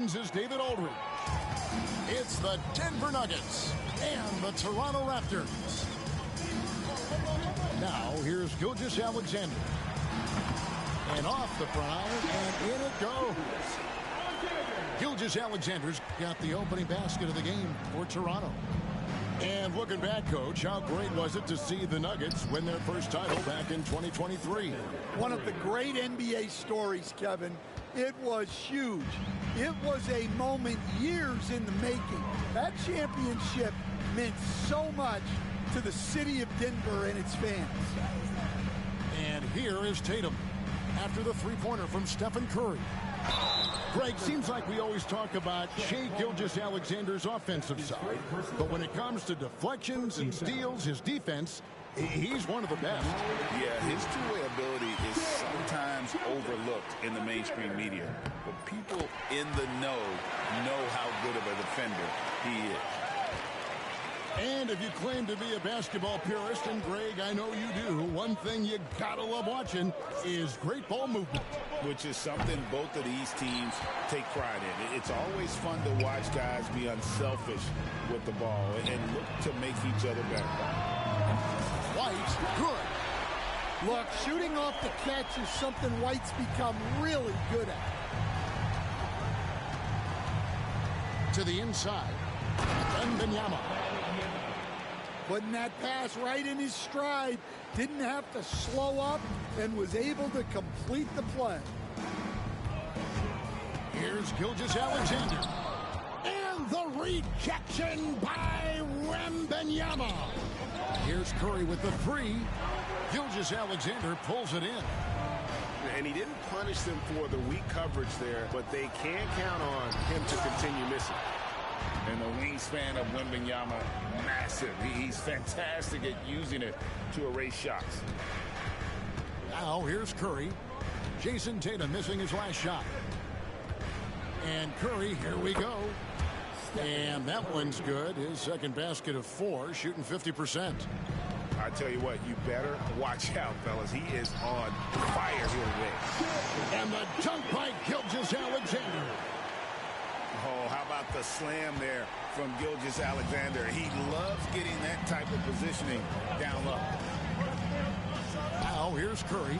Is David Aldridge. It's the Denver Nuggets and the Toronto Raptors. Now here's Gilgeous-Alexander. And off the front, and in it goes. Gilgeous-Alexander's got the opening basket of the game for Toronto. And looking back, Coach, how great was it to see the Nuggets win their first title back in 2023? One of the great NBA stories, Kevin. It was huge. It was a moment years in the making. That championship meant so much to the city of Denver and its fans. And here is Tatum after the three-pointer from Stephen Curry. Greg, seems like we always talk about Shai Gilgeous-Alexander's offensive side, but when it comes to deflections and steals, his defense, he's one of the best. Yeah, his two-way ability is sometimes overlooked in the mainstream media, but people in the know how good of a defender he is. And if you claim to be a basketball purist, and Greg, I know you do, one thing you gotta love watching is great ball movement. Which is something both of these teams take pride in. It's always fun to watch guys be unselfish with the ball and look to make each other better. White, good. Look, shooting off the catch is something White's become really good at. To the inside, Wembanyama. Putting that pass right in his stride. Didn't have to slow up and was able to complete the play. Here's Gilgeous-Alexander. And the rejection by Wembanyama. Here's Curry with the three. Gilgeous-Alexander pulls it in. And he didn't punish them for the weak coverage there, but they can count on him to continue missing. And the wingspan of Wembanyama, massive. He's fantastic at using it to erase shots. Now here's Curry. Jason Tatum missing his last shot. And Curry, here we go. And that one's good. His second basket of 4, shooting 50%. I tell you what, you better watch out, fellas. He is on fire here today. And the dunk by Gilgeous-Alexander. Oh, how about the slam there from Gilgeous-Alexander? He loves getting that type of positioning down low. Now here's Curry.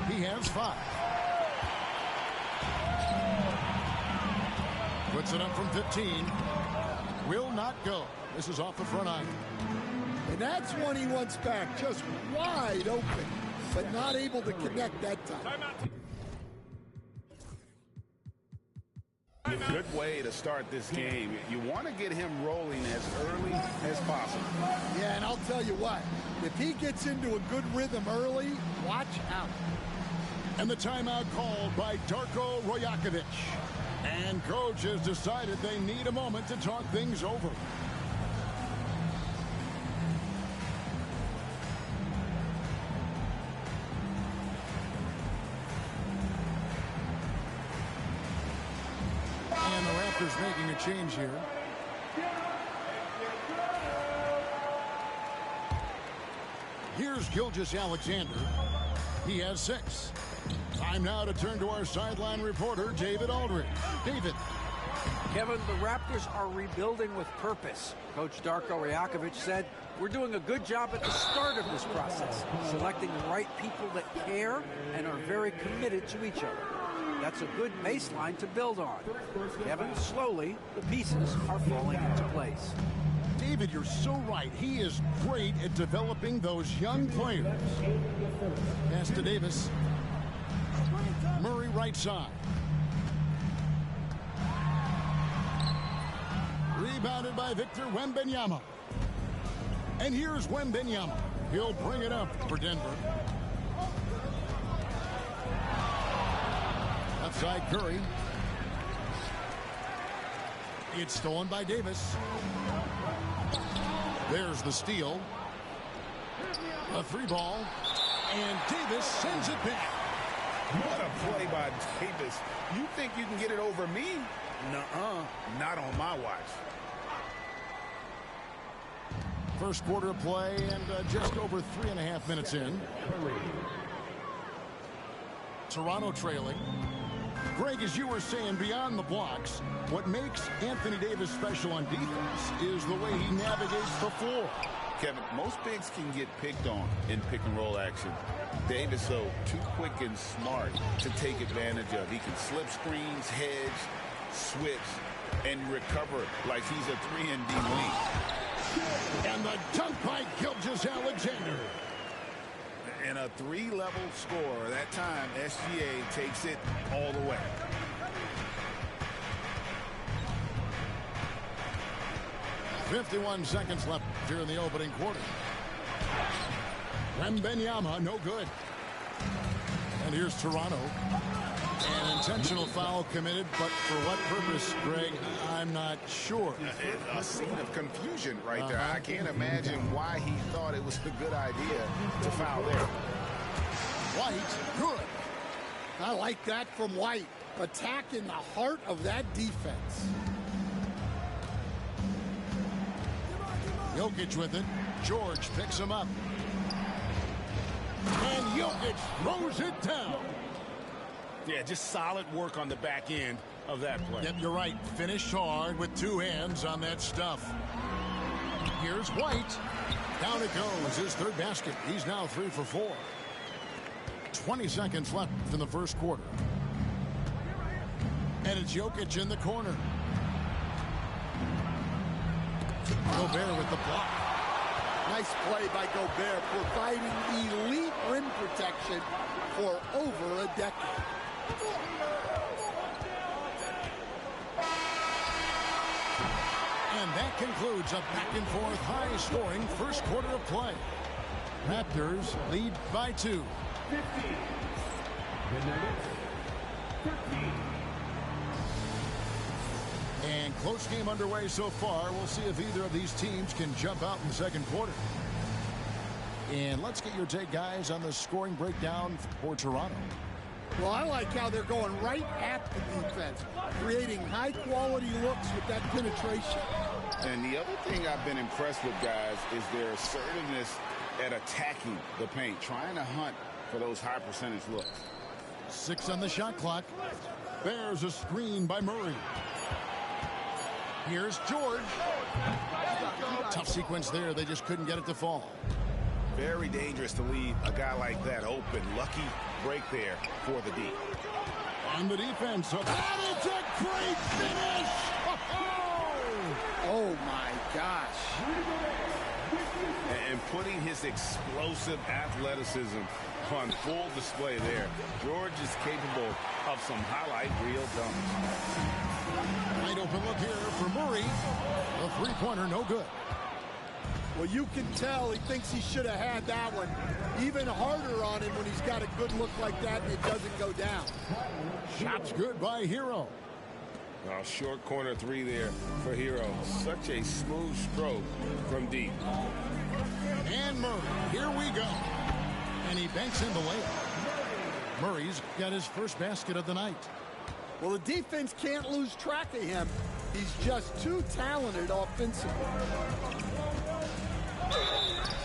He has 5. Puts it up from 15. Will not go. This is off the front iron. And that's one he wants back, just wide open, but not able to connect that time. A good way to start this game. You want to get him rolling as early as possible. Yeah, and I'll tell you what, if he gets into a good rhythm early, watch out. And the timeout called by Darko Rajakovic. And coach has decided they need a moment to talk things over. And the Raptors making a change here. Here's Gilgeous-Alexander. He has 6. Time now to turn to our sideline reporter, David Aldridge. David. Kevin, the Raptors are rebuilding with purpose. Coach Darko Rajakovic said, we're doing a good job at the start of this process, selecting the right people that care and are very committed to each other. That's a good baseline to build on. Kevin, slowly, the pieces are falling into place. David, you're so right. He is great at developing those young players. Pass to Davis. Murray right side. Rebounded by Victor Wembanyama. And here's Wembanyama. He'll bring it up for Denver. Outside Curry. It's stolen by Davis. There's the steal. A 3 ball. And Davis sends it back. What a play by Davis. You think you can get it over me? Nuh-uh. Not on my watch. First quarter of play and just over 3.5 minutes in. Toronto trailing. Greg, as you were saying, beyond the blocks, what makes Anthony Davis special on defense is the way he navigates the floor. Kevin, most bigs can get picked on in pick-and-roll action. Davis, though, too quick and smart to take advantage of. He can slip screens, hedge, switch, and recover like he's a 3-and-D wing. And the dunk by Gilgeous-Alexander. And a 3-level score. That time, SGA takes it all the way. .51 seconds left here in the opening quarter. Wembanyama, no good. And here's Toronto. An intentional foul committed, but for what purpose, Greg, I'm not sure. A scene of confusion right there. I can't imagine why he thought it was a good idea to foul there. White, good. I like that from White. Attack in the heart of that defense. Jokic with it. George picks him up. And Jokic throws it down. Yeah, just solid work on the back end of that play. Yep, you're right. Finished hard with two hands on that stuff. Here's White. Down it goes. His third basket. He's now 3 for 4. 20 seconds left in the first quarter. And it's Jokic in the corner. Gobert with the block. Nice play by Gobert, providing elite rim protection for over a decade. And that concludes a back-and-forth high-scoring first quarter of play. Raptors lead by 2. The Nuggets, 13. And close game underway so far. We'll see if either of these teams can jump out in the second quarter. And let's get your take, guys, on the scoring breakdown for Toronto. Well, I like how they're going right at the defense, creating high-quality looks with that penetration. And the other thing I've been impressed with, guys, is their assertiveness at attacking the paint, trying to hunt for those high-percentage looks. 6 on the shot clock. There's a screen by Murray. Here's George. Tough sequence there. They just couldn't get it to fall. Very dangerous to leave a guy like that open. Lucky break there for the D. On the defense. That is a great finish. Oh, my gosh. And putting his explosive athleticism on full display there. George is capable of some highlight reel dunks. Wide open look here for Murray. The three-pointer, no good. Well, you can tell he thinks he should have had that one. Even harder on him when he's got a good look like that and it doesn't go down. Shots good by Hero. Short corner 3 there for Hero. Such a smooth stroke from deep. And Murray, here we go. And he banks in the layup. Murray's got his first basket of the night. Well, the defense can't lose track of him. He's just too talented offensively.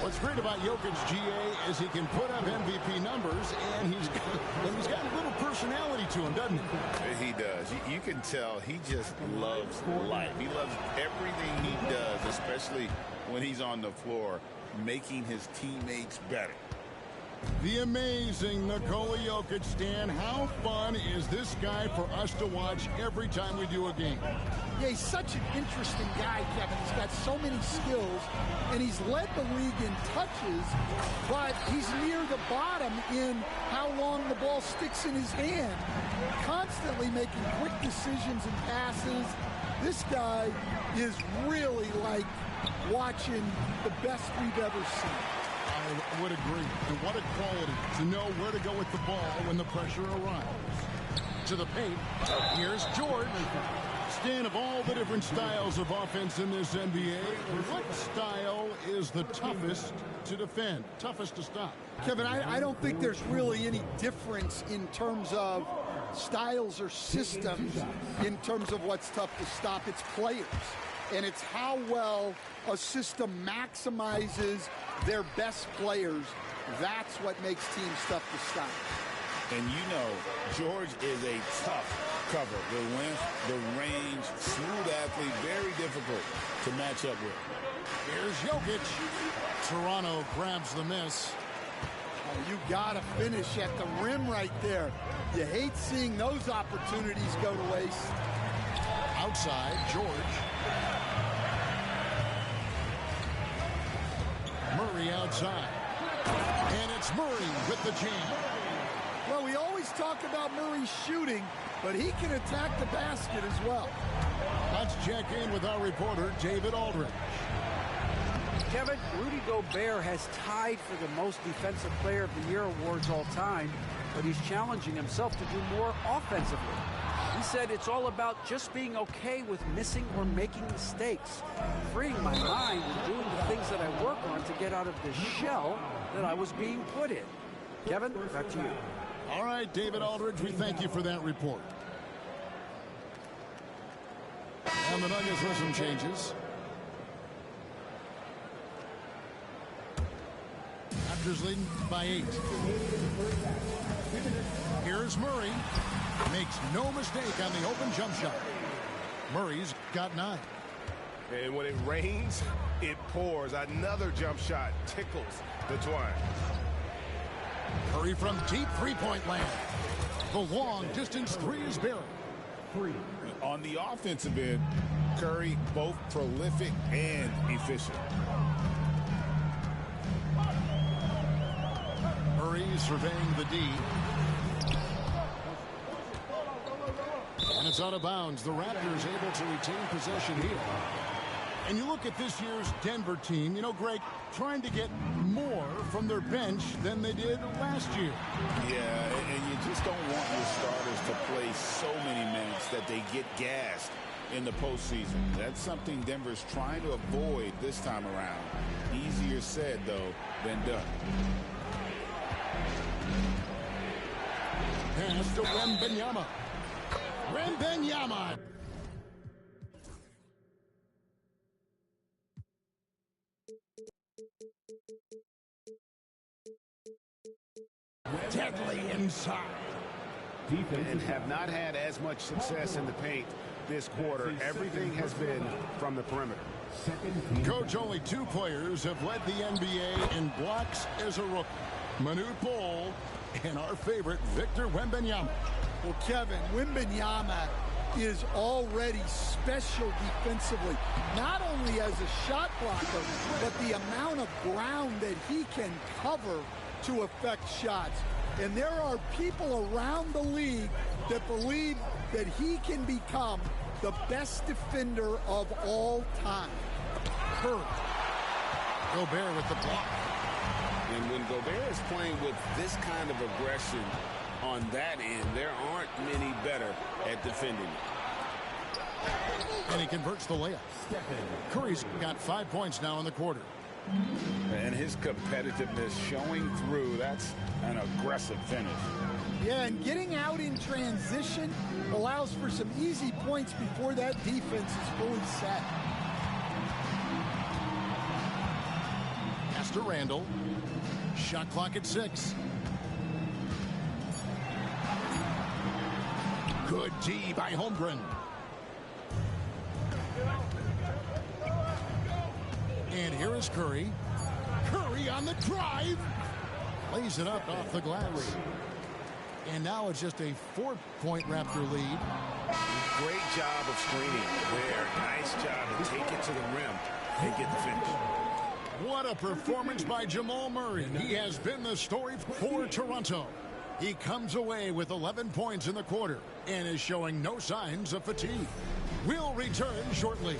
What's great about Jokic, GA, is he can put up MVP numbers, and he's got a little personality to him, doesn't he? He does. You can tell he just loves life. He loves everything he does, especially when he's on the floor, making his teammates better. The amazing Nikola Jokic, Stan. How fun is this guy for us to watch every time we do a game? Yeah, he's such an interesting guy, Kevin. He's got so many skills, and he's led the league in touches, but he's near the bottom in how long the ball sticks in his hand. Constantly making quick decisions and passes. This guy is really like watching the best we've ever seen. I would agree. And what a quality to know where to go with the ball when the pressure arrives. To the paint. Here's George. Stan, of all the different styles of offense in this NBA, what style is the toughest to defend, toughest to stop? Kevin, I don't think there's really any difference in terms of styles or systems in terms of what's tough to stop. It's players. And it's how well a system maximizes their best players. That's what makes teams tough to stop. And you know, George is a tough cover. The length, the range, smooth athlete, very difficult to match up with. Here's Jokic. Toronto grabs the miss. Oh, you got to finish at the rim right there. You hate seeing those opportunities go to waste. Outside, George. Murray outside. And it's Murray with the jam. Well, we always talk about Murray shooting, but he can attack the basket as well. Let's check in with our reporter, David Aldridge. Kevin, Rudy Gobert has tied for the most Defensive Player of the Year awards all time, but he's challenging himself to do more offensively. He said it's all about just being okay with missing or making mistakes, freeing my mind and doing the things that I work on to get out of the shell that I was being put in. Kevin, back to you. All right, David Aldridge, we thank you for that report. And the Nuggets with some changes. Raptors leading by 8. Here's Murray. Makes no mistake on the open jump shot. Murray's got 9. And when it rains, it pours. Another jump shot tickles the twine. Curry from deep three-point land. The long-distance three is buried. On the offensive end, Curry both prolific and efficient. Murray surveying the D. And it's out of bounds. The Raptors able to retain possession here. And you look at this year's Denver team, you know, Greg, trying to get more from their bench than they did last year. Yeah, and you just don't want your starters to play so many minutes that they get gassed in the postseason. That's something Denver's trying to avoid this time around. Easier said, though, than done. Pass to Wembanyama. Wembanyama. Deadly inside. And have not had as much success in the paint this quarter. Everything has been from the perimeter. Coach, only 2 players have led the NBA in blocks as a rookie. Manute Bol and our favorite Victor Wembanyama. Well, Kevin, Wembanyama is already special defensively, not only as a shot blocker, but the amount of ground that he can cover to affect shots. And there are people around the league that believe that he can become the best defender of all time. Curry. Gobert with the block. And when Gobert is playing with this kind of aggression on that end, there aren't many better at defending. And he converts the layup. Curry's got 5 points now in the quarter. And his competitiveness showing through. That's an aggressive finish. Yeah, and getting out in transition allows for some easy points before that defense is fully set. Pass to Randall. Shot clock at 6. Good D by Holmgren. And here is Curry. Curry on the drive. Lays it up off the glass. And now it's just a 4-point Raptor lead. Great job of screening there. Nice job to take it to the rim and get the finish. What a performance by Jamal Murray. He has been the story for Toronto. He comes away with 11 points in the quarter and is showing no signs of fatigue. We'll return shortly.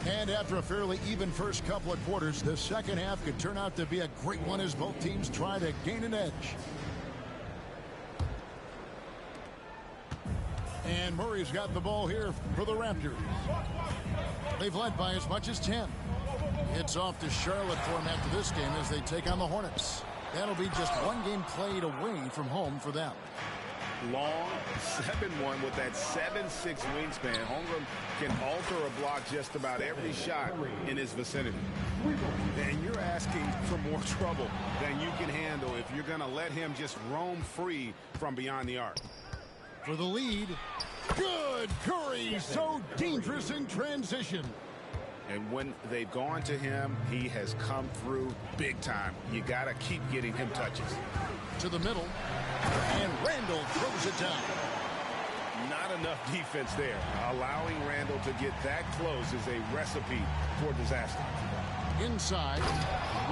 And after a fairly even first couple of quarters, the second half could turn out to be a great one as both teams try to gain an edge. And Murray's got the ball here for the Raptors. They've led by as much as 10. It's off to Charlotte for them after this game as they take on the Hornets. That'll be just one game played away from home for them. long, 7'1" with that 7'6" wingspan. Holmgren can alter a block just about every shot in his vicinity. And you're asking for more trouble than you can handle if you're going to let him just roam free from beyond the arc. For the lead. Good. Curry, so dangerous in transition. And when they've gone to him, he has come through big time. You got to keep getting him touches. To the middle. And Randall throws it down. Not enough defense there. Allowing Randall to get that close is a recipe for disaster. Inside.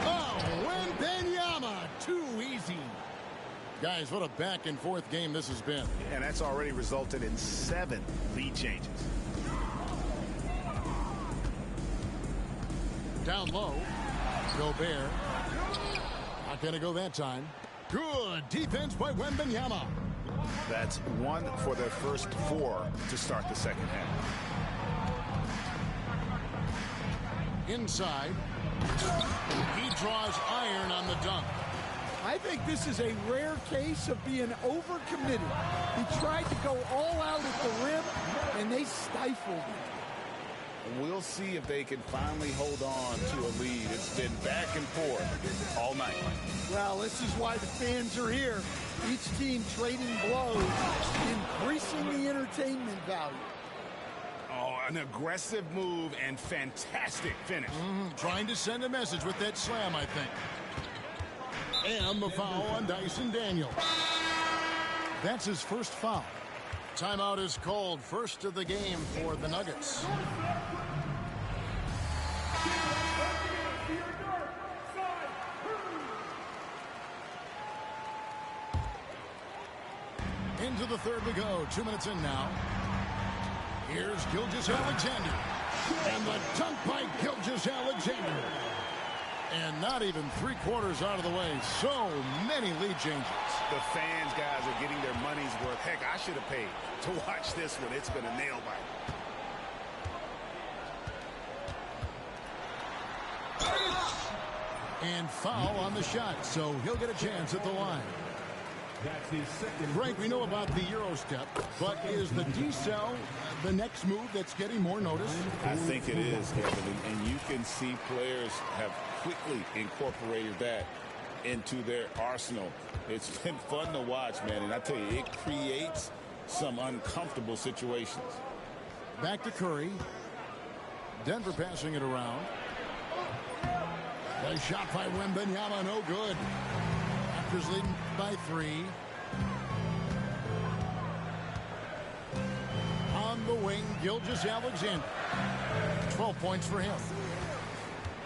Oh, Wembanyama. Too easy. Guys, what a back-and-forth game this has been. And that's already resulted in 7 lead changes. Down low. Gobert. Not going to go that time. Good defense by Wembanyama. That's 1 for their first 4 to start the second half. Inside. He draws iron on the dunk. I think this is a rare case of being overcommitted. He tried to go all out at the rim, and they stifled him. We'll see if they can finally hold on to a lead. It's been back and forth all night. Well, this is why the fans are here. Each team trading blows, increasing the entertainment value. Oh, an aggressive move and fantastic finish. Trying to send a message with that slam, I think. And the foul on Dyson Daniels. That's his first foul. Timeout is called. First of the game for the Nuggets. Into the third we go. 2 minutes in now. Here's Gilgeous-Alexander. And the dunk by Gilgeous-Alexander. And not even 3/4 out of the way. So many lead changes. The fans, guys, are getting their money's worth. Heck, I should have paid to watch this one. It's been a nail biter. And foul on the shot, so he'll get a chance at the line. Frank, we know about the Euro step, but is the decel the next move that's getting more notice? I think it is, Kevin, and you can see players have quickly incorporated that into their arsenal. It's been fun to watch, man, and I tell you, it creates some uncomfortable situations. Back to Curry. Denver passing it around. A shot by Wembanyama, no good. Raptors leading by 3. On the wing, Gilgeous-Alexander. 12 points for him.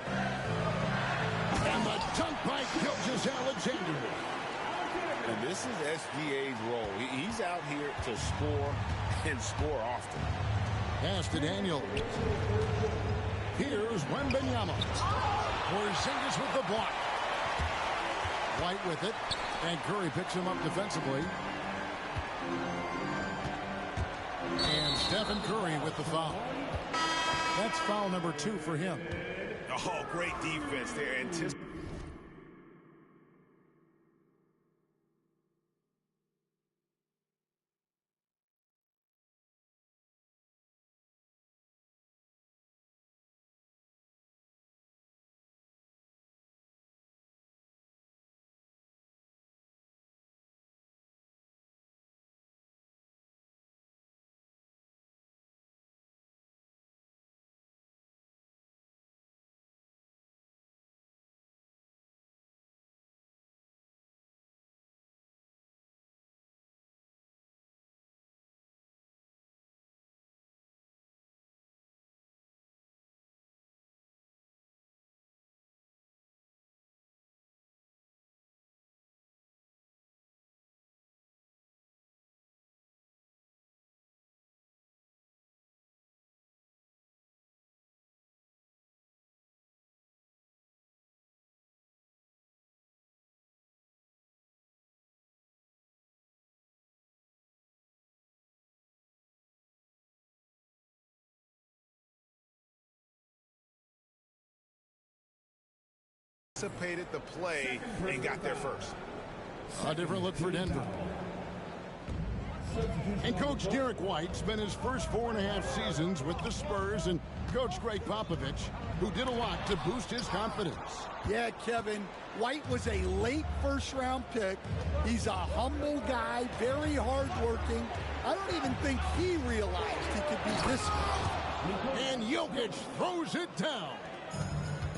And the dunk by Gilgeous-Alexander. And this is SGA's role. He's out here to score and score often. Pass to Daniel. Here's Wembanyama. Porzingis with the block. White with it. And Curry picks him up defensively. And Stephen Curry with the foul. That's foul number 2 for him. Oh, great defense there. Anticipated the play and got there first. A different look for Denver. And Coach Derek White spent his first 4.5 seasons with the Spurs and Coach Greg Popovich, who did a lot to boost his confidence. Yeah, Kevin, White was a late first-round pick. He's a humble guy, very hardworking. I don't even think he realized he could be this good. And Jokic throws it down.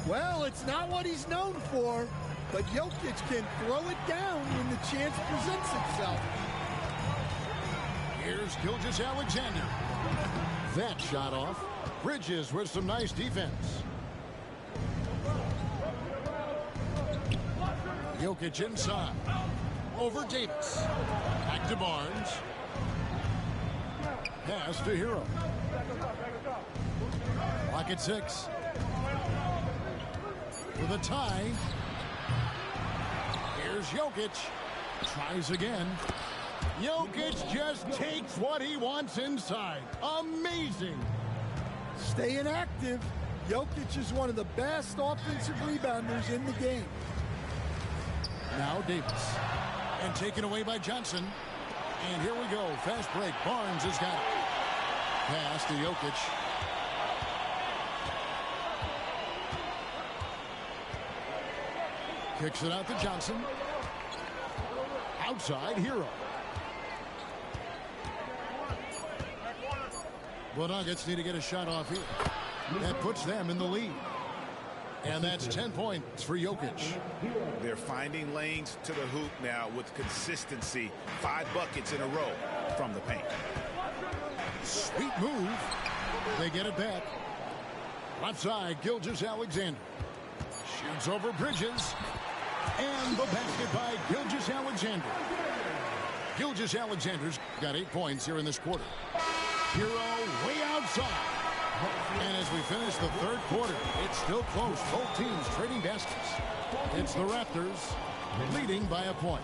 Well, it's not what he's known for, but Jokic can throw it down when the chance presents itself. Here's Gilgeous-Alexander. That shot off. Bridges with some nice defense. Jokic inside. Over Davis. Back to Barnes. Pass to Hero. Clock at 6. For the tie. Here's Jokic. Tries again. Jokic just takes what he wants inside. Amazing. Staying active. Jokic is one of the best offensive rebounders in the game. Now Davis. And taken away by Johnson. And here we go. Fast break. Barnes has got it. Pass to Jokic. Kicks it out to Johnson. Outside, Hero. The Nuggets need to get a shot off here. That puts them in the lead. And that's 10 points for Jokic. They're finding lanes to the hoop now with consistency. 5 buckets in a row from the paint. Sweet move. They get it back. Left side, Gilgeous-Alexander. Shoots over Bridges. And the basket by Gilgeous-Alexander. Gilgeous-Alexander's got 8 points here in this quarter. Hero way outside. And as we finish the third quarter, it's still close. Both teams trading baskets. It's the Raptors leading by a point.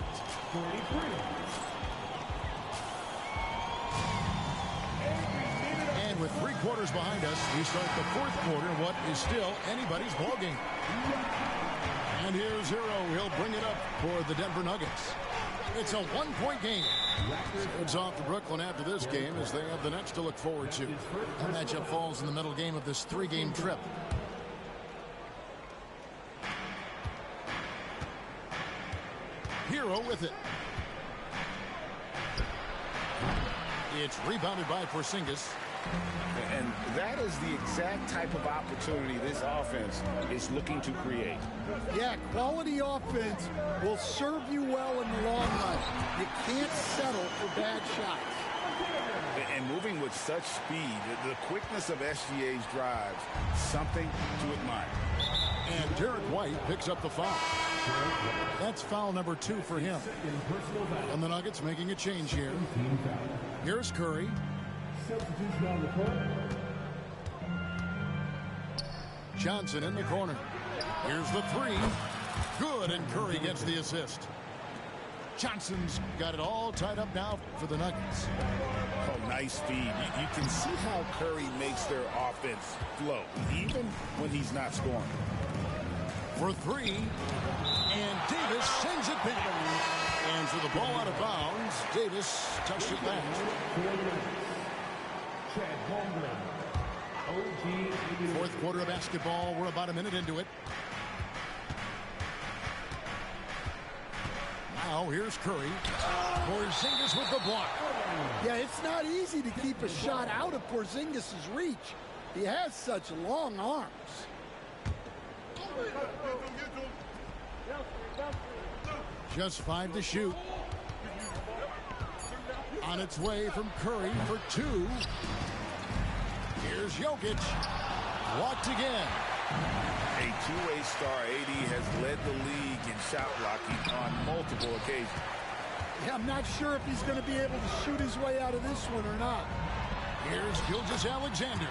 And with 3 quarters behind us, we start the fourth quarter, what is still anybody's ballgame. And here's Hero. He'll bring it up for the Denver Nuggets. It's a 1-point game. It's off to Brooklyn after this game as they have the Nets to look forward to. That matchup falls in the middle game of this 3-game trip. Hero with it. It's rebounded by Porzingis. And that is the exact type of opportunity this offense is looking to create. Yeah, quality offense will serve you well in the long run. You can't settle for bad shots. And moving with such speed, the quickness of SGA's drives, something to admire. And Derek White picks up the foul. That's foul number 2 for him. And the Nuggets making a change here. Here's Curry. Johnson in the corner. Here's the 3. Good, and Curry gets the assist. Johnson's got it all tied up now for the Nuggets. Oh, nice feed. You can see how Curry makes their offense flow, even when he's not scoring. For 3, and Davis sends it back. And for the ball out of bounds, Davis touched it back. Fourth quarter of basketball. We're about a minute into it. Now here's Curry. Porzingis with the block. Yeah, it's not easy to keep a shot out of Porzingis' reach. He has such long arms. Just 5 to shoot. On its way from Curry for 2. Here's Jokic. Walked again. A two-way star, AD has led the league in shot blocking on multiple occasions. Yeah, I'm not sure if he's going to be able to shoot his way out of this one or not. Here's Gilgeous-Alexander.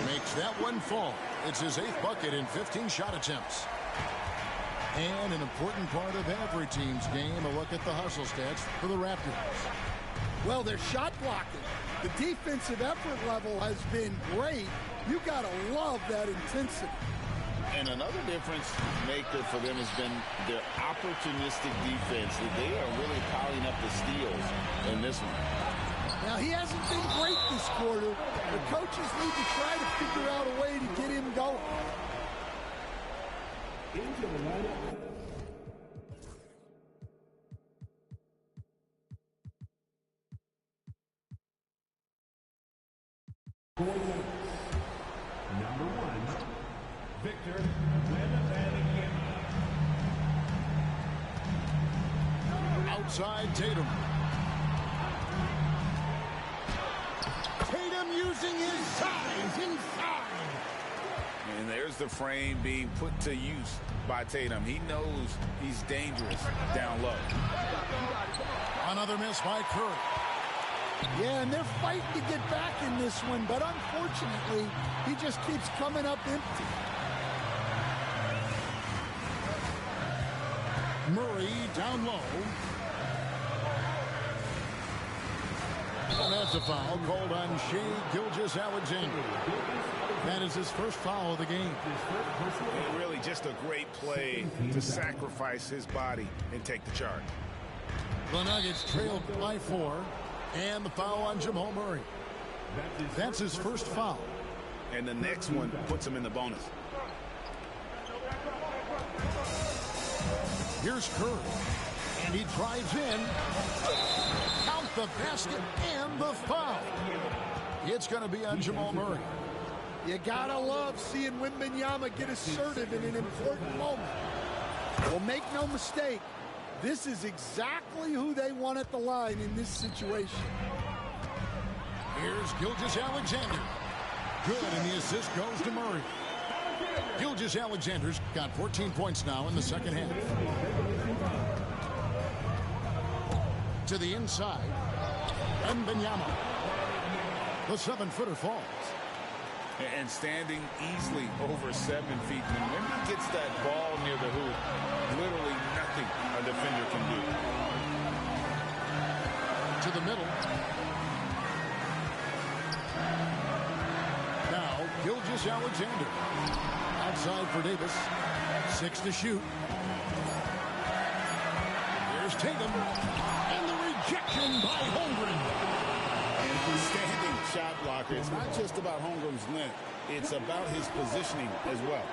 Makes that one fall. It's his 8th bucket in 15 shot attempts. And an important part of every team's game, a look at the hustle stats for the Raptors. Well, they're shot blocking. The defensive effort level has been great. You got to love that intensity. And another difference maker for them has been their opportunistic defense. They are really piling up the steals in this one. Now, he hasn't been great this quarter. The coaches need to try to figure out a way to get him going. Into the lineup. Number 1, Victor Wembanyama. Outside Tatum. Tatum using his size inside. And there's the frame being put to use by Tatum. He knows he's dangerous down low. Another miss by Curry. Yeah, and they're fighting to get back in this one, but unfortunately, he just keeps coming up empty. Murray down low. And that's a foul called on Shai Gilgeous-Alexander. That is his first foul of the game. And really just a great play to sacrifice his body and take the charge. The Nuggets trailed by 4. And the foul on Jamal Murray. That's his first foul. And the next one puts him in the bonus. Here's Curry. And he drives in. Count the basket and the foul. It's going to be on Jamal Murray. You gotta love seeing Wembanyama get assertive in an important moment. Well, make no mistake, this is exactly who they want at the line in this situation. Here's Gilgeous-Alexander. Good, and the assist goes to Murray. Gilgeous-Alexander's got 14 points now in the second half. To the inside. Wembanyama. The 7-footer falls. And standing easily over 7 feet. When he gets that ball near the hoop, literally nothing a defender can do. To the middle. Now, Gilgeous-Alexander. Outside for Davis. 6 to shoot. Here's Tatum. And the rejection by Holmgren. Standing shot blocker. It's not just about Holmgren's length. It's about his positioning as well.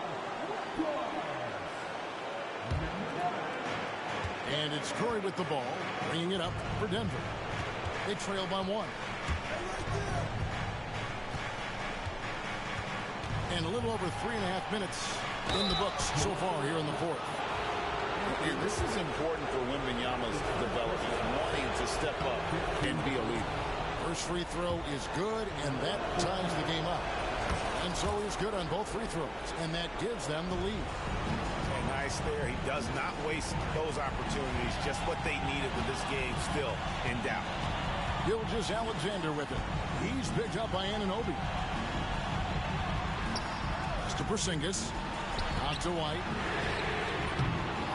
And it's Curry with the ball, bringing it up for Denver. They trail by 1. And a little over 3.5 minutes in the books so far here in the fourth. And this is important for Wembanyama's development, wanting to step up and be a leader. First free throw is good, and that ties the game up. And so he's good on both free throws, and that gives them the lead. And nice there. He does not waste those opportunities. Just what they needed with this game still in doubt. Gilgeous-Alexander with it. He's picked up by Anunoby. It's to Porzingis. Out to White.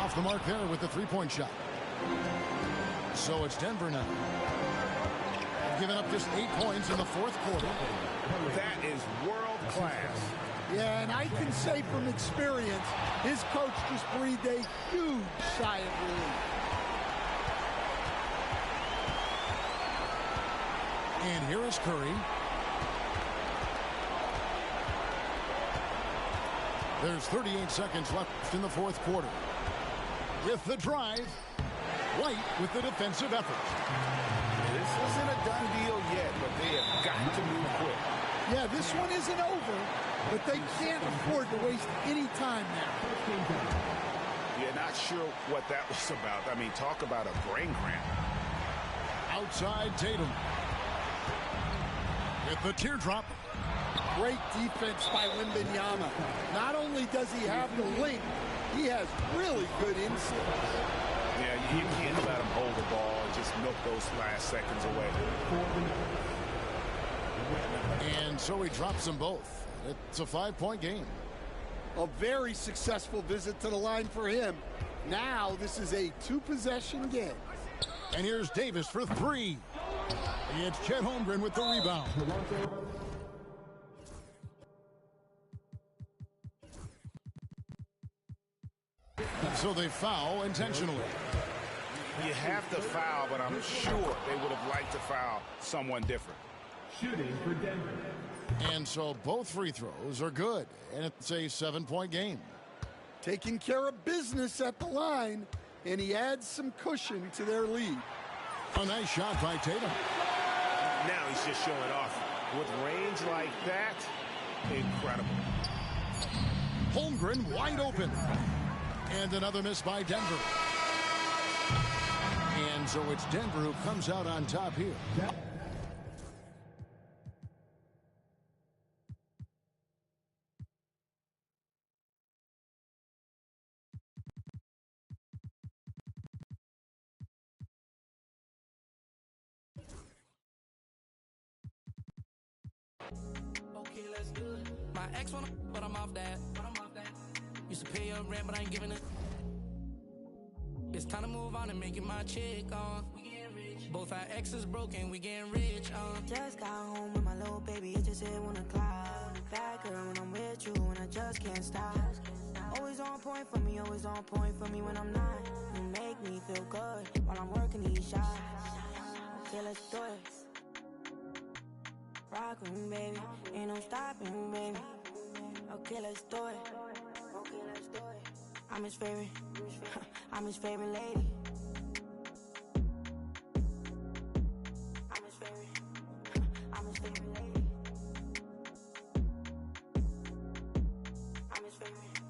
Off the mark there with the three-point shot. So it's Denver now. Given up just 8 points in the fourth quarter. That is world class. Yeah, and I can say from experience, his coach just breathed a huge sigh of relief. And here is Curry. There's 38 seconds left in the fourth quarter. With the drive, White with the defensive effort. This isn't a done deal yet, but they have got to move quick. Yeah, this one isn't over, but they can't afford to waste any time now. You're not sure what that was about. I mean, talk about a brain cramp. Outside Tatum. With the teardrop. Great defense by Wembanyama. Not only does he have the length, he has really good instincts. Yeah, you can't let him hold the ball and just milk those last seconds away. And so he drops them both. It's a 5-point game. A very successful visit to the line for him. Now this is a 2-possession game. And here's Davis for 3. It's Chet Holmgren with the rebound. So they foul intentionally. You have to foul, but I'm sure they would have liked to foul someone different. Shooting for Denver. And so both free throws are good, and it's a 7-point game. Taking care of business at the line, and he adds some cushion to their lead. A nice shot by Tatum. Now he's just showing off. With range like that, incredible. Holmgren wide open. And another miss by Denver. And so it's Denver who comes out on top here. Okay, let's do it. My ex wanna, but I'm off that. Used to pay your rent, but I ain't giving it. It's time to move on and make it my chick, we getting rich. Both our exes broken, we getting rich, Just got home with my little baby, it just hit 1 o'clock. Bad girl when I'm with you, and I just can't stop. Always on point for me, always on point for me when I'm not. You make me feel good while I'm working these shots. Okay, let's do it. Rock with me, baby, ain't no stopping, baby. Okay, let's do it. I'm his favorite, I'm his favorite lady. I'm his favorite, I'm his favorite lady. I'm his favorite,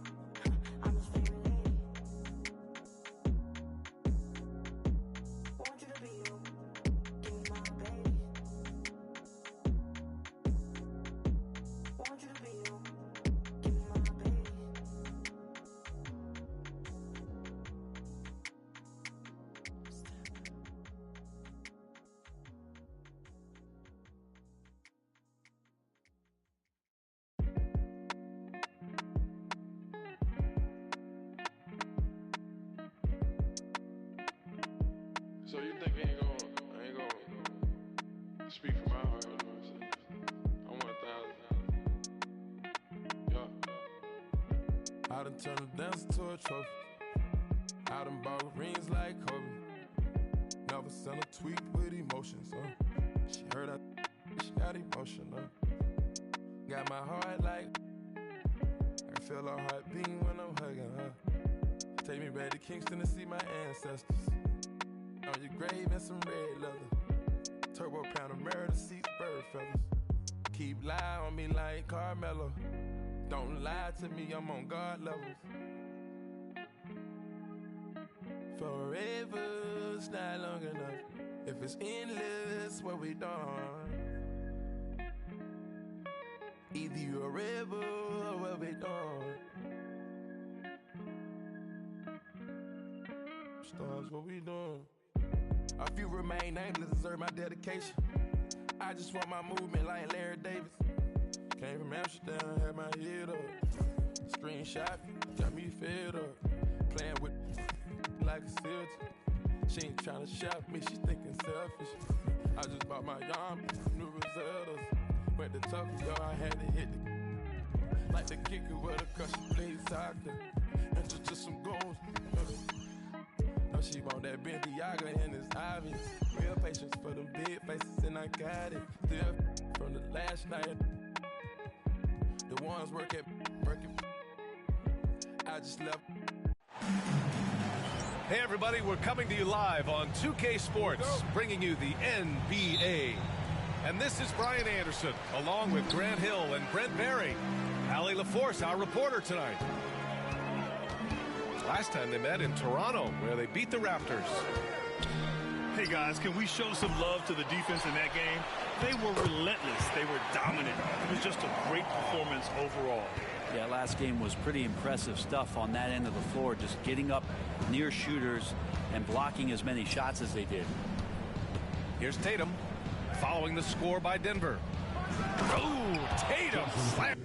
I'm his favorite lady. Want you to be you, give me my baby. Want you to be you, give me my baby. So you think I ain't gonna speak from my heart, you know what I'm saying? I want 1,000. Yeah. I done turned a dancer to a trophy. I done bought rings like Kobe. Never sent a tweet with emotions, She heard she got emotion, Got my heart like I can feel her heart beating when I'm hugging her. Take me back to Kingston to see my ancestors. On your grave and some red leather. Turbo pound of murder seats, bird feathers. Keep lying on me like Carmelo. Don't lie to me, I'm on God levels. Forever's not long enough. If it's endless, what we done? Either you're a rebel or what we done. Stars, what we doing? A few remain nameless, deserve my dedication. I just want my movement like Larry Davis. Came from Amsterdam, had my head up. Screenshot, got me fed up. Playing with like a silver. She ain't trying to shop me, she thinking selfish. I just bought my yarn, new Rosellas. Went to Tokyo, I had to hit the like the kicker with a crush, she played soccer. And just some goals. No, she want that Balenciaga and it's obvious. Real patience for them big faces and I got it. Still from the last night. The ones working. I just left. Hey everybody, we're coming to you live on 2K Sports, bringing you the NBA. And this is Brian Anderson, along with Grant Hill and Brent Barry. Allie LaForce, our reporter tonight. Last time they met in Toronto, where they beat the Raptors. Hey guys, can we show some love to the defense in that game? They were relentless. They were dominant. It was just a great performance overall. Yeah, last game was pretty impressive stuff on that end of the floor, just getting up near shooters and blocking as many shots as they did. Here's Tatum, following the score by Denver. Oh, Tatum slam.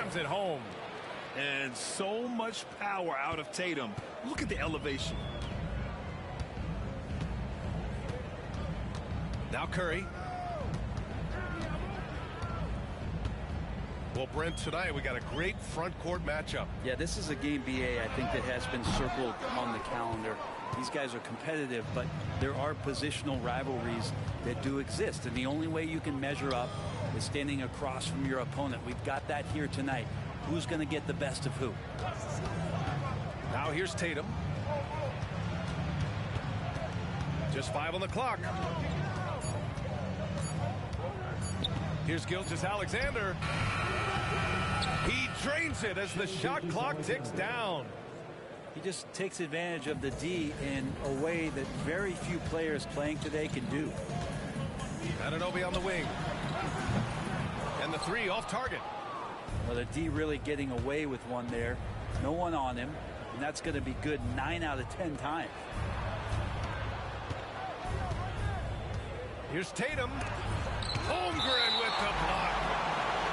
Rams at home. And so much power out of Tatum. Look at the elevation. Now Curry. Well, Brent, tonight we got a great front court matchup. Yeah, this is a game, BA, I think, that has been circled on the calendar. These guys are competitive, but there are positional rivalries that do exist. And the only way you can measure up is standing across from your opponent. We've got that here tonight. Who's going to get the best of who? Now here's Tatum. Just 5 on the clock. Here's Gilgeous-Alexander. He drains it as the shot clock ticks down. He just takes advantage of the D in a way that very few players playing today can do. Anunoby on the wing. And the 3 off target. Well, the D really getting away with one there. No one on him. And that's going to be good 9 out of 10 times. Here's Tatum. Holmgren with the block.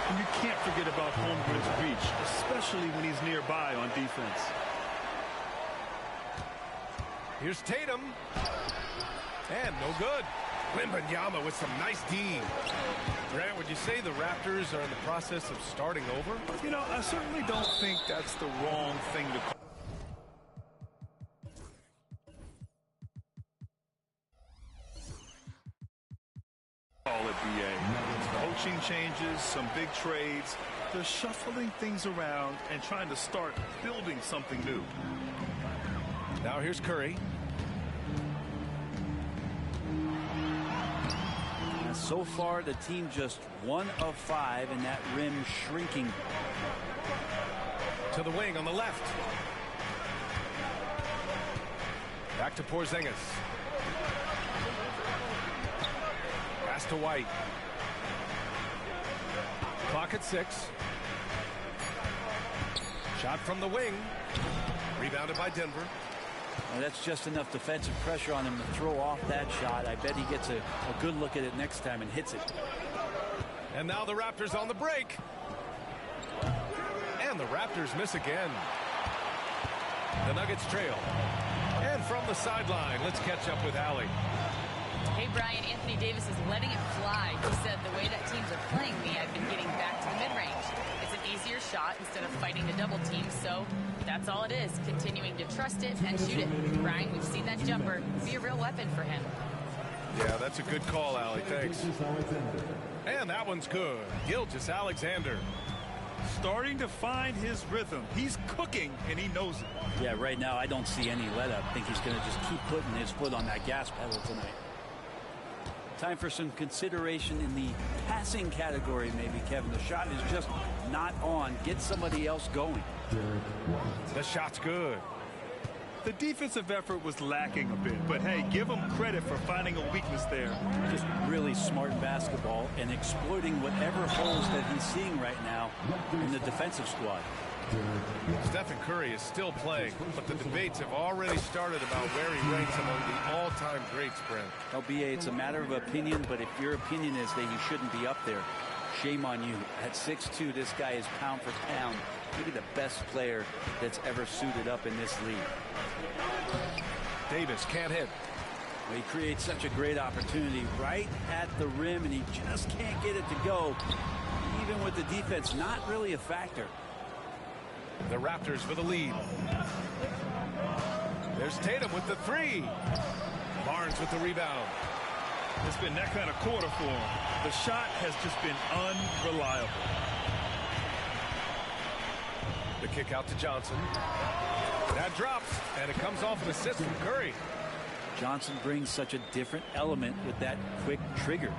And you can't forget about Holmgren's reach, especially when he's nearby on defense. Here's Tatum. And no good. Wembanyama with some nice D. Grant, would you say the Raptors are in the process of starting over? You know, I certainly don't think that's the wrong thing to call it, BA. Coaching changes, some big trades. They're shuffling things around and trying to start building something new. Now here's Curry. And so far, the team just 1 of 5, and that rim shrinking. To the wing on the left. Back to Porzingis. Pass to White. Clock at 6. Shot from the wing. Rebounded by Denver. Well, that's just enough defensive pressure on him to throw off that shot. I bet he gets a good look at it next time and hits it. And now the Raptors on the break. And the Raptors miss again. The Nuggets trail. And from the sideline, let's catch up with Allie. Hey, Brian, Anthony Davis is letting it fly. He said, the way that teams are playing me, I've been getting back to the mid-range. It's an easier shot instead of fighting the double team, so that's all it is, continuing to trust it and shoot it. Brian, we've seen that jumper be a real weapon for him. Yeah, that's a good call, Allie. Thanks. And that one's good. Gilgeous-Alexander. Starting to find his rhythm. He's cooking, and he knows it. Yeah, right now I don't see any let up. I think he's going to just keep putting his foot on that gas pedal tonight. Time for some consideration in the passing category, maybe, Kevin. The shot is just not on. Get somebody else going. The shot's good. The defensive effort was lacking a bit, but hey, give him credit for finding a weakness there. Just really smart basketball and exploiting whatever holes that he's seeing right now in the defensive squad. Stephen Curry is still playing, but the debates have already started about where he ranks among the all-time greats, Brent. LBA, it's a matter of opinion, but if your opinion is that he shouldn't be up there, shame on you. At 6'2", this guy is pound for pound, maybe the best player that's ever suited up in this league. Davis can't hit. Well, he creates such a great opportunity right at the rim, and he just can't get it to go. Even with the defense, not really a factor. The Raptors for the lead. There's Tatum with the 3. Barnes with the rebound. It's been that kind of quarter for him. The shot has just been unreliable. The kick out to Johnson. That drops, and it comes off an assist from Curry. Johnson brings such a different element with that quick trigger.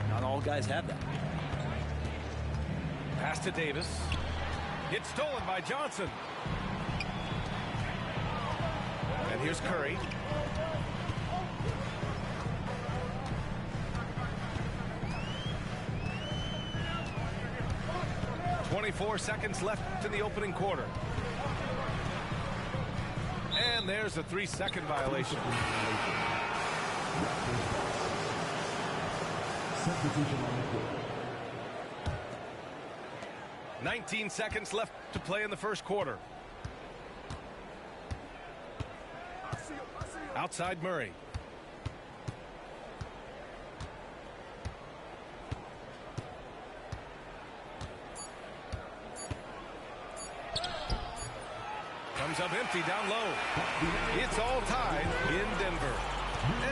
Not all guys have that. Pass to Davis. It's stolen by Johnson. And here's Curry. .24 seconds left in the opening quarter. And there's a 3-second violation. 19 seconds left to play in the first quarter. Outside Murray. Comes up empty down low. It's all tied in Denver.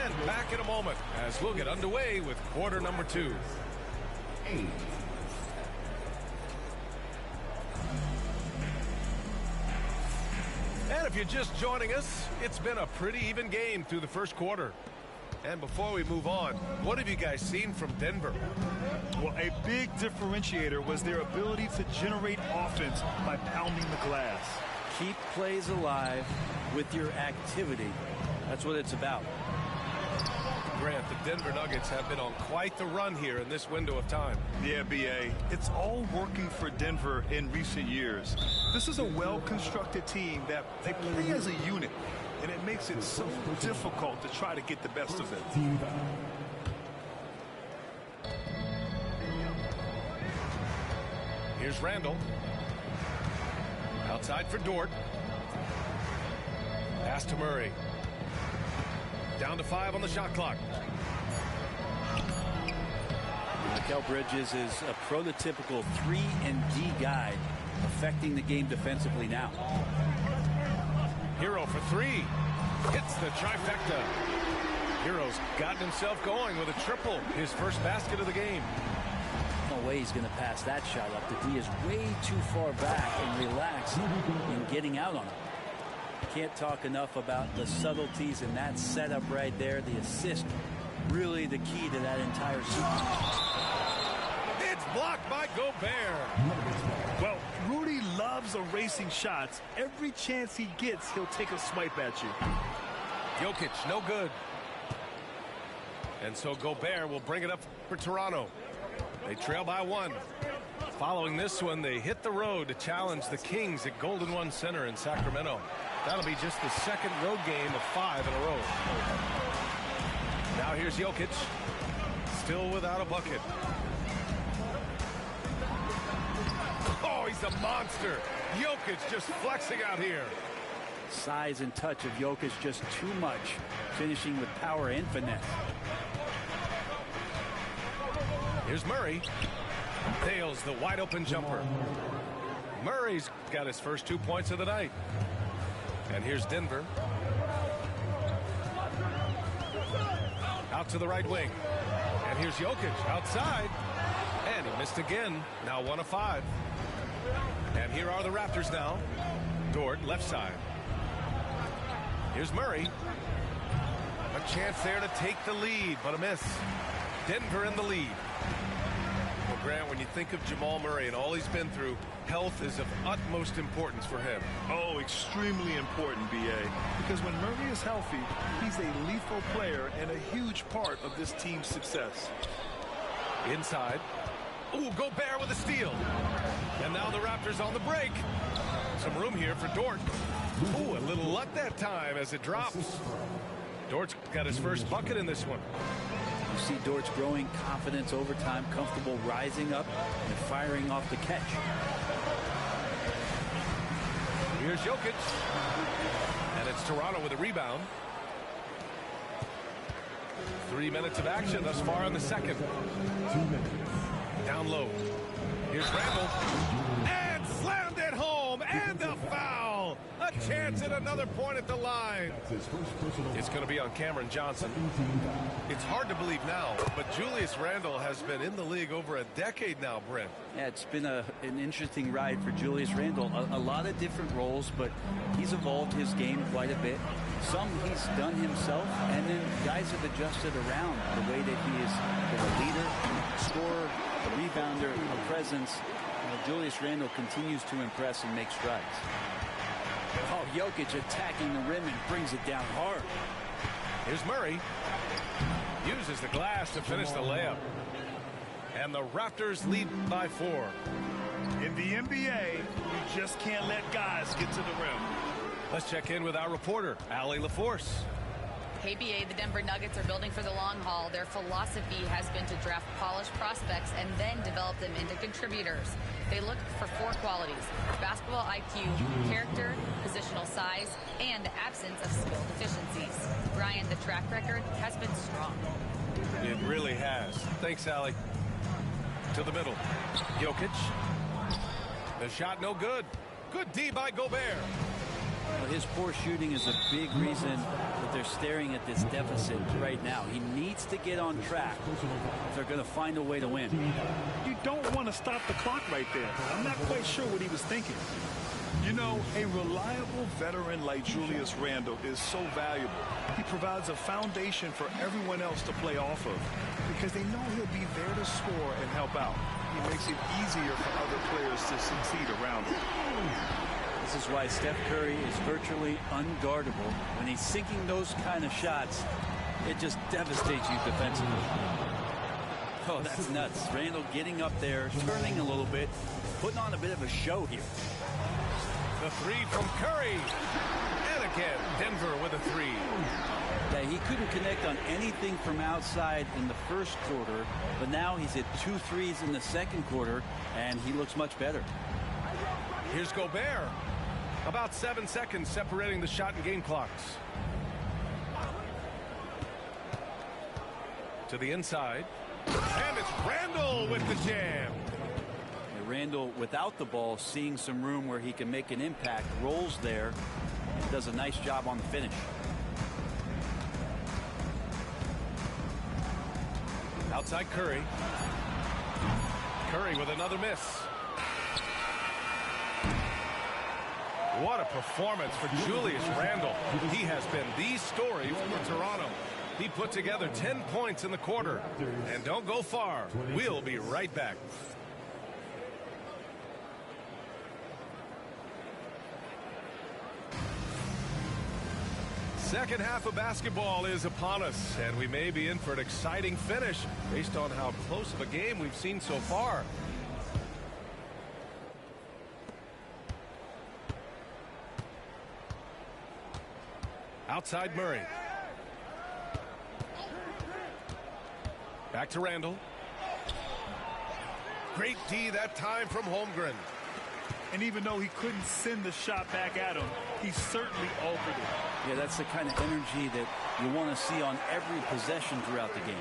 And back in a moment as we'll get underway with quarter number 2. And if you're just joining us, it's been a pretty even game through the first quarter. And before we move on, what have you guys seen from Denver? Well, a big differentiator was their ability to generate offense by pounding the glass. Keep plays alive with your activity. That's what it's about. Grant, the Denver Nuggets have been on quite the run here in this window of time. Yeah, B.A. It's all working for Denver in recent years. This is a well-constructed team that they play as a unit, and it makes it so difficult to try to get the best of them. Here's Randall. Outside for Dort. Pass to Murray. Down to 5 on the shot clock. Mikal Bridges is a prototypical 3-and-D guy, affecting the game defensively now. Hero for 3. Hits the trifecta. Hero's gotten himself going with a triple, his first basket of the game. No way he's going to pass that shot up. The D is way too far back and relaxed in getting out on it. Can't talk enough about the subtleties in that setup right there. The assist, really the key to that entire sequence. It's blocked by Gobert. Well, Rudy loves erasing shots. Every chance he gets, he'll take a swipe at you. Jokic, no good. And so Gobert will bring it up for Toronto. They trail by 1. Following this one, they hit the road to challenge the Kings at Golden One Center in Sacramento. That'll be just the second road game of 5 in a row. Now here's Jokic, still without a bucket. Oh, he's a monster. Jokic just flexing out here. Size and touch of Jokic just too much, finishing with power and finesse. Here's Murray. Nails the wide open jumper. Murray's got his first 2 points of the night. And here's Denver. Out to the right wing. And here's Jokic outside. And he missed again. Now 1 of 5. And here are the Raptors now. Dort left side. Here's Murray. A chance there to take the lead, but a miss. Denver in the lead. Well, Grant, when you think of Jamal Murray and all he's been through, health is of utmost importance for him. Oh, extremely important, B.A. Because when Murray is healthy, he's a lethal player and a huge part of this team's success. Inside. Ooh, Gobert with a steal. And now the Raptors on the break. Some room here for Dort. Ooh, a little luck that time as it drops. Dort's got his first bucket in this one. You see Dort's growing confidence over time, comfortable rising up and firing off the catch. Here's Jokic. And it's Toronto with a rebound. 3 minutes of action thus far in the second. 2 minutes. Down low. Here's Randall. And slammed it home. And a foul. A chance at another point at the line. It's going to be on Cameron Johnson. It's hard to believe now, but Julius Randle has been in the league over a decade now, Brent. Yeah, it's been an interesting ride for Julius Randle. A lot of different roles, but he's evolved his game quite a bit. Some he's done himself, and then guys have adjusted around the way that he is a leader, scorer, a rebounder, a presence. Julius Randle continues to impress and make strides. Oh, Jokic attacking the rim and brings it down hard. Here's Murray. Uses the glass to finish the layup. And the Raptors lead by 4. In the NBA, you just can't let guys get to the rim. Let's check in with our reporter, Allie LaForce. KBA, the Denver Nuggets are building for the long haul. Their philosophy has been to draft polished prospects and then develop them into contributors. They look for 4 qualities: basketball IQ, character, positional size, and absence of skill deficiencies. Brian, the track record has been strong. It really has. Thanks, Allie. To the middle. Jokic. The shot no good. Good D by Gobert. Well, his poor shooting is a big reason that they're staring at this deficit right now. He needs to get on track if they're going to find a way to win. You don't want to stop the clock right there. I'm not quite sure what he was thinking. You know, a reliable veteran like Julius Randle is so valuable. He provides a foundation for everyone else to play off of because they know he'll be there to score and help out. He makes it easier for other players to succeed around him. This is why Steph Curry is virtually unguardable. When he's sinking those kind of shots, it just devastates you defensively. Oh, that's nuts. Randle getting up there, turning a little bit, putting on a bit of a show here. The 3 from Curry. And again, Denver with a 3. Yeah, he couldn't connect on anything from outside in the first quarter, but now he's hit 2 threes in the second quarter, and he looks much better. Here's Gobert. About 7 seconds separating the shot and game clocks. To the inside. And it's Randle with the jam. Randle, without the ball, seeing some room where he can make an impact, rolls there, and does a nice job on the finish. Outside Curry. Curry with another miss. What a performance for Julius Randle. He has been the story for Toronto. He put together 10 points in the quarter. And don't go far. We'll be right back. Second half of basketball is upon us, and we may be in for an exciting finish based on how close of a game we've seen so far. Outside Murray. Back to Randle. Great D that time from Holmgren. And even though he couldn't send the shot back at him, he certainly altered it. Yeah, that's the kind of energy that you want to see on every possession throughout the game.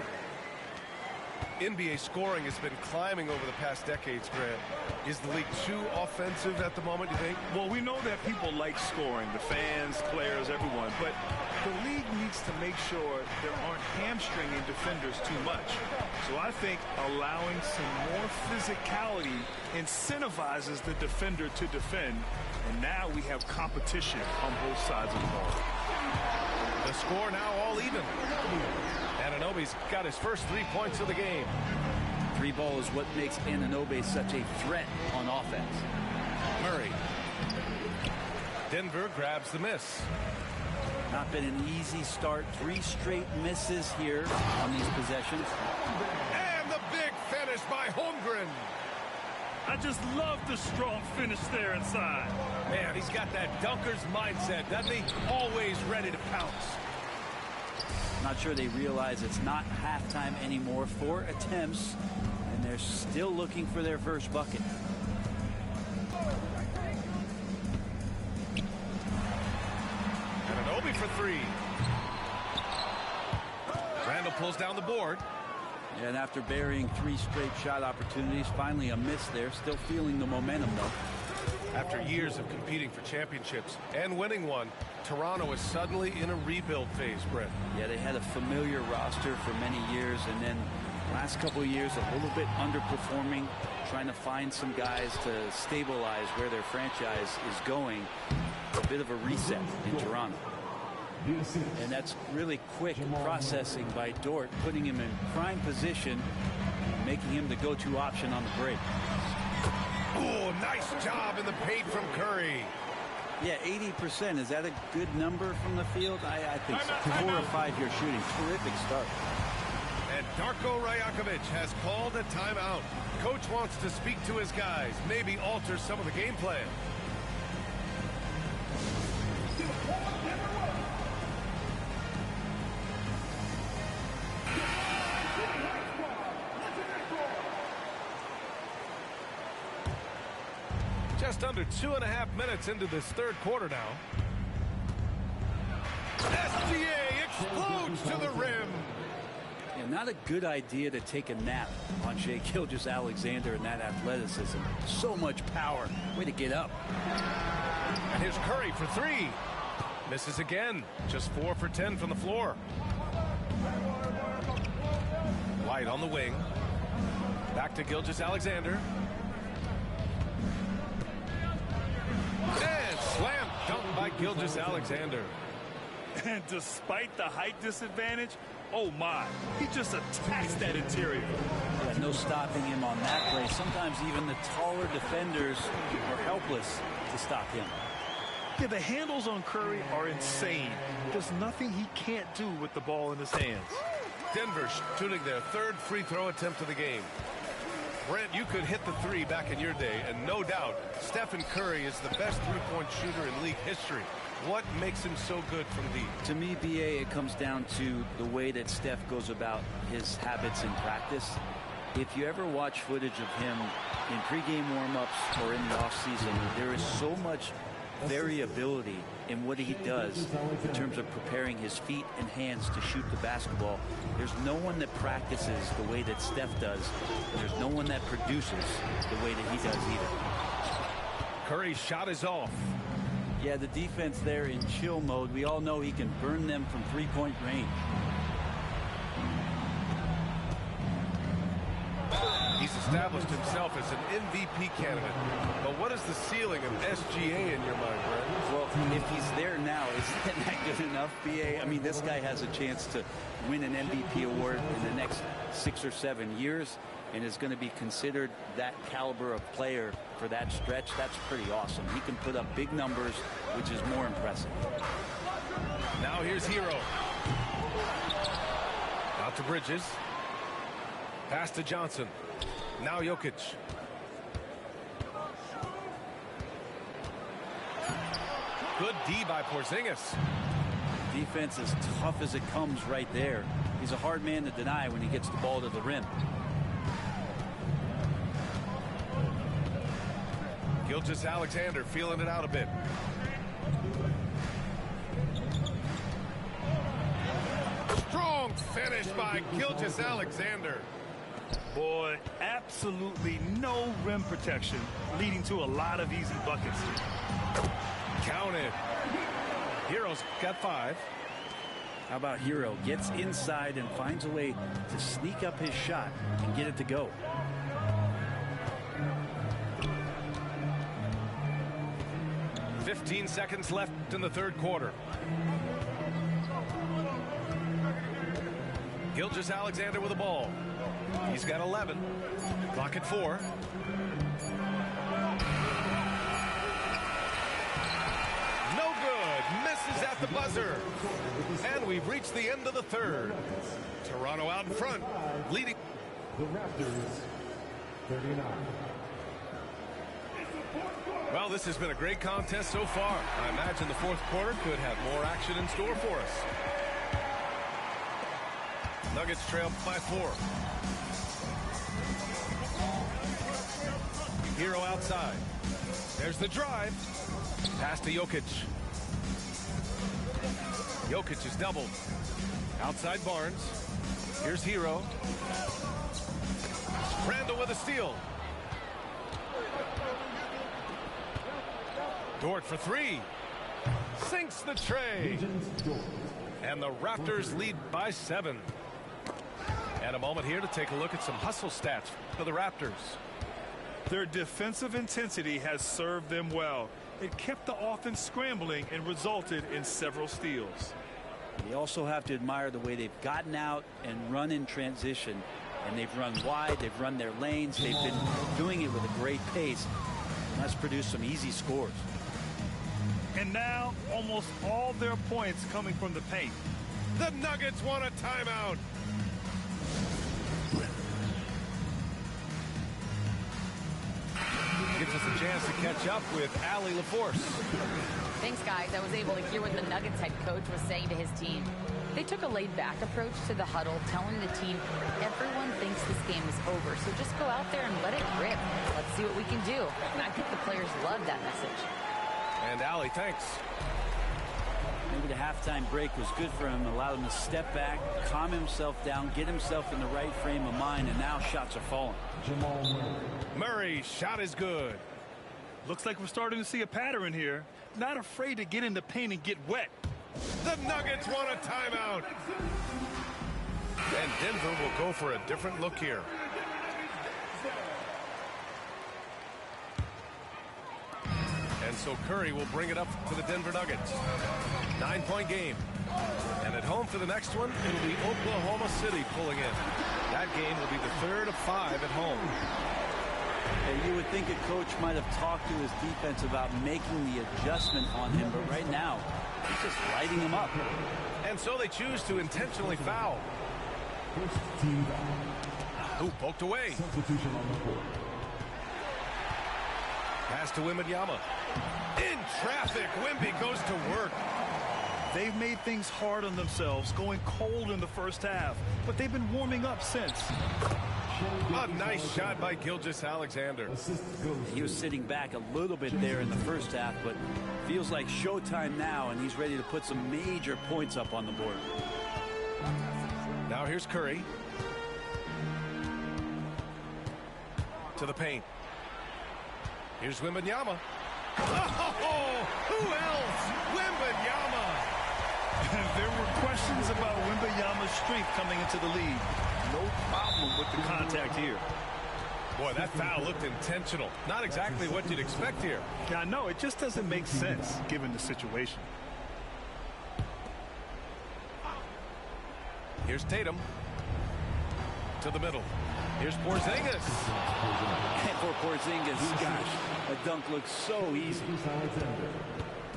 NBA scoring has been climbing over the past decades, Grant. Is the league too offensive at the moment, you think? Well, we know that people like scoring, the fans, players, everyone, but the league needs to make sure there aren't hamstringing defenders too much. So I think allowing some more physicality incentivizes the defender to defend, and now we have competition on both sides of the ball. The score now all even. Anunoby's got his first 3 points of the game. 3 ball is what makes Anunoby such a threat on offense. Murray. Denver grabs the miss. Not been an easy start. 3 straight misses here on these possessions. And the big finish by Holmgren. I just love the strong finish there inside. Man, he's got that dunker's mindset, doesn't he? Always ready to pounce. Not sure they realize it's not halftime anymore. 4 attempts, and they're still looking for their first bucket. Anunoby for 3. Randle pulls down the board. And after burying 3 straight shot opportunities, finally a miss there. Still feeling the momentum, though. After years of competing for championships and winning one, Toronto is suddenly in a rebuild phase, Brett. Yeah, they had a familiar roster for many years, and then last couple of years a little bit underperforming, trying to find some guys to stabilize where their franchise is going. A bit of a reset in Toronto. And that's really quick processing by Dort, putting him in prime position, making him the go-to option on the break. Oh, nice job in the paint from Curry. Yeah, 80%. Is that a good number from the field? I think so. 4 or 5 year shooting. Terrific start. And Darko Rajakovic has called a timeout. Coach wants to speak to his guys, maybe alter some of the game plan. Just under 2.5 minutes into this third quarter now. SGA explodes to the rim. Yeah, not a good idea to take a nap on Shai Gilgeous-Alexander and that athleticism. So much power. Way to get up. And here's Curry for three. Misses again. Just 4 for 10 from the floor. White on the wing. Back to Gilgeous-Alexander. And slam dunk by Gilgeous-Alexander. And despite the height disadvantage, oh my, he just attacks that interior. Yeah, no stopping him on that play. Sometimes even the taller defenders are helpless to stop him. Yeah, the handles on Curry are insane. There's nothing he can't do with the ball in his hands. Denver shooting their third free throw attempt of the game. Brent, you could hit the three back in your day, and no doubt Stephen Curry is the best three-point shooter in league history. What makes him so good from deep? To me, BA, it comes down to the way that Steph goes about his habits in practice. If you ever watch footage of him in pregame warm-ups or in the offseason, there is so much variability in what he does in terms of preparing his feet and hands to shoot the basketball. There's no one that practices the way that Steph does, and there's no one that produces the way that he does either. Curry's shot is off. Yeah, the defense there in chill mode. We all know he can burn them from three-point range. He's established himself as an MVP candidate. But what is the ceiling of SGA in your mind, Brent? Well, if he's there now, isn't that good enough, BA? I mean, this guy has a chance to win an MVP award in the next 6 or 7 years and is going to be considered that caliber of player for that stretch. That's pretty awesome. He can put up big numbers, which is more impressive. Now here's Hero. Out to Bridges. Pass to Johnson. Now Jokic. Good D by Porzingis. Defense as tough as it comes right there. He's a hard man to deny when he gets the ball to the rim. Gilgeous-Alexander feeling it out a bit. Strong finish by Gilgeous-Alexander. Boy, absolutely no rim protection, leading to a lot of easy buckets. Counted. Hero's got 5. How about Hero? Gets inside and finds a way to sneak up his shot and get it to go. "15 seconds left in the third quarter. Gilgeous-Alexander with the ball. He's got 11. Clock at 4. No good. Misses at the buzzer. And we've reached the end of the third. Toronto out in front, leading. The Raptors, 39. Well, this has been a great contest so far. I imagine the fourth quarter could have more action in store for us. Nuggets trail by 4. Hero outside. There's the drive. Pass to Jokic. Jokic is doubled. Outside Barnes. Here's Hero. Randall with a steal. Dort for 3. Sinks the tray. And the Raptors lead by 7. And a moment here to take a look at some hustle stats for the Raptors. Their defensive intensity has served them well. It kept the offense scrambling and resulted in several steals. You also have to admire the way they've gotten out and run in transition. And they've run wide, they've run their lanes, they've been doing it with a great pace. And that's produced some easy scores. And now, almost all their points coming from the paint. The Nuggets want a timeout. gives us a chance to catch up with Allie LaForce. Thanks, guys. I was able to hear what the Nuggets head coach was saying to his team. They took a laid-back approach to the huddle, telling the team, everyone thinks this game is over, so just go out there and let it rip. Let's see what we can do. And I think the players love that message. And Allie, thanks. Maybe the halftime break was good for him, allowed him to step back, calm himself down, get himself in the right frame of mind, and now shots are falling. Murray's shot is good. Looks like we're starting to see a pattern here. Not afraid to get in the paint and get wet. The Nuggets want a timeout. And Denver will go for a different look here. And so Curry will bring it up to the Denver Nuggets. 9-point game. And at home for the next one, it'll be Oklahoma City pulling in. That game will be the third of 5 at home. You would think a coach might have talked to his defense about making the adjustment on him, but right now, he's just lighting him up. And so they choose to intentionally foul. Who poked away. Substitution on the court. Pass to Wembanyama. In traffic, Wemby goes to work. They've made things hard on themselves, going cold in the first half, but they've been warming up since. A nice shot by Gilgeous-Alexander. He was sitting back a little bit there in the first half, but feels like showtime now, and he's ready to put some major points up on the board. Now here's Curry. To the paint. Here's Wembanyama. Oh, who else? Wembanyama. There were questions about Wembanyama's strength coming into the league. No problem with the contact here. Boy, that foul looked intentional. Not exactly what you'd expect here. Yeah, I know. It just doesn't make sense given the situation. Here's Tatum. To the middle. Here's Porzingis. And for Porzingis, gosh, a dunk looks so easy.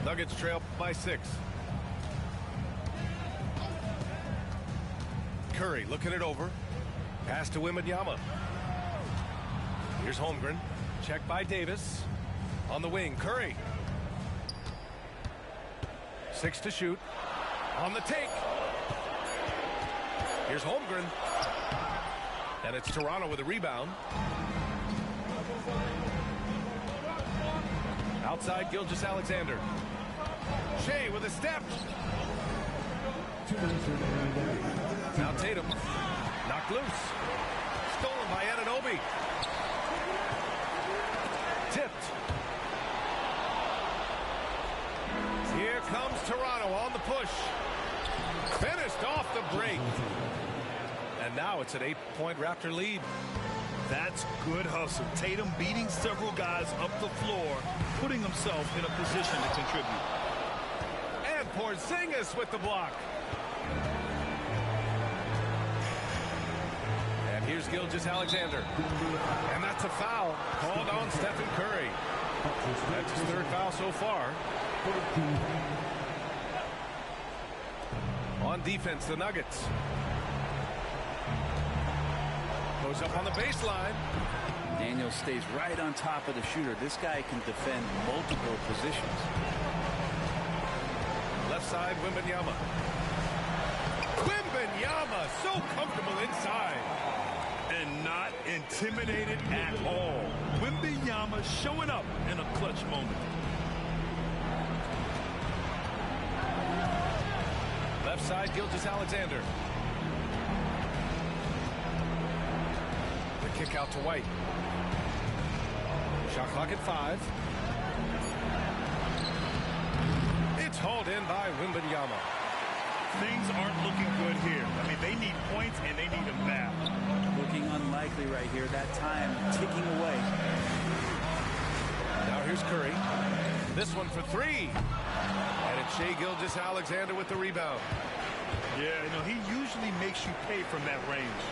Nuggets trail by 6. Curry looking it over. Pass to Wembanyama. Here's Holmgren. Check by Davis. On the wing, Curry. 6 to shoot. On the take. Here's Holmgren. And it's Toronto with a rebound. Outside, Gilgeous-Alexander. Shea with a step. Now Tatum. Knocked loose. Stolen by Anunoby. Tipped. Here comes Toronto on the push. Finished off the break. And now it's an 8-point Raptor lead. That's good hustle. Tatum beating several guys up the floor, putting himself in a position to contribute. And Porzingis with the block. And here's Gilgeous-Alexander. And that's a foul called on Stephen Curry. That's his 3rd foul so far. On defense, the Nuggets. Goes up on the baseline. Daniel stays right on top of the shooter. This guy can defend multiple positions. Left side, Wembanyama. Wembanyama, so comfortable inside. And not intimidated at all. Wembanyama showing up in a clutch moment. Left side, Gilgeous-Alexander. The kick out to White. Shot clock at 5. It's hauled in by Wembanyama. Things aren't looking good here. I mean, they need points, and they need them bad. Looking unlikely right here. That time ticking away. Now here's Curry. This one for 3. And it's Shea Gilgeous-Alexander with the rebound. Yeah, you know, he usually makes you pay from that range.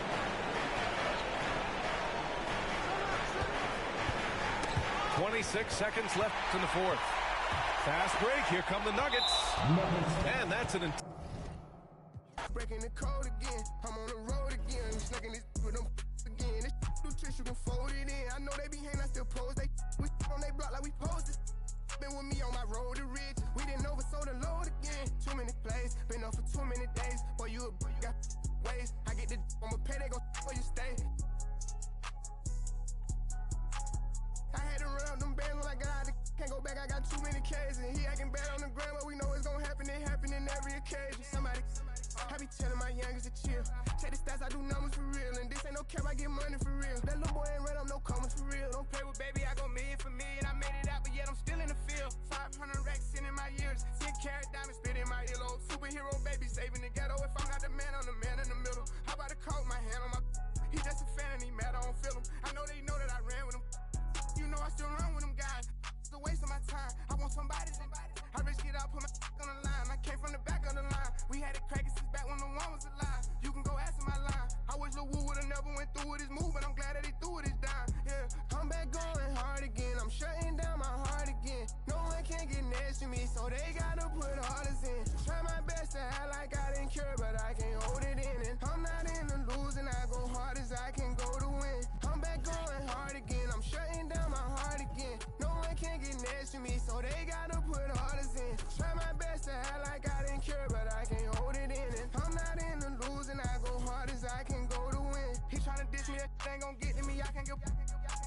.26 seconds left in the 4th. Fast break. Here come the Nuggets. And that's an... Breaking the code again. I'm on the road again. Snaking this with them again. This do tricks, you can fold it in. I know they be hating, I still pose. They we on like we posted. Been with me on my road to rich. We didn't oversold the load again. Too many plays, been up for too many days. Boy, you got ways. I get the on my pay, they gon' where you stay. I had to run up them bands when I got out the can't go back, I got too many K's. And he acting bad on the ground, but we know it's gon' happen. It happen in every occasion. Somebody, I be telling my youngest to chill. Check the stats, I do numbers for real. And this ain't no cap, I get money for real. That little boy ain't run up no commas for real. Don't play with baby, I go million for million. I made it out, but yet I'm still in the field. 500 racks in my years. 10 carat diamonds spit in my earlobe. Superhero baby saving the ghetto. If I'm not the man, I'm the man in the middle. How about the call my hand on my he just a fan and he mad, I don't feel him. I know they know that I ran with him. You know I still run with them guys. It's a waste of my time. I want somebody. I risk it out, put my on the line. I came from the back of the line. We had it cracking since back when the one was alive. You can go ask my line. I wish Lil Wu would've never went through with his move, but I'm glad that he threw with his dime. Yeah, I'm back going hard again. I'm shutting down my heart again. No one can get next to me, so they gotta put orders in. Try my best to act like I didn't care, but I can't hold it in. And I'm not in the losing. I go hard as I can go to win. I'm back going hard again. I'm shutting down my heart again. No one can get next to me, so they gotta put orders in. Try my best to act like I didn't care, but I can't hold it in. And I'm not in the losing. I go hard as I can go to win. He tryna diss me, that ain't gon' get to me. I can't get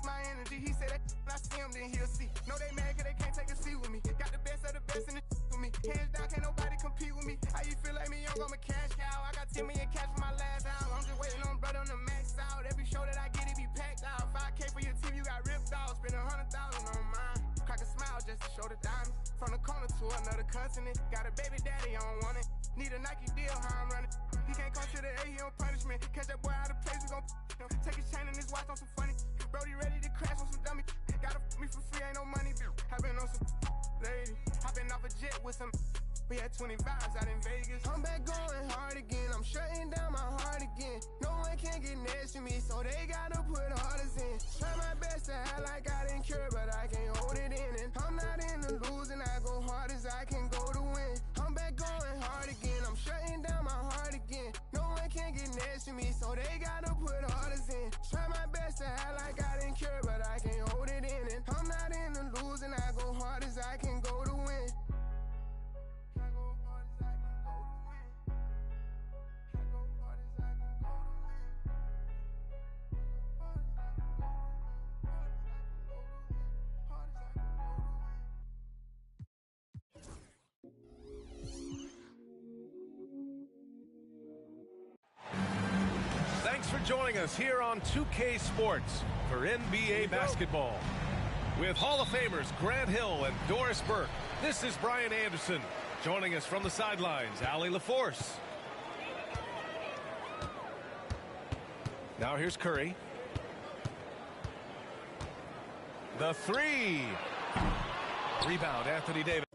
my energy. He said that when I see him, then he'll see. No, they mad cause they can't take a seat with me. Got the best of the best in the with me. Hands down, can't nobody compete with me. How you feel like me? I'm a cash cow. I got 10 million cash for my last album. I'm just waiting on brother on the max out. Every show that I get, it be packed out. 5K for your team, you got ripped off. Spend 100,000 on mine. Crack a smile just to show the diamonds. From the corner to another continent. Got a baby daddy, I don't want it. Need a Nike deal, how I'm running. He can't come to the A, he on punishment. Catch that boy out of place, we gon' him. Take his chain and his watch on some funny. Brody ready to crash on some dummy. Gotta me for free, ain't no money. I been on some lady. I been off a jet with some. We had 20 vibes out in Vegas. I'm back going hard again. I'm shutting down my heart again. No one can get next to me, so they gotta put orders in. Try my best to act like I didn't care, but I can't hold it in. And I'm not in the losing. I go hard as I can go to win. I'm back going hard again. I'm shutting down my heart again. No one can get next to me, so they gotta put orders in. Try my best to act like I didn't care, but I can't hold it in. And I'm not in the losing. I go hard as I can go to win. Thanks for joining us here on 2K Sports for NBA basketball. With Hall of Famers Grant Hill and Doris Burke, this is Brian Anderson. Joining us from the sidelines, Allie LaForce. Now here's Curry. The three. Rebound, Anthony Davis.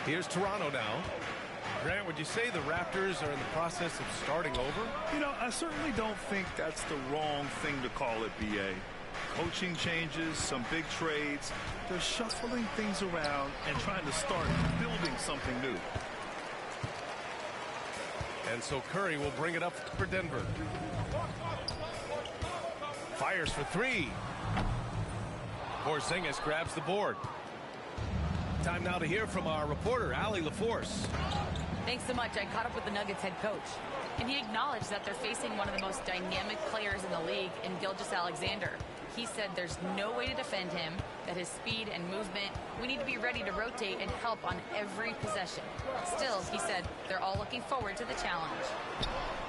Here's Toronto now. Grant, would you say the Raptors are in the process of starting over? You know, I certainly don't think that's the wrong thing to call it, B.A. Coaching changes, some big trades. They're shuffling things around and trying to start building something new. And so Curry will bring it up for Denver. Fires for three. Porzingis grabs the board. Time now to hear from our reporter, Allie LaForce. Thanks so much. I caught up with the Nuggets head coach, and he acknowledged that they're facing one of the most dynamic players in the league in Gilgeous-Alexander. He said there's no way to defend him, that his speed and movement, we need to be ready to rotate and help on every possession. Still, he said they're all looking forward to the challenge.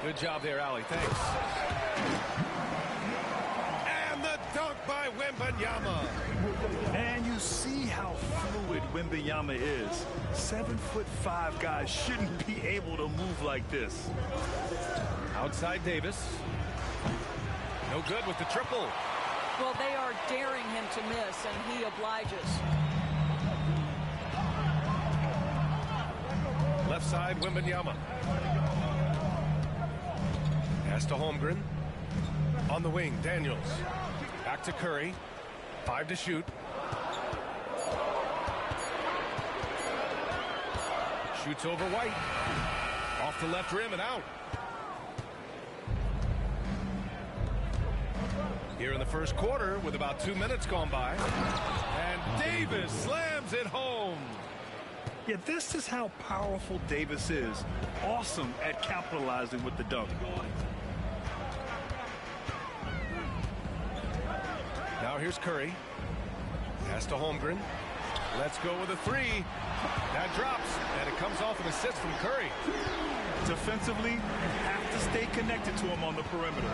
Good job there, Allie. Thanks. And the dunk by Wembanyama. And you see how fluid Wembanyama is. 7'5" guys shouldn't be able to move like this. Outside Davis. No good with the triple. Well, they are daring him to miss, and he obliges. Left side, Wembanyama. Pass to Holmgren. On the wing, Daniels. Back to Curry. 5 to shoot. Shoots over White. Off the left rim and out. Here in the first quarter with about 2 minutes gone by. And Davis slams it home. Yeah, this is how powerful Davis is. Awesome at capitalizing with the dunk. Now here's Curry. Pass to Holmgren. Let's go with a 3. That drops, and it comes off an assist from Curry. Defensively, you have to stay connected to him on the perimeter.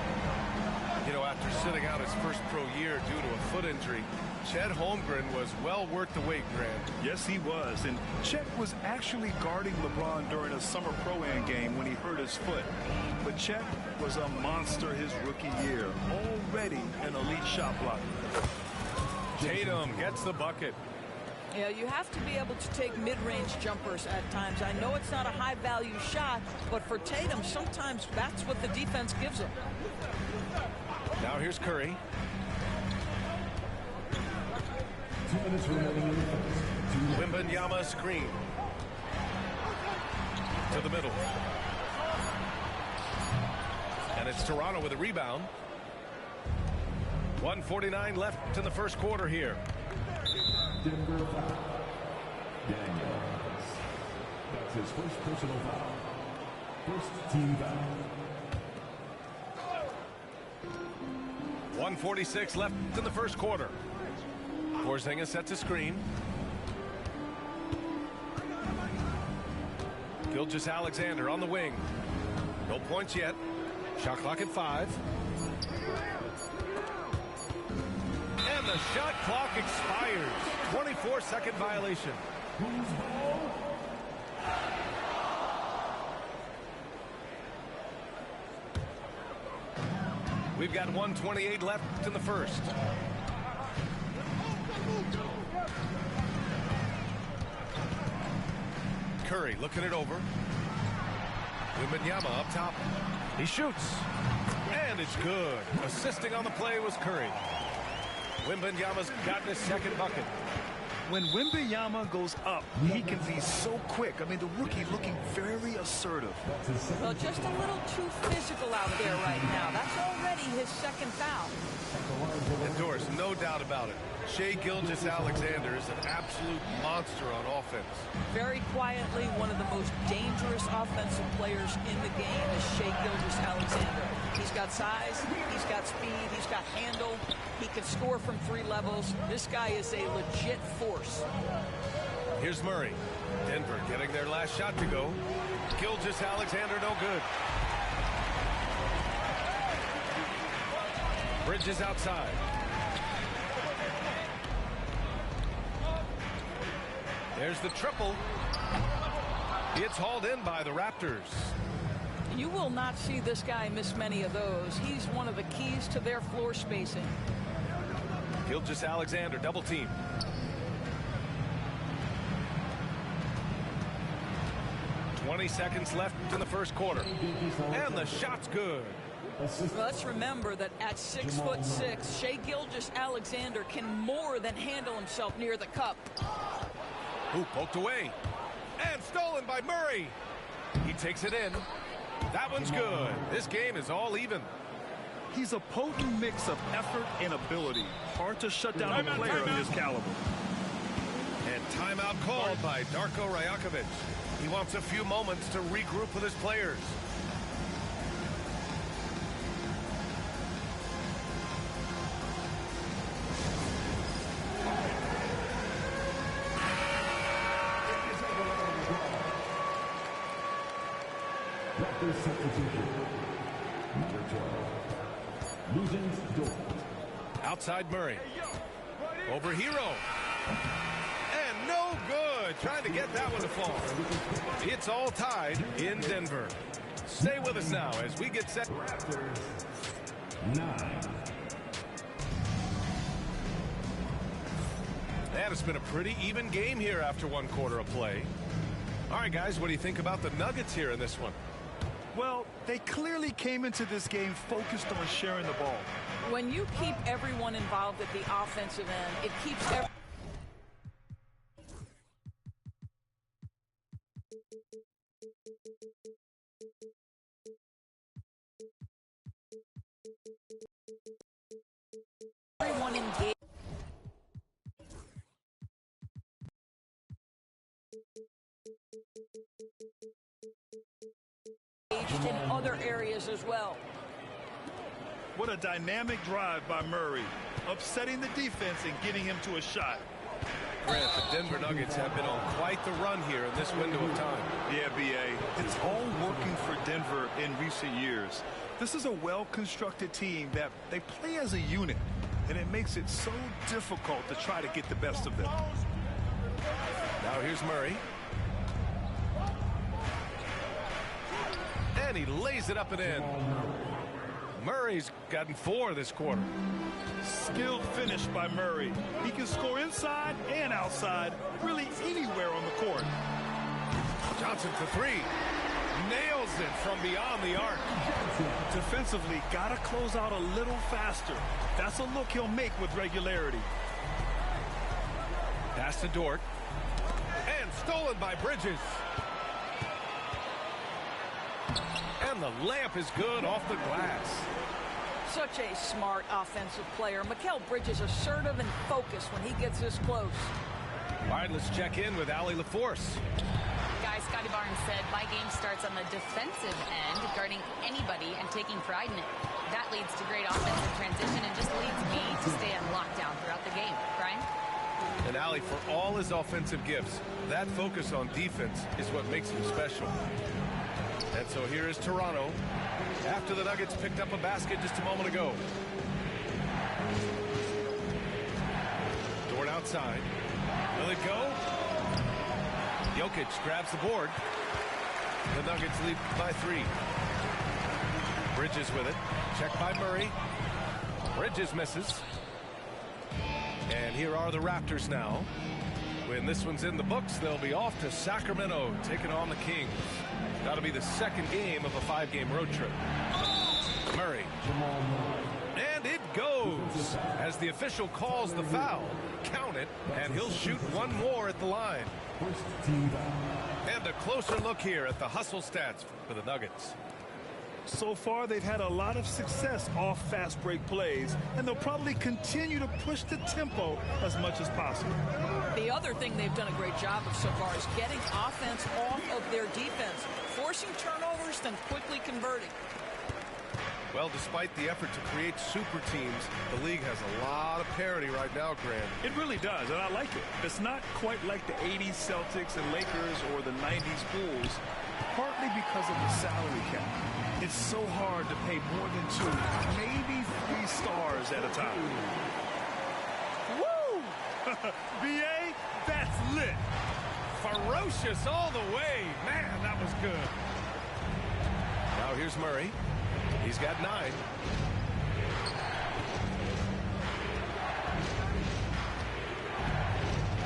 You know, after sitting out his first pro year due to a foot injury, Chet Holmgren was well worth the wait, Grant. Yes, he was. And Chet was actually guarding LeBron during a summer pro-am game when he hurt his foot. But Chet was a monster his rookie year. Already an elite shot blocker. Tatum gets the bucket. Yeah, you have to be able to take mid-range jumpers at times. I know it's not a high-value shot, but for Tatum, sometimes that's what the defense gives him. Now here's Curry. 2 minutes remaining. Wembanyama screen. To the middle. And it's Toronto with a rebound. 1:49 left in the first quarter here. Denver foul. Daniels. That's his first personal foul. First team foul. 1:46 left in the first quarter. Porzingis sets a screen. Gilgeous-Alexander on the wing. No points yet. Shot clock at 5. And the shot clock expires. 24-second violation. We've got 1:28 left in the first. Curry looking it over. Wembanyama up top. He shoots. And it's good. Assisting on the play was Curry. Wembanyama's gotten his second bucket. When Wembanyama goes up, he can be so quick. I mean, the rookie looking very assertive. Well, just a little too physical out there right now. That's already his second foul. And Doris, no doubt about it. Shai Gilgeous-Alexander is an absolute monster on offense. Very quietly, one of the most dangerous offensive players in the game is Shai Gilgeous-Alexander. He's got size, he's got speed, he's got handle. He can score from 3 levels. This guy is a legit force. Here's Murray. Denver getting their last shot to go. Gilgeous-Alexander no good. Bridges outside. There's the triple. It's hauled in by the Raptors. You will not see this guy miss many of those. He's one of the keys to their floor spacing. Gilgeous-Alexander double team. "20 seconds left in the first quarter. And the shot's good. Let's remember that at 6'6", Shai Gilgeous-Alexander can more than handle himself near the cup. Ooh, poked away. And stolen by Murray. He takes it in. That one's good. This game is all even. He's a potent mix of effort and ability. Hard to shut down a player of his caliber. And timeout called by Darko Rajakovic. He wants a few moments to regroup with his players. Raptors substitution. Number 12. Lugens Dort. Outside Murray. Over Hero. And no good. Trying to get that one to fall. It's all tied in Denver. Stay with us now as we get set. Raptors 9. And it's been a pretty even game here after 1 quarter of play. All right, guys, what do you think about the Nuggets here in this one? Well, they clearly came into this game focused on sharing the ball. When you keep everyone involved at the offensive end, it keeps everyone engaged. In other areas as well. What a dynamic drive by Murray, upsetting the defense and getting him to a shot. Grant, the Denver Nuggets have been on quite the run here in this window of time. Yeah, B.A. It's all working for Denver in recent years. This is a well-constructed team that they play as a unit, and it makes it so difficult to try to get the best of them. Now here's Murray. And he lays it up and in. Murray's gotten 4 this quarter. Skilled finish by Murray. He can score inside and outside, really anywhere on the court. Johnson for 3. Nails it from beyond the arc. Defensively, got to close out a little faster. That's a look he'll make with regularity. Pass to Dort. And stolen by Bridges. And the layup is good off the glass. Such a smart offensive player. Mikal Bridges assertive and focused when he gets this close. All right, let's check in with Allie LaForce. Guys, Scotty Barnes said my game starts on the defensive end, guarding anybody and taking pride in it. That leads to great offensive transition and just leads me to stay on lockdown throughout the game. Brian? And Allie, for all his offensive gifts, that focus on defense is what makes him special. And so here is Toronto after the Nuggets picked up a basket just a moment ago. Dort outside. Will it go? Jokic grabs the board. The Nuggets lead by 3. Bridges with it. Checked by Murray. Bridges misses. And here are the Raptors now. When this one's in the books, they'll be off to Sacramento, taking on the Kings. That'll be the second game of a 5-game road trip. Murray. And it goes as the official calls the foul. Count it, and he'll shoot one more at the line. And a closer look here at the hustle stats for the Nuggets. So far, they've had a lot of success off fast break plays, and they'll probably continue to push the tempo as much as possible. The other thing they've done a great job of so far is getting offense off of their defense, forcing turnovers, then quickly converting. Well, despite the effort to create super teams, the league has a lot of parity right now, Grant. It really does, and I like it. It's not quite like the 80s Celtics and Lakers or the 90s Bulls, partly because of the salary cap. It's so hard to pay more than 2, maybe 3 stars at a time. Woo! B.A., that's lit. Ferocious all the way. Man, that was good. Now here's Murray. He's got 9.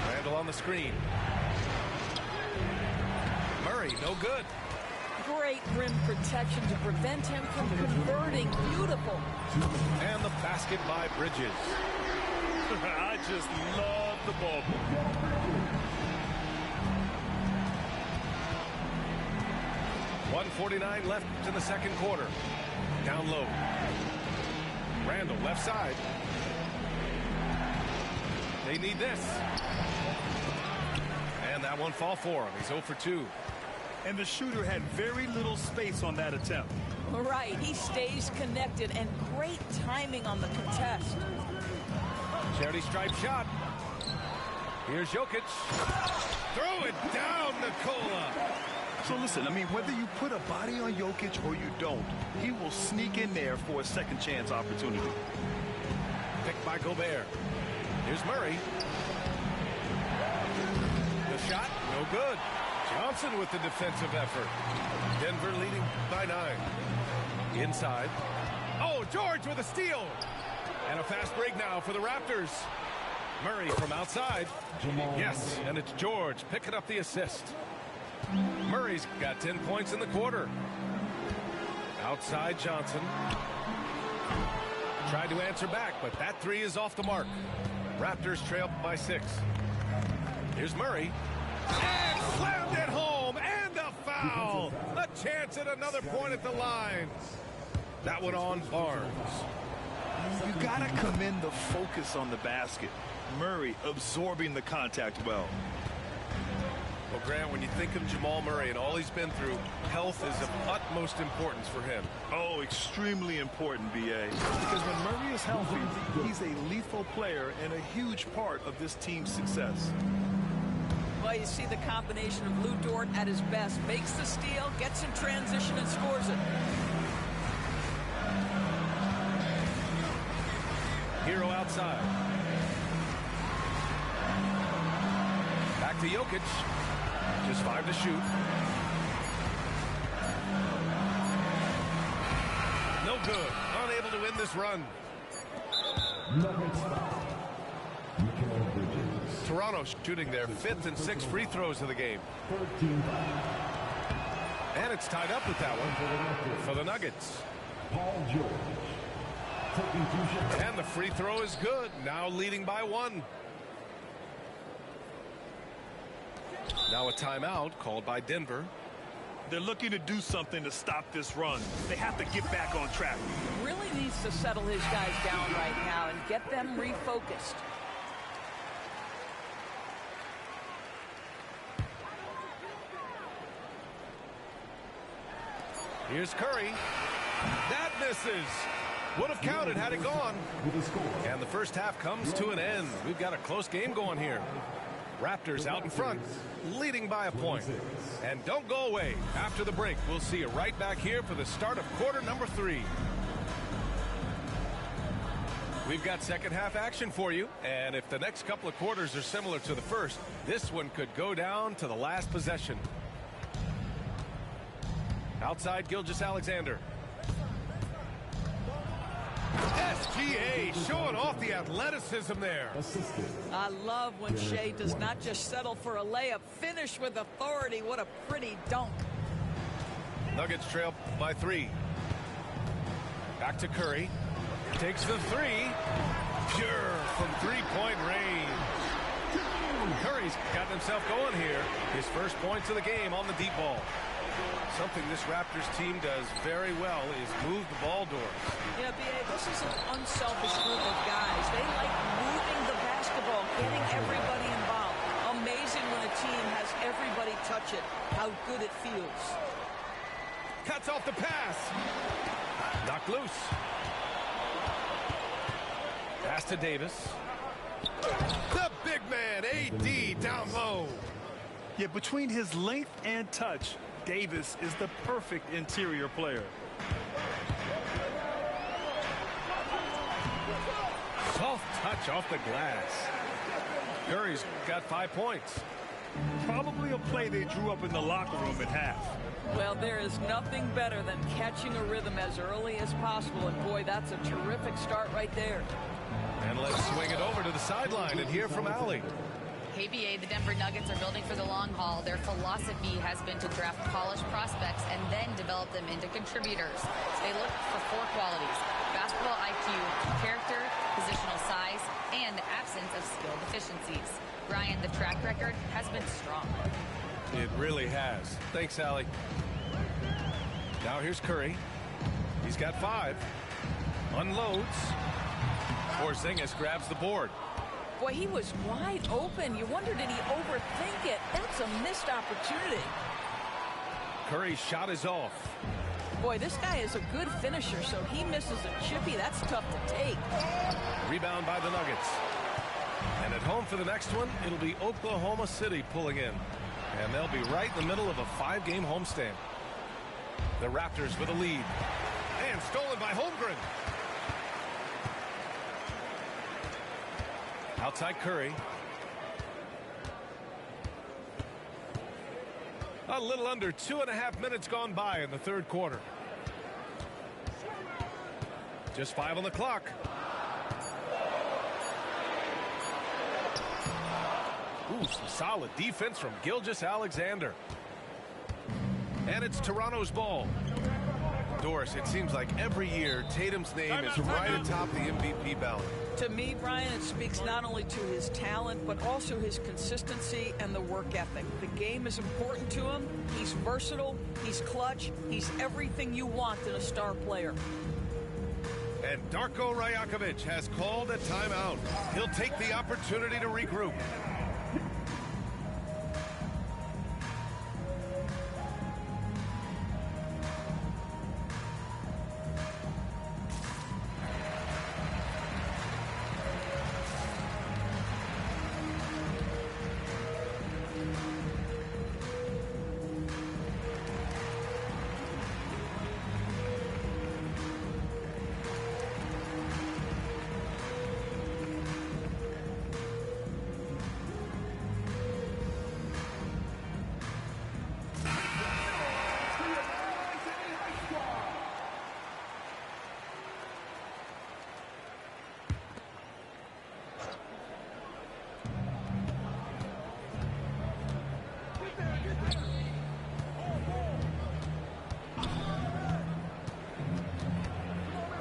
Randall on the screen. Murray, no good. Great rim protection to prevent him from converting. Beautiful. And the basket by Bridges. I just love the ball. 1:49 left in the second quarter. Down low. Randall left side. They need this. And that won't fall for him. He's 0 for 2. And the shooter had very little space on that attempt. Right, he stays connected, and great timing on the contest. Charity stripe shot. Here's Jokic. Throw it down, Nikola. So listen, I mean, whether you put a body on Jokic or you don't, he will sneak in there for a second chance opportunity. Picked by Gobert. Here's Murray. The shot, no good. Johnson with the defensive effort. Denver leading by 9. Inside. Oh, George with a steal. And a fast break now for the Raptors. Murray from outside. Yes, and it's George picking up the assist. Murray's got 10 points in the quarter. Outside Johnson. Tried to answer back, but that three is off the mark. Raptors trail by 6. Here's Murray. And slammed it home. And a foul. A chance at another point at the line. That one on Barnes. You got to commend the focus on the basket. Murray absorbing the contact well. Well, Grant, when you think of Jamal Murray and all he's been through, health is of utmost importance for him. Oh, extremely important, B.A. Because when Murray is healthy, he's a lethal player and a huge part of this team's success. Well, you see the combination of Lou Dort at his best. Makes the steal, gets in transition, and scores it. Hero outside. Back to Jokic. Just 5 to shoot. No good. Unable to win this run. Toronto shooting their 5th and 6th free throws of the game. And it's tied up with that one for the Nuggets. Paul George. And the free throw is good. Now leading by 1. Now a timeout called by Denver. They're looking to do something to stop this run. They have to get back on track. Really needs to settle his guys down right now and get them refocused. Here's Curry. That misses. Would have counted had it gone. And the first half comes to an end. We've got a close game going here. Raptors out in front, leading by a point. And don't go away. After the break, we'll see you right back here for the start of quarter number 3. We've got second half action for you. And if the next couple of quarters are similar to the first, this one could go down to the last possession. Outside Gilgeous-Alexander. SGA showing off the athleticism there. I love when Shea does not just settle for a layup. Finish with authority. What a pretty dunk. Nuggets trail by 3. Back to Curry. Takes the 3. Pure from 3-point range. Curry's gotten himself going here. His first points of the game on the deep ball. Something this Raptors team does very well is move the ball doors. Yeah, B.A., this is an unselfish group of guys. They like moving the basketball, getting everybody involved. Amazing when a team has everybody touch it, how good it feels. Cuts off the pass. Knocked loose. Pass to Davis. The big man, AD, down low. Yeah, between his length and touch, Davis is the perfect interior player. Soft touch off the glass. Curry's got 5 points. Probably a play they drew up in the locker room at half. Well, there is nothing better than catching a rhythm as early as possible. And boy, that's a terrific start right there. And let's swing it over to the sideline and hear from Allie. KBA, the Denver Nuggets are building for the long haul. Their philosophy has been to draft polished prospects and then develop them into contributors. They look for 4 qualities: basketball IQ, character, positional size, and the absence of skill deficiencies. Brian, the track record has been strong. It really has. Thanks, Allie. Now here's Curry. He's got 5. Unloads. Porzingis grabs the board. Boy, he was wide open. You wonder, did he overthink it? That's a missed opportunity. Curry's shot is off. Boy, this guy is a good finisher, so he misses a chippy. That's tough to take. Rebound by the Nuggets. And at home for the next one, it'll be Oklahoma City pulling in. And they'll be right in the middle of a 5-game homestand. The Raptors with a lead. And stolen by Holmgren. Outside Curry. A little under 2.5 minutes gone by in the third quarter. Just 5 on the clock. Ooh, some solid defense from Gilgeous-Alexander. And it's Toronto's ball. Doris, it seems like every year Tatum's name is right atop the MVP ballot. To me, Brian, it speaks not only to his talent, but also his consistency and the work ethic. The game is important to him. He's versatile. He's clutch. He's everything you want in a star player. And Darko Rajakovic has called a timeout. He'll take the opportunity to regroup.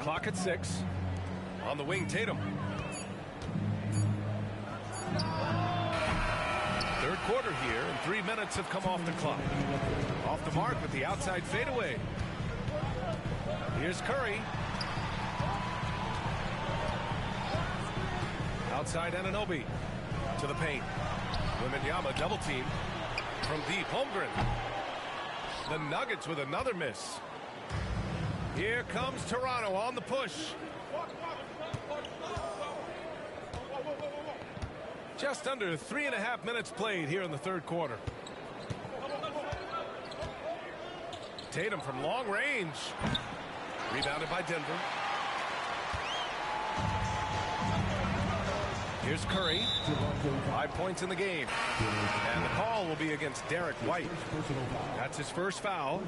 Clock at 6. On the wing, Tatum. Third quarter here, and 3 minutes have come off the clock. Off the mark with the outside fadeaway. Here's Curry. Outside Anunoby to the paint. Wembanyama double team from deep. Holmgren. The Nuggets with another miss. Here comes Toronto on the push. Just under 3.5 minutes played here in the third quarter. Tatum from long range. Rebounded by Denver. Here's Curry. 5 points in the game. And the call will be against Derek White. That's his first foul.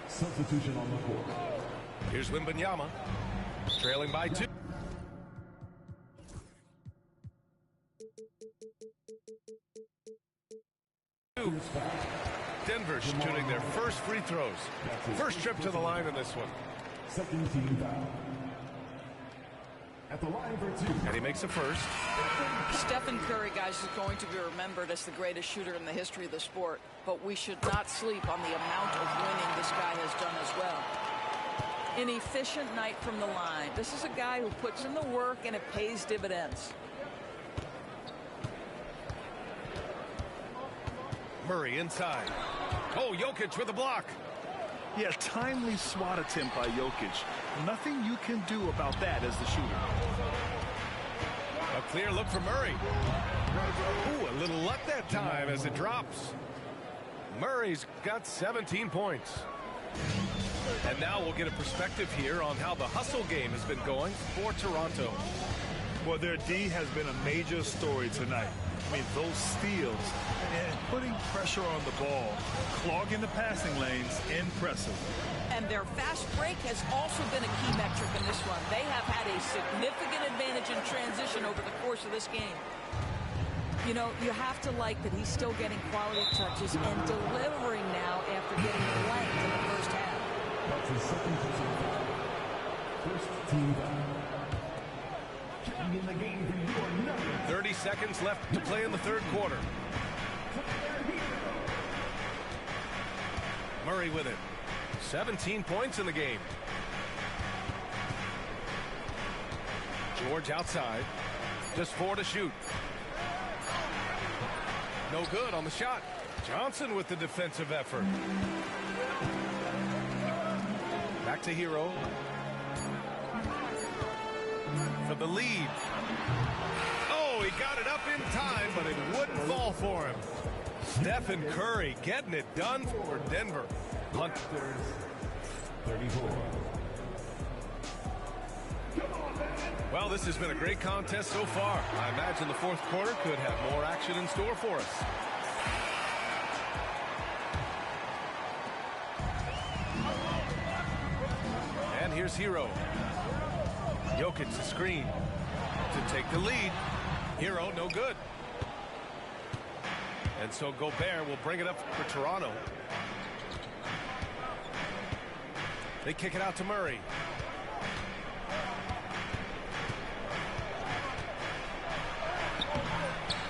Substitution on the court. Here's Wembanyama, trailing by 2. Denver shooting their first free throws. First trip to the line in this one. Second team foul. At the line for 2. And he makes a first. Stephen Curry, guys, is going to be remembered as the greatest shooter in the history of the sport. But we should not sleep on the amount of winning this guy has done as well. An efficient night from the line. This is a guy who puts in the work and it pays dividends. Murray inside. Oh, Jokic with a block. Yeah, timely swat attempt by Jokic. Nothing you can do about that as the shooter. A clear look for Murray. Ooh, a little luck that time as it drops. Murray's got 17 points. And now we'll get a perspective here on how the hustle game has been going for Toronto. Well, their D has been a major story tonight. I mean, those steals and putting pressure on the ball, clogging the passing lanes, impressive. And their fast break has also been a key metric in this one. They have had a significant advantage in transition over the course of this game. You know, you have to like that he's still getting quality touches and delivering now after getting blanked in the first half. That's his second personal foul. First team foul. Checking in the game for your Nuggets. 30 seconds left to play in the third quarter. Murray with it. 17 points in the game. George outside. Just 4 to shoot. No good on the shot. Johnson with the defensive effort. Back to Hero. For the lead. Oh, he got it up in time, but it wouldn't fall for him. Stephen Curry getting it done for Denver. Hunt. 34. Well, this has been a great contest so far. I imagine the fourth quarter could have more action in store for us. And here's Hero. Jokic the screen to take the lead. Hero no good. And so Gobert will bring it up for Toronto. They kick it out to Murray.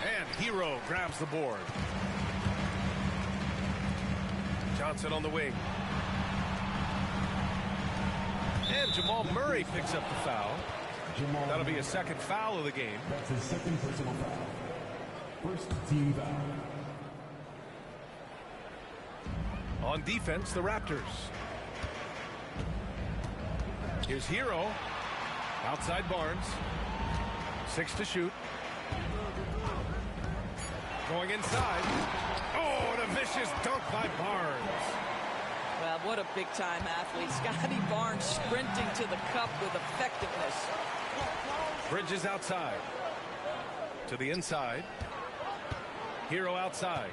And Hero grabs the board. Johnson on the wing. And Jamal Murray picks up the foul. That'll be a second foul of the game. That's his second personal foul. First team foul. On defense, the Raptors. Here's Hero. Outside Barnes. 6 to shoot. Going inside. Oh, and a vicious dunk by Barnes. Well, what a big-time athlete. Scotty Barnes sprinting to the cup with effectiveness. Bridges outside. To the inside. Hero outside.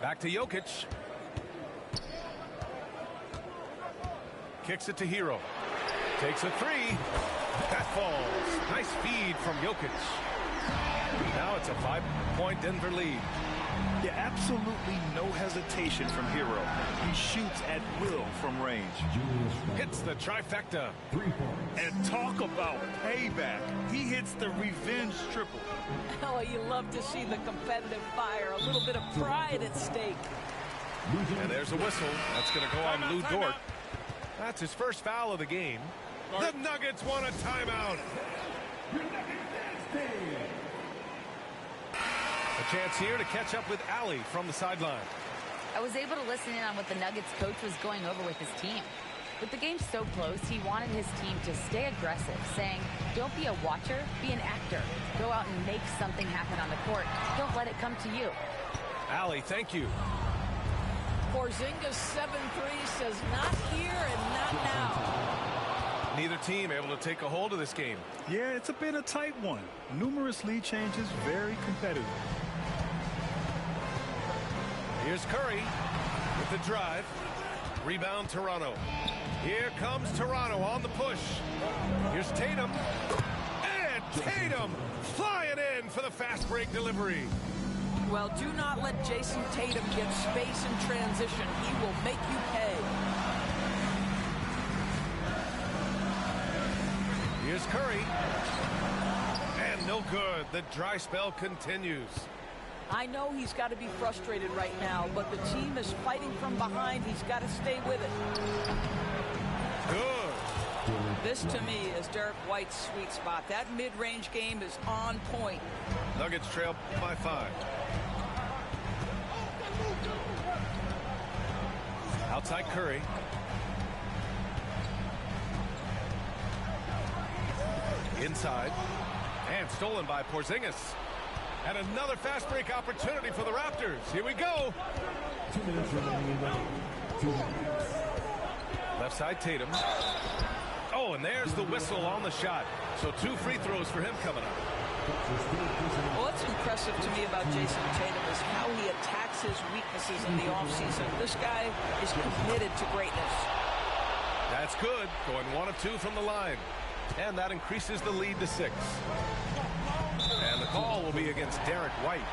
Back to Jokic. Kicks it to Hero. Takes a three. That falls. Nice feed from Jokic. Now it's a 5-point Denver lead. Yeah, absolutely no hesitation from Hero. He shoots at will from range. Hits the trifecta. And talk about payback. He hits the revenge triple. Oh, you love to see the competitive fire. A little bit of pride at stake. And there's a whistle. That's going to go on Lou Dort. That's his first foul of the game. The Nuggets want a timeout. A chance here to catch up with Allie from the sideline. I was able to listen in on what the Nuggets coach was going over with his team. With the game so close, he wanted his team to stay aggressive, saying, don't be a watcher, be an actor. Go out and make something happen on the court. Don't let it come to you. Allie, thank you. Porzingis 7-3 says not here and not now. Neither team able to take a hold of this game. Yeah, it's been a tight one. Numerous lead changes, very competitive. Here's Curry with the drive. Rebound Toronto. Here comes Toronto on the push. Here's Tatum. And Tatum flying in for the fast break delivery. Well, do not let Jason Tatum get space in transition. He will make you pay. Here's Curry. And no good. The dry spell continues. I know he's got to be frustrated right now, but the team is fighting from behind. He's got to stay with it. Good. This, to me, is Derek White's sweet spot. That mid-range game is on point. Nuggets trail by 5. Outside Curry. Inside. And stolen by Porzingis. And another fast break opportunity for the Raptors. Here we go. 2 minutes remaining in the game. 2 minutes. Left side Tatum. Oh, and there's the whistle on the shot. So 2 free throws for him coming up. What's impressive to me about Jason Tatum is how he attacks his weaknesses in the offseason. This guy is committed to greatness. That's good. Going 1 of 2 from the line. And that increases the lead to 6. And the call will be against Derek White.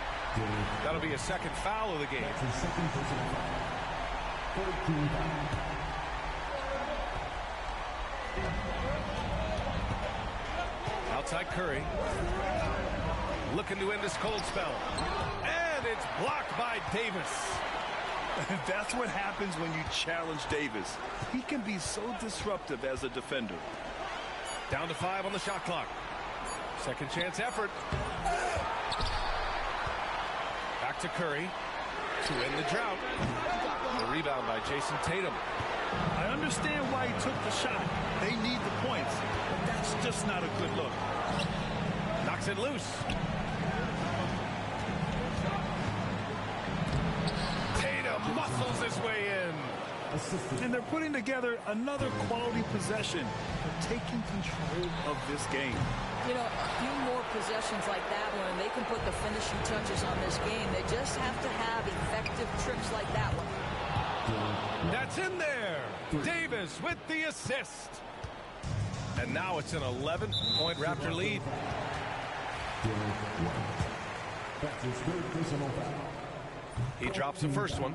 That'll be a second foul of the game. That's his second personal foul. 14 foul. Outside Curry. Looking to end this cold spell. And it's blocked by Davis. That's what happens when you challenge Davis. He can be so disruptive as a defender. Down to 5 on the shot clock. Second chance effort. Back to Curry to end the drought. The rebound by Jason Tatum. I understand why he took the shot. They need the points, but that's just not a good look. Knocks it loose. Tatum muscles his way in. And they're putting together another quality possession. They're taking control of this game. You know, a few more possessions like that one, and they can put the finishing touches on this game. They just have to have effective trips like that one. That's in there. Davis with the assist. And now it's an 11-point Raptor lead. That's his third personal foul. He drops the first one.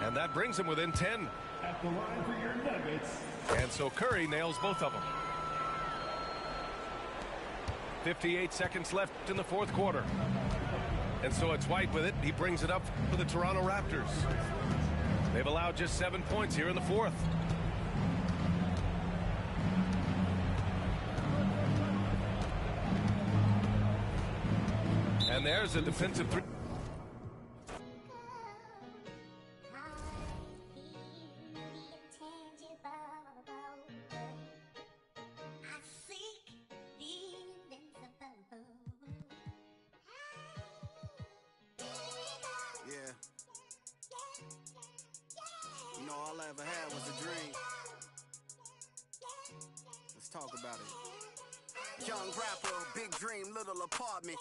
And that brings him within 10. At the line for your Nuggets. And so Curry nails both of them. 58 seconds left in the fourth quarter. And so it's White with it. He brings it up for the Toronto Raptors. They've allowed just 7 points here in the fourth. And there's a defensive three. All I ever had was a dream. Let's talk about it. Young rapper, big dream, little apartment.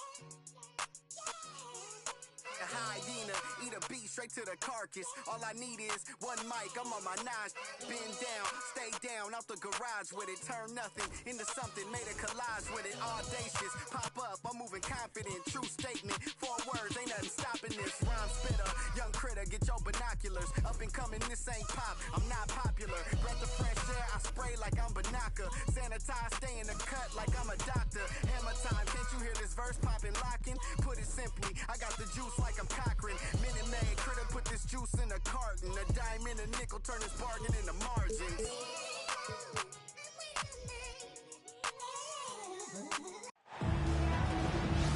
A hyena, eat a beat straight to the carcass. All I need is one mic, I'm on my nines. Bend down, stay down, out the garage with it. Turn nothing into something, made a collage with it. Audacious, pop up, I'm moving confident. True statement, 4 words, ain't nothing stopping this. Rhyme spitter, young critter, get your binoculars. Up and coming, this ain't pop, I'm not popular. Breath of fresh air, I spray like I'm Banaka. Sanitize, stay in the cut like I'm a doctor. Hammer time, can't you hear this verse popping, locking? Put it simply, I got the juice like I'm Cochran. Minute Maid, critter put this juice in a carton. A dime and a nickel, turn this bargain into margins.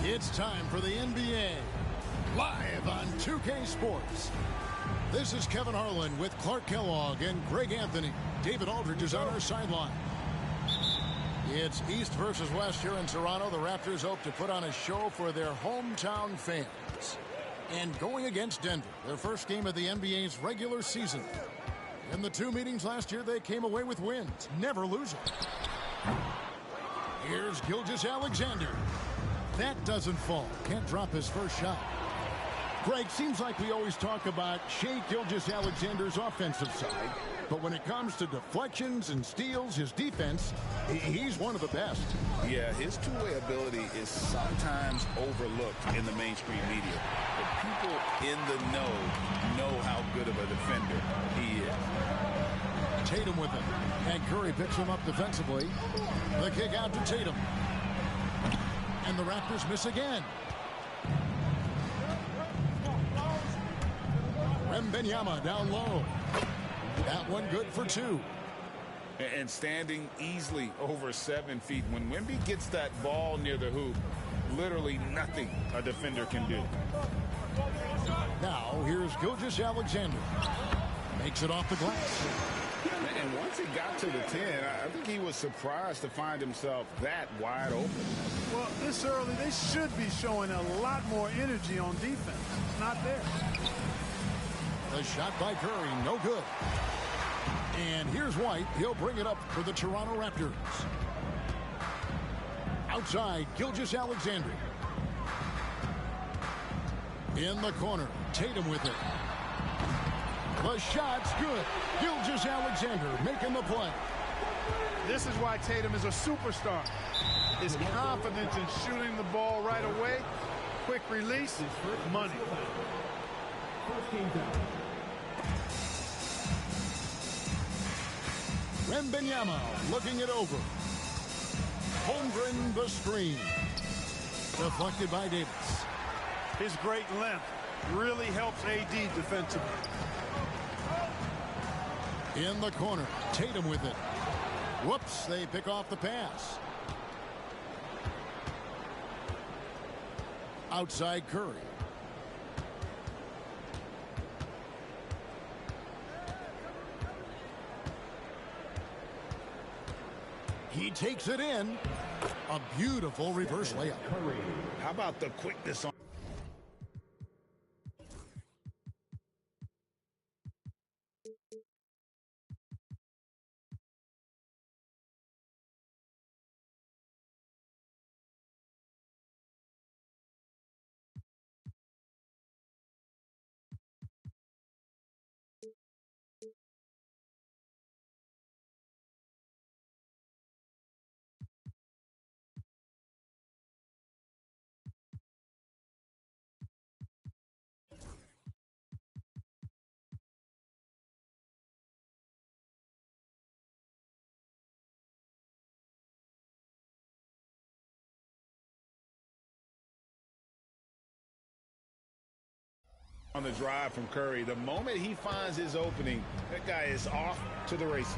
It's time for the NBA, live on 2K Sports. This is Kevin Harlan with Clark Kellogg and Greg Anthony. David Aldridge is on our sideline. It's East versus West here in Toronto. The Raptors hope to put on a show for their hometown fans. And going against Denver, their first game of the NBA's regular season. In the 2 meetings last year, they came away with wins, never losing. Here's Gilgeous-Alexander. That doesn't fall. Can't drop his first shot. Greg, seems like we always talk about Shai Gilgeous-Alexander's offensive side, but when it comes to deflections and steals, his defense, he's one of the best. Yeah, his two-way ability is sometimes overlooked in the mainstream media. But people in the know how good of a defender he is. Tatum with it. And Curry picks him up defensively. The kick out to Tatum. And the Raptors miss again. Wembanyama down low. That one good for 2. And standing easily over 7 feet. When Wemby gets that ball near the hoop, literally nothing a defender can do. Now here's Gilgeous-Alexander. Makes it off the glass. And once he got to the 10, I think he was surprised to find himself that wide open. Well, this early, they should be showing a lot more energy on defense. Not there. The shot by Curry, no good. And here's White. He'll bring it up for the Toronto Raptors. Outside, Gilgeous-Alexander. In the corner, Tatum with it. The shot's good. Gilgeous-Alexander making the play. This is why Tatum is a superstar. His confidence in shooting the ball right away, quick release, money. First game down. Wembanyama looking it over. Holmgren the screen. Deflected by Davis. His great length really helps AD defensively. In the corner, Tatum with it. Whoops, they pick off the pass. Outside Curry. He takes it in. A beautiful reverse layup. How about the quickness on On the drive from Curry, the moment he finds his opening, that guy is off to the races.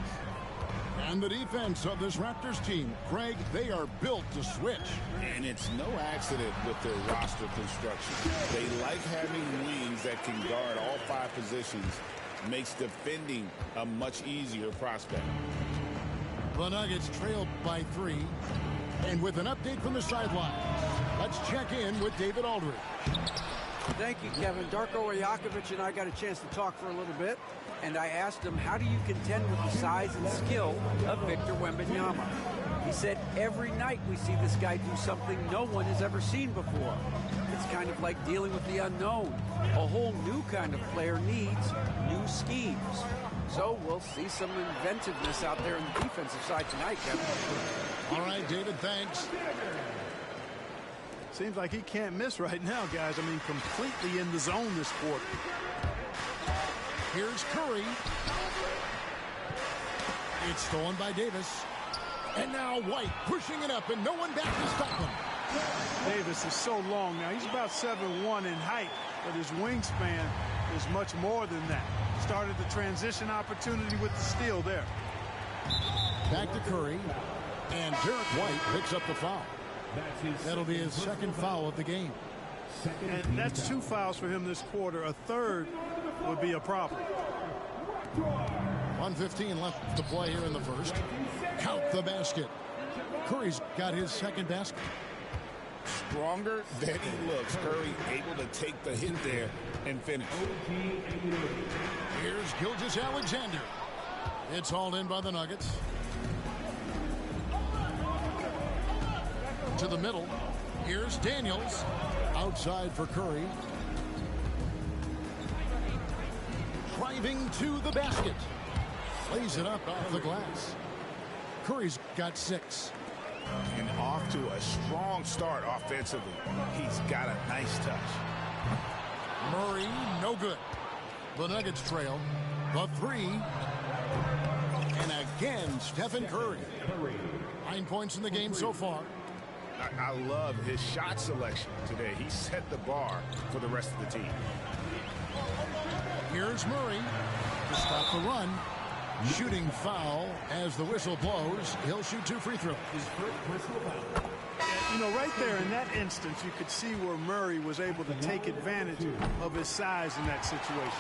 And the defense of this Raptors team, Craig, they are built to switch. And it's no accident with their roster construction. They like having wings that can guard all 5 positions. Makes defending a much easier prospect. The Nuggets trailed by 3. And with an update from the sidelines, let's check in with David Aldridge. Thank you, Kevin. Darko Rajakovic and I got a chance to talk for a little bit, and I asked him, how do you contend with the size and skill of Victor Wembanyama? He said, every night we see this guy do something no one has ever seen before. It's kind of like dealing with the unknown. A whole new kind of player needs new schemes. So we'll see some inventiveness out there on the defensive side tonight, Kevin. All right, David, thanks. Seems like he can't miss right now, guys. I mean, completely in the zone this quarter. Here's Curry. It's stolen by Davis. And now White pushing it up, and no one back to stop him. Davis is so long now. He's about 7'1" in height, but his wingspan is much more than that. Started the transition opportunity with the steal there. Back to Curry. And Derek White picks up the foul. That'll be his second foul of the game. And that's 2 fouls for him this quarter. A third would be a problem. 1:15 left to play here in the first. Count the basket. Curry's got his second basket. Stronger than he looks. Curry able to take the hit there and finish. Here's Gilgeous-Alexander. It's hauled in by the Nuggets. To the middle. Here's Daniels. Outside for Curry. Driving to the basket. Lays it up off the glass. Curry's got 6. And off to a strong start offensively. He's got a nice touch. Murray, no good. The Nuggets trail. The 3. And again, Stephen Curry. 9 points in the game so far. I love his shot selection today. He set the bar for the rest of the team. Here's Murray to stop the run. Shooting foul as the whistle blows. He'll shoot 2 free throws. You know, right there in that instance, you could see where Murray was able to take advantage of his size in that situation.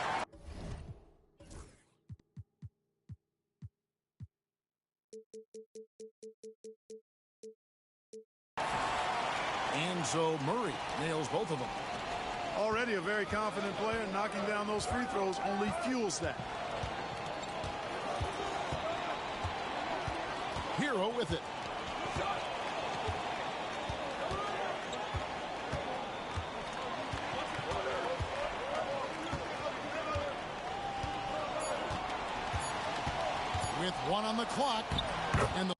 And so Murray nails both of them. Already a very confident player. Knocking down those free throws only fuels that. Hero with it. With 1 on the clock. And the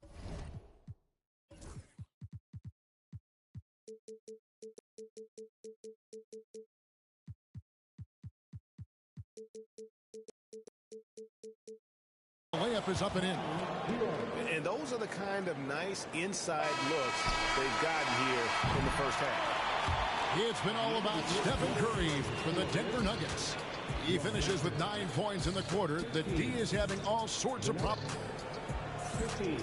layup is up and in. And those are the kind of nice inside looks they've gotten here in the first half. It's been all about Stephen Curry for the Denver Nuggets. He finishes with 9 points in the quarter. The D is having all sorts of problems. 15.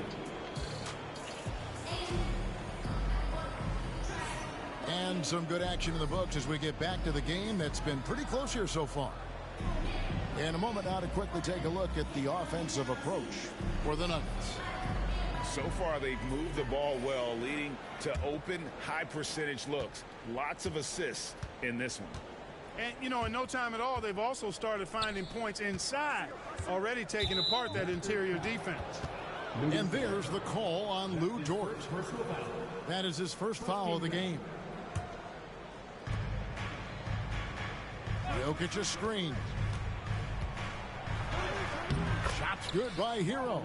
And some good action in the books as we get back to the game that's been pretty close here so far. In a moment now to quickly take a look at the offensive approach for the Nuggets. So far, they've moved the ball well, leading to open, high-percentage looks. Lots of assists in this one. And, you know, in no time at all, they've also started finding points inside, already taking apart that interior defense. And there's the call on Lou Dort. That is his first foul of the game. Jokic a screen. Shot's good by Hero.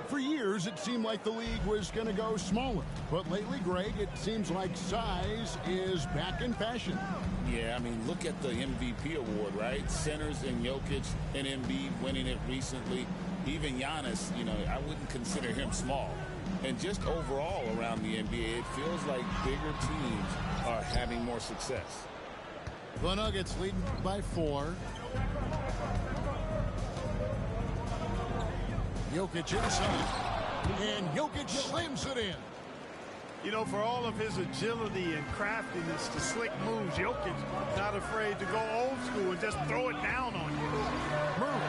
For years, it seemed like the league was going to go smaller. But lately, Greg, it seems like size is back in fashion. Yeah, I mean, look at the MVP award, right? Centers and Jokic and Embiid winning it recently. Even Giannis, you know, I wouldn't consider him small. And just overall around the NBA, it feels like bigger teams are having more success. The Nuggets leading by 4. Jokic inside. And Jokic slams it in. You know, for all of his agility and craftiness, the slick moves, Jokic not afraid to go old school and just throw it down on you. Murray.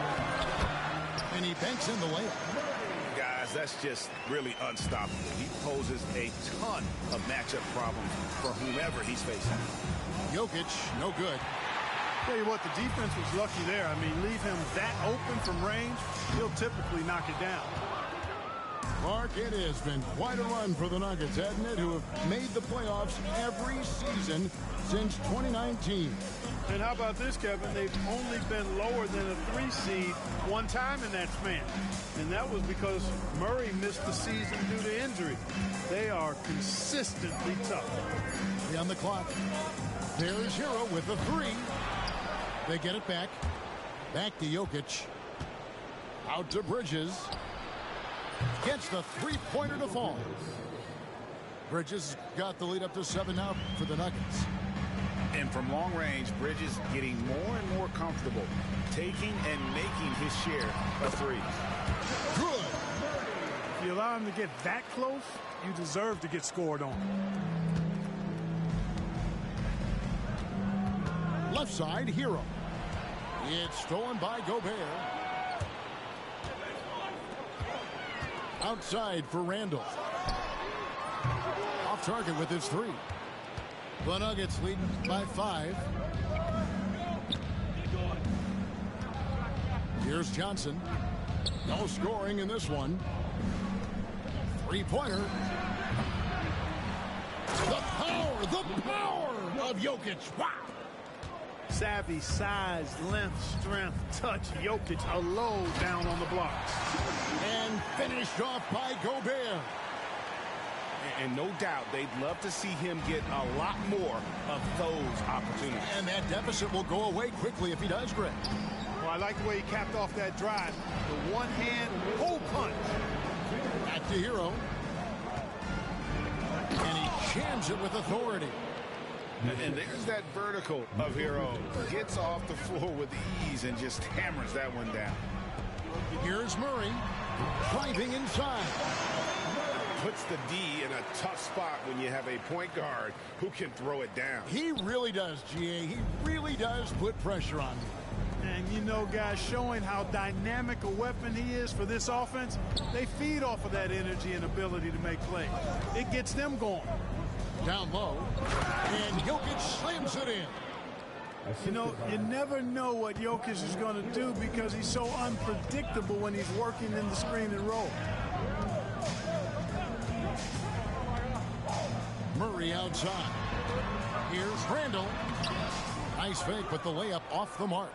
And he banks in the layup. Guys, that's just really unstoppable. He poses a ton of matchup problems for whomever he's facing. Jokic, no good. Tell you what, the defense was lucky there. I mean, leave him that open from range, he'll typically knock it down. Mark, it has been quite a run for the Nuggets, hasn't it, who have made the playoffs every season since 2019. And how about this, Kevin? They've only been lower than a 3 seed one time in that span. And that was because Murray missed the season due to injury. They are consistently tough. On the clock. There's Hero with a 3. They get it back. Back to Jokic. Out to Bridges. Gets the 3-pointer to fall. Bridges got the lead up to 7 now for the Nuggets. And from long range, Bridges getting more and more comfortable taking and making his share of threes. Good. If you allow him to get that close, you deserve to get scored on. Left side, Hero. It's stolen by Gobert. Outside for Randall. Off target with his 3. The Nuggets leading by 5. Here's Johnson. No scoring in this one. 3-pointer. The power of Jokic. Wow. Savvy, size, length, strength, touch. Jokic a low down on the blocks. And finished off by Gobert. And no doubt they'd love to see him get a lot more of those opportunities. And that deficit will go away quickly if he does, Greg. Well, I like the way he capped off that drive. The one-hand pull punch. Back to Hero. And he jams it with authority. And there's that vertical of Hero. Gets off the floor with ease and just hammers that one down. Here's Murray. Driving inside. Puts the D in a tough spot when you have a point guard who can throw it down. He really does, GA. He really does put pressure on you. And you know, guys, showing how dynamic a weapon he is for this offense, they feed off of that energy and ability to make plays. It gets them going. Down low. And Jokic slams it in. You know, you never know what Jokic is going to do because he's so unpredictable when he's working in the screen and roll. Murray outside. Here's Randall. Nice fake, but the layup off the mark.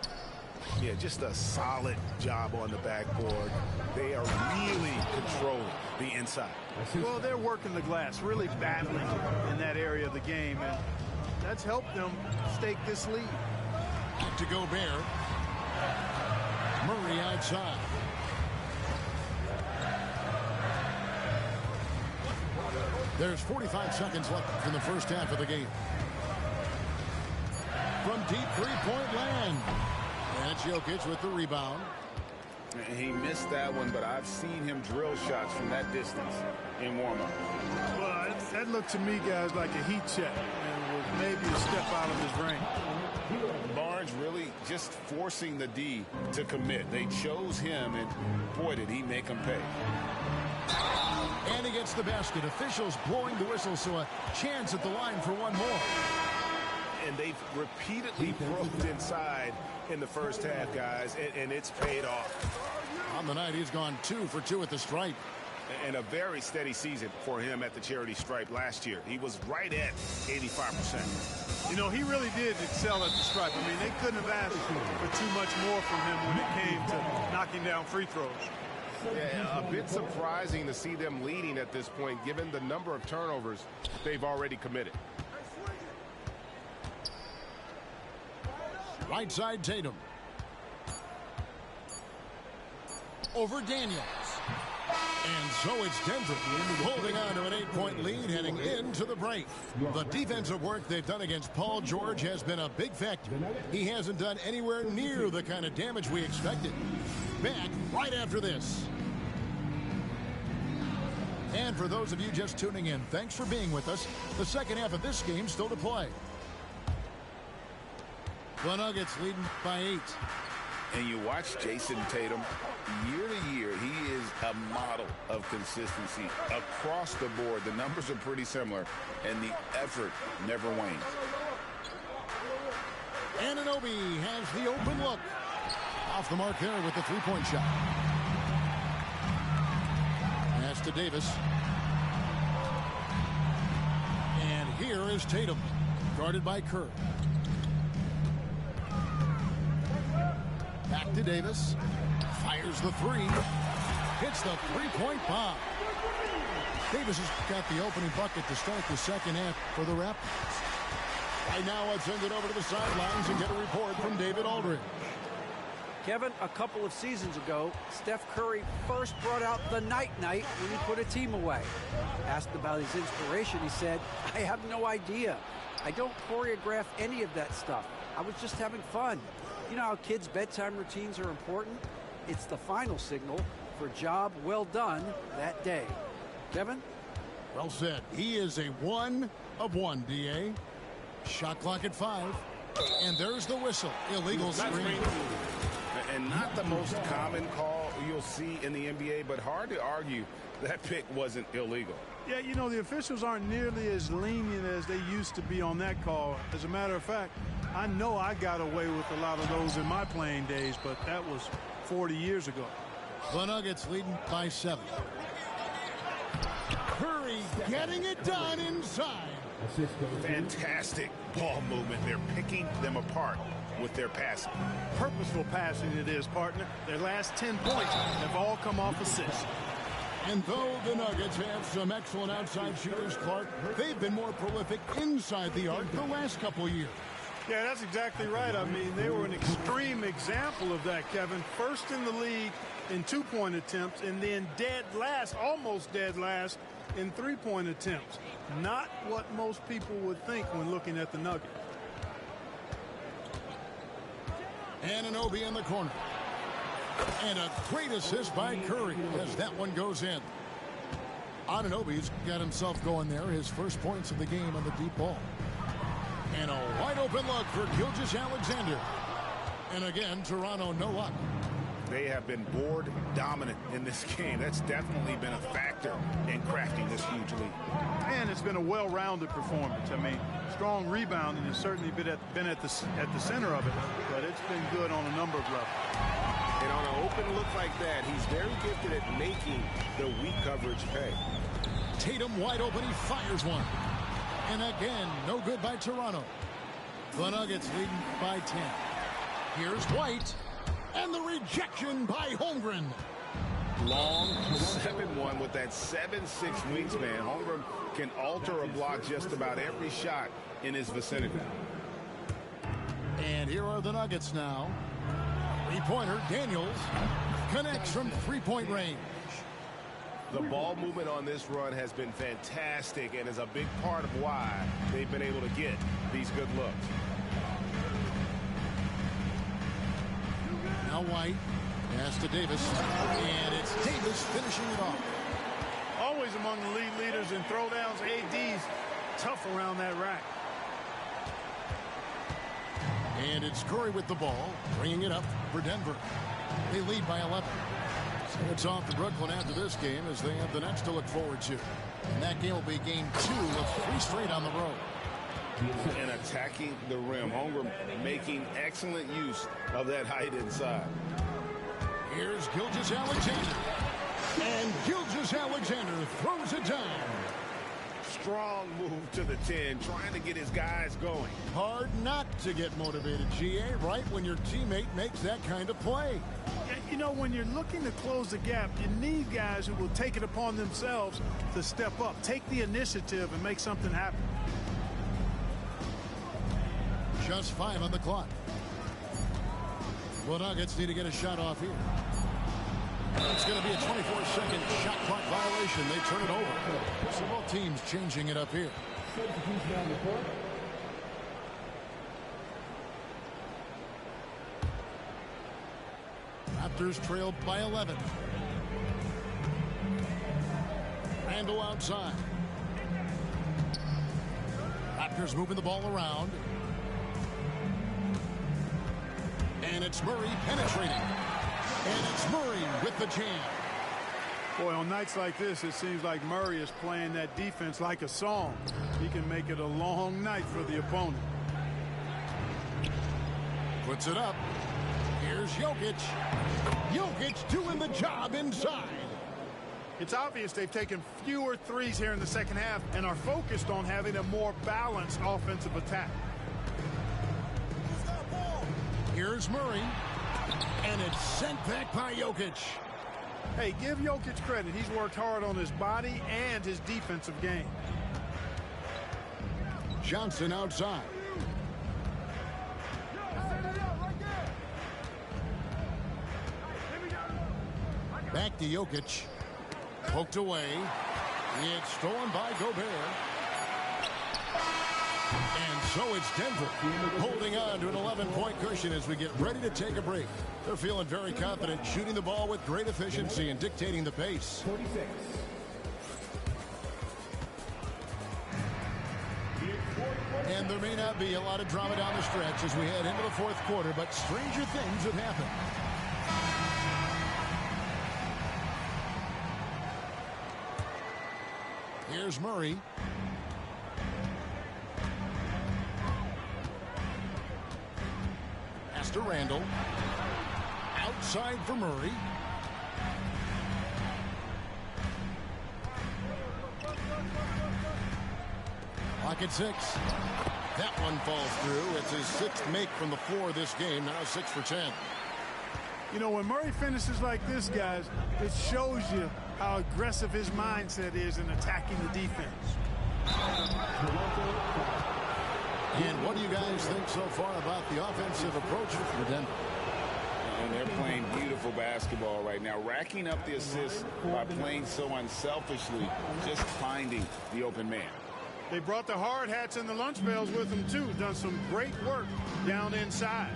Yeah, just a solid job on the backboard. They are really controlling the inside. Well, they're working the glass, really battling in that area of the game, and that's helped them stake this lead. Back to Gobert. Murray outside. There's 45 seconds left in the first half of the game. From deep 3-point land. And it's Jokic with the rebound. He missed that one, but I've seen him drill shots from that distance in warm-up. Well, that looked to me, guys, like a heat check and was maybe a step out of his range. Barnes really just forcing the D to commit. They chose him, and boy, did he make them pay. And he gets the basket. Officials blowing the whistle, so a chance at the line for one more. And they've repeatedly probed inside in the first half, guys, and it's paid off. On the night, he's gone 2 for 2 at the stripe. And a very steady season for him at the charity stripe last year. He was right at 85%. You know, he really did excel at the stripe. I mean, they couldn't have asked for too much more from him when it came to knocking down free throws. Yeah, a bit surprising to see them leading at this point, given the number of turnovers they've already committed. Right side, Tatum. Over Daniels. And so it's Denver holding on to an 8-point lead heading into the break. The defensive work they've done against Paul George has been a big factor. He hasn't done anywhere near the kind of damage we expected. Back right after this. And for those of you just tuning in, thanks for being with us. The second half of this game still to play. The Nuggets leading by 8. And you watch Jason Tatum, year to year, he is a model of consistency across the board. The numbers are pretty similar, and the effort never wanes. Anunoby has the open look. Off the mark there with the three-point shot. Pass to Davis. And here is Tatum, guarded by Curry. Back to Davis. Fires the three. Hits the three-point bomb. Davis has got the opening bucket to start the second half for the Raptors. Right now, let's send it over to the sidelines and get a report from David Aldridge. Kevin, a couple of seasons ago, Steph Curry first brought out the night-night when he put a team away. Asked about his inspiration, he said, "I have no idea. I don't choreograph any of that stuff. I was just having fun." You know how kids' bedtime routines are important? It's the final signal for a job well done that day. Kevin? Well said. He is a 1 of 1, D.A. Shot clock at 5. And there's the whistle. Illegal screen. And not the most common call you'll see in the NBA, but hard to argue that pick wasn't illegal. Yeah, you know, the officials aren't nearly as lenient as they used to be on that call. As a matter of fact, I know I got away with a lot of those in my playing days, but that was 40 years ago. The Nuggets leading by 7. Curry getting it done inside. Fantastic ball movement. They're picking them apart with their passing. Purposeful passing it is, partner. Their last 10 points have all come off assists. And though the Nuggets have some excellent outside shooters, Clark, they've been more prolific inside the arc the last couple years. Yeah, that's exactly right. I mean, they were an extreme example of that, Kevin. First in the league in two-point attempts, and then dead last, almost dead last, in three-point attempts. Not what most people would think when looking at the Nuggets. Anunoby in the corner. And a great assist by Curry as that one goes in. Anunoby's got himself going there. His first points of the game on the deep ball. And a wide open look for Gilgeous-Alexander. And again, Toronto no luck. They have been board dominant in this game. That's definitely been a factor in crafting this huge lead. And it's been a well-rounded performance. I mean, strong rebounding has certainly been at the center of it, but it's been good on a number of levels. And on an open look like that, he's very gifted at making the weak coverage pay. Tatum wide open, he fires one. And again, no good by Toronto. The Nuggets leading by 10. Here's White. And the rejection by Holmgren. Long 7-1 with that 7'6" wingspan. Holmgren can alter or block just about every shot in his vicinity. And here are the Nuggets now. Three-pointer, Daniels connects from three-point range. The ball movement on this run has been fantastic and is a big part of why they've been able to get these good looks. Now White, pass to Davis, and it's Davis finishing it off. Always among the league leaders in throwdowns. AD's tough around that rack. And it's Curry with the ball, bringing it up for Denver. They lead by 11. So it's off to Brooklyn after this game as they have the next to look forward to. And that game will be game 2 of 3 straight on the road. And attacking the rim. Holmgren making excellent use of that height inside. Here's Gilgeous-Alexander. And Gilgeous-Alexander throws it down. Strong move to the 10, trying to get his guys going. Hard not to get motivated, GA, right when your teammate makes that kind of play. Yeah, you know, when you're looking to close the gap, you need guys who will take it upon themselves to step up, take the initiative, and make something happen. Just 5 on the clock. The Nuggets need to get a shot off here. It's going to be a 24-second shot clock violation. They turn it over. So both teams changing it up here. Raptors trailed by 11. Randle outside. Raptors moving the ball around. And it's Murray penetrating. And it's Murray with the jam. Boy, on nights like this, it seems like Murray is playing that defense like a song. He can make it a long night for the opponent. Puts it up. Here's Jokic. Jokic doing the job inside. It's obvious they've taken fewer threes here in the second half and are focused on having a more balanced offensive attack. Here's Murray. And it's sent back by Jokic. Hey, give Jokic credit. He's worked hard on his body and his defensive game. Johnson outside. Back to Jokic. Poked away. It's stolen by Gobert. And so it's Denver holding on to an 11-point cushion as we get ready to take a break. They're feeling very confident, shooting the ball with great efficiency and dictating the pace. 46. And there may not be a lot of drama down the stretch as we head into the fourth quarter, but stranger things have happened. Here's Murray. Pass to Randle. Outside for Murray. Clock at 6. That one falls through. It's his 6th make from the floor this game. Now 6 for 10. You know, when Murray finishes like this, guys, it shows you how aggressive his mindset is in attacking the defense. And what do you guys think so far about the offensive approach for Denver? And they're playing beautiful basketball right now, racking up the assists by playing so unselfishly, just finding the open man. They brought the hard hats and the lunch bells with them, too. Done some great work down inside.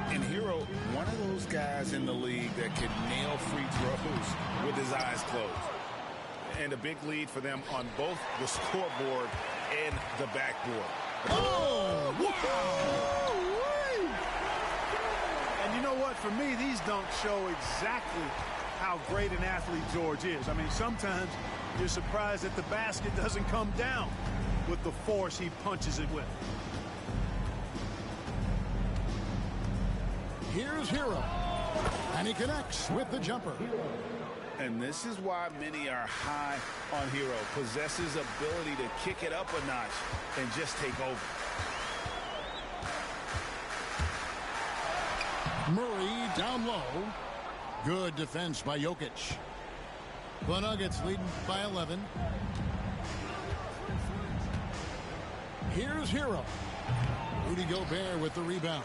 And Hero, one of those guys in the league that can nail free throws with his eyes closed. And a big lead for them on both the scoreboard and the backboard. Oh! And you know what? For me, these dunks show exactly how great an athlete George is. I mean, sometimes you're surprised that the basket doesn't come down with the force he punches it with. Here's Hero. And he connects with the jumper. And this is why many are high on Hero. Possesses ability to kick it up a notch and just take over. Murray down low. Good defense by Jokic. The Nuggets leading by 11. Here's Hero. Rudy Gobert with the rebound.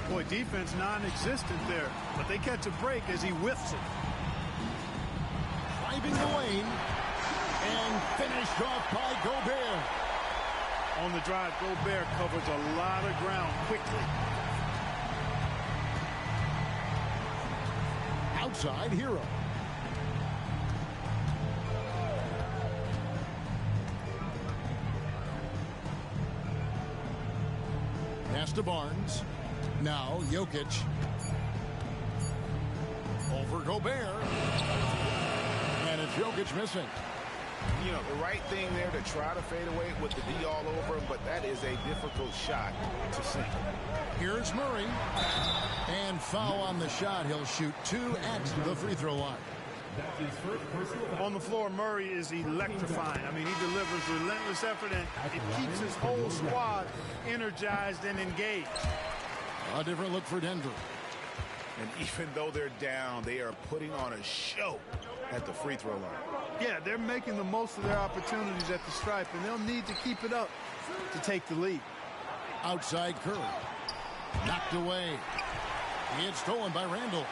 Boy, defense non-existent there, but they catch a break as he whiffs it. Driving the lane and finished off by Gobert. On the drive, Gobert covers a lot of ground quickly. Outside Hero. Pass to Barnes. Now Jokic. Over Gobert. And it's Jokic missing. You know, the right thing there to try to fade away with the D all over him, but that is a difficult shot to sink. Here's Murray. And foul on the shot. He'll shoot 2 at the free throw line. On the floor, Murray is electrifying. I mean, he delivers relentless effort, and it keeps his whole squad energized and engaged. A different look for Denver. And even though they're down, they are putting on a show at the free throw line. Yeah, they're making the most of their opportunities at the stripe, and they'll need to keep it up to take the lead. Outside Curry. Knocked away. It's stolen by Randle.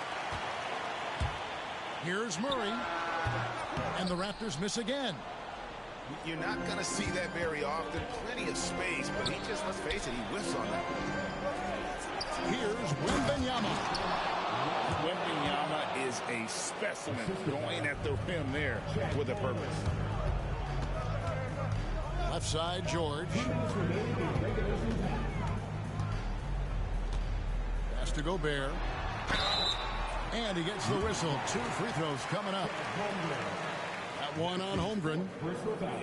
Here's Murray. And the Raptors miss again. You're not going to see that very often. Plenty of space, but he just, let's face it, he whiffs on that. Here's Wembanyama. Wembanyama is a specimen going at the rim there with a purpose. Left side, George. Pass to Gobert. And he gets the whistle. 2 free throws coming up. That one on Holmgren.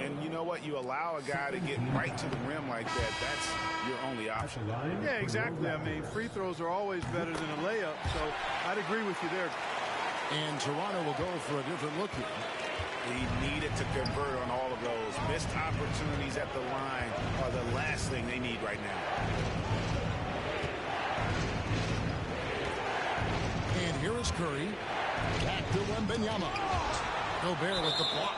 And you know what? You allow a guy to get right to the rim like that. That's your only option. Yeah, exactly. I mean, free throws are always better than a layup. So I'd agree with you there. And Toronto will go for a different look here. He needed to convert on all of those. Missed opportunities at the line are the last thing they need right now. And here is Curry. Back to Wembanyama. Gobert with the block.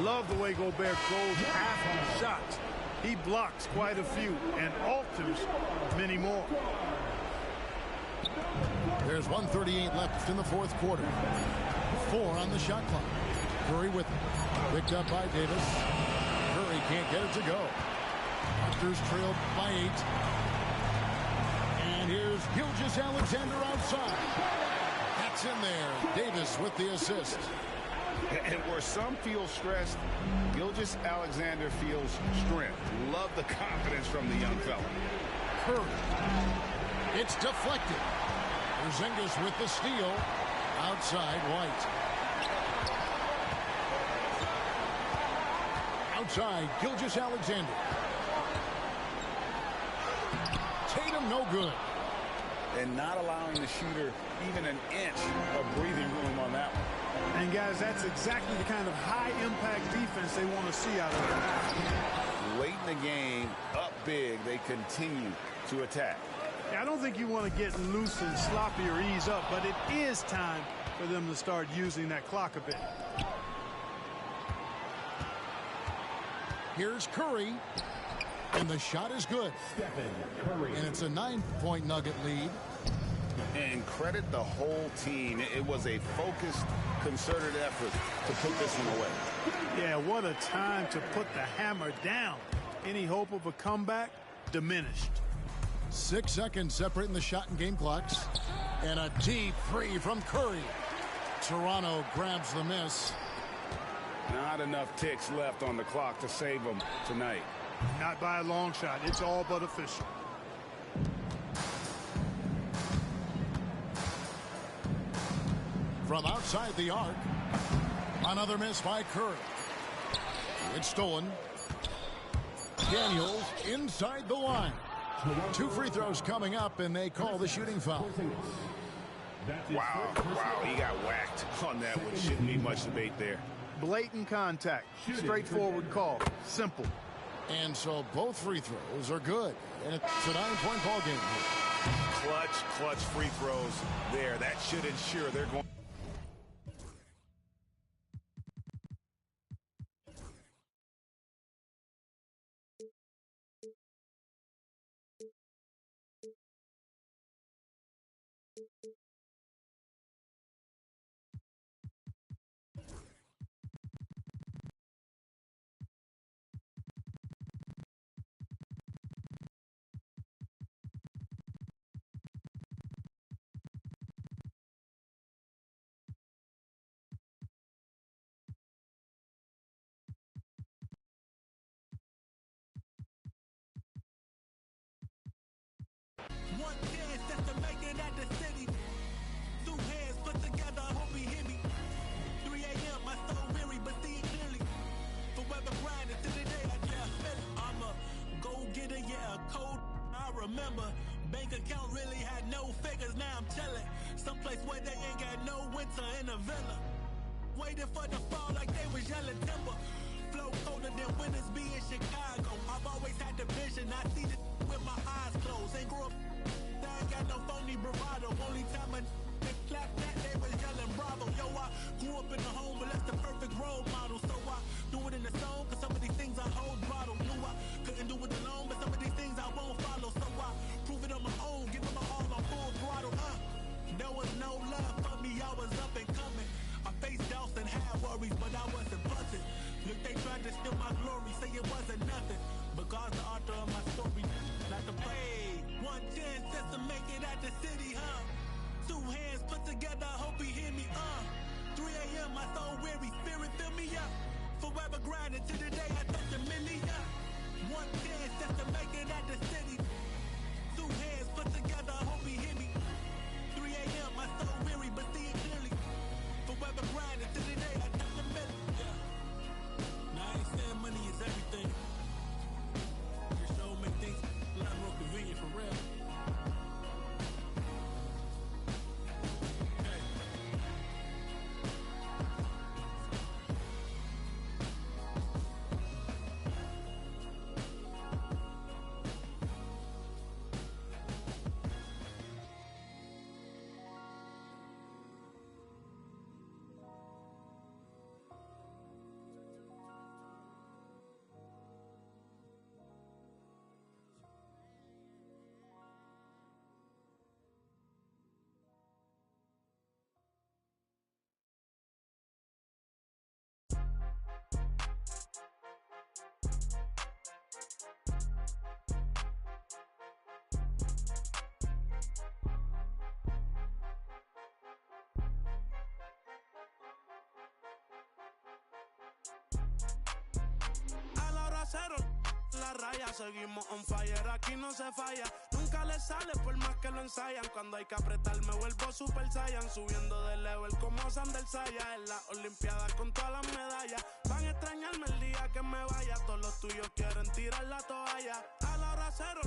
Love the way Gobert goes after shots. He blocks quite a few and alters many more. There's 1:38 left in the fourth quarter. 4 on the shot clock. Curry with it. Picked up by Davis. Curry can't get it to go. Raptors trailed by 8. And here's Gilgeous-Alexander outside. That's in there. Davis with the assist. And where some feel stressed, Gilgeous-Alexander feels strength. Love the confidence from the young fella. Curry. It's deflected. Porzingis with the steal. Outside, White. Outside, Gilgeous-Alexander. Tatum no good. And not allowing the shooter even an inch of breathing room on that one. And guys, that's exactly the kind of high-impact defense they want to see out of them. Late in the game, up big, they continue to attack. Yeah, I don't think you want to get loose and sloppy or ease up, but it is time for them to start using that clock a bit. Here's Curry. And the shot is good. And it's a 9-point Nugget lead. And credit the whole team. It was a focused, concerted effort to put this one away. Yeah, what a time to put the hammer down. Any hope of a comeback diminished. 6 seconds separating the shot and game clocks. And a deep three from Curry. Toronto grabs the miss. Not enough ticks left on the clock to save them tonight. Not by a long shot. It's all but official. From outside the arc. Another miss by Curry. It's stolen. Daniels inside the line. 2 free throws coming up, and they call the shooting foul. Wow, he got whacked on that one. Shouldn't be much debate there. Blatant contact. Straightforward call. Simple. And so both free throws are good. And it's a 9-point ball game here. Clutch free throws there. That should ensure they're going. One chance just to make it at the city. 2 hands put together, I hope he hit me. 3 a.m. my soul weary, but see it clearly. Forever grinding to the day I just feel it. I'm a go-getter, yeah, a cold. I remember bank account really had no figures. Now I'm chilling someplace where they ain't got no winter in a villa. Waiting for the fall like they was yelling timber. Flow colder than winters be in Chicago. I've always had the vision. I see this with my eyes closed. Ain't grew up. I ain't got no phony bravado. Only time I clapped that, they was yelling bravo. Yo, I grew up in the home, but that's the perfect role model. So I do it in the song, cause some of these things I hold bottle. Knew I couldn't do it alone, but some of these things I won't follow. So I prove it on my own, give it my all on full throttle. There was no love for me, I was up and coming. a.m., my soul weary, spirit fill me up. Forever grinding to the day I touch a million. One chance just to make it at the city. Two hands put together, I hope he hear me. 3 a.m., my soul weary, but see it clearly. Forever grinding to the day I touch a million. Now I ain't saying money is everything. Your show make things a lot more convenient for real. La raya, seguimos on fire, aquí no se falla. Nunca le sale por más que lo ensayan. Cuando hay que apretar me vuelvo super saiyan. Subiendo de level como Sander Saya. En las olimpiadas con todas las medallas. Van a extrañarme el día que me vaya. Todos los tuyos quieren tirar la toalla. A la hora cero,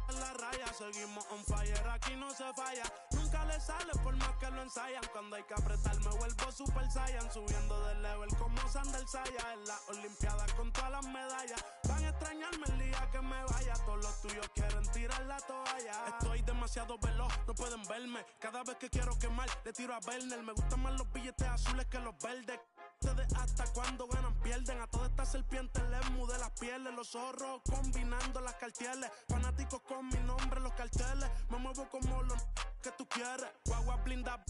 en la raya, seguimos on fire, aquí no se falla. Nunca le sale por más que lo ensayan. Cuando hay que apretar me vuelvo super saiyan. Subiendo de level como Sander Saya. En las olimpiadas con todas las medallas. Van a extrañarme el día que me vaya. Todos los tuyos quieren tirar la toalla. Estoy demasiado veloz, no pueden verme. Cada vez que quiero quemar, le tiro a Werner. Me gustan más los billetes azules que los verdes. Ustedes hasta cuando ganan pierden. A todas estas serpientes les mudé las pieles. Los zorros combinando las cartieles. Fanáticos con mi nombre los carteles. Me muevo como los que tú quieres. Guagua blinda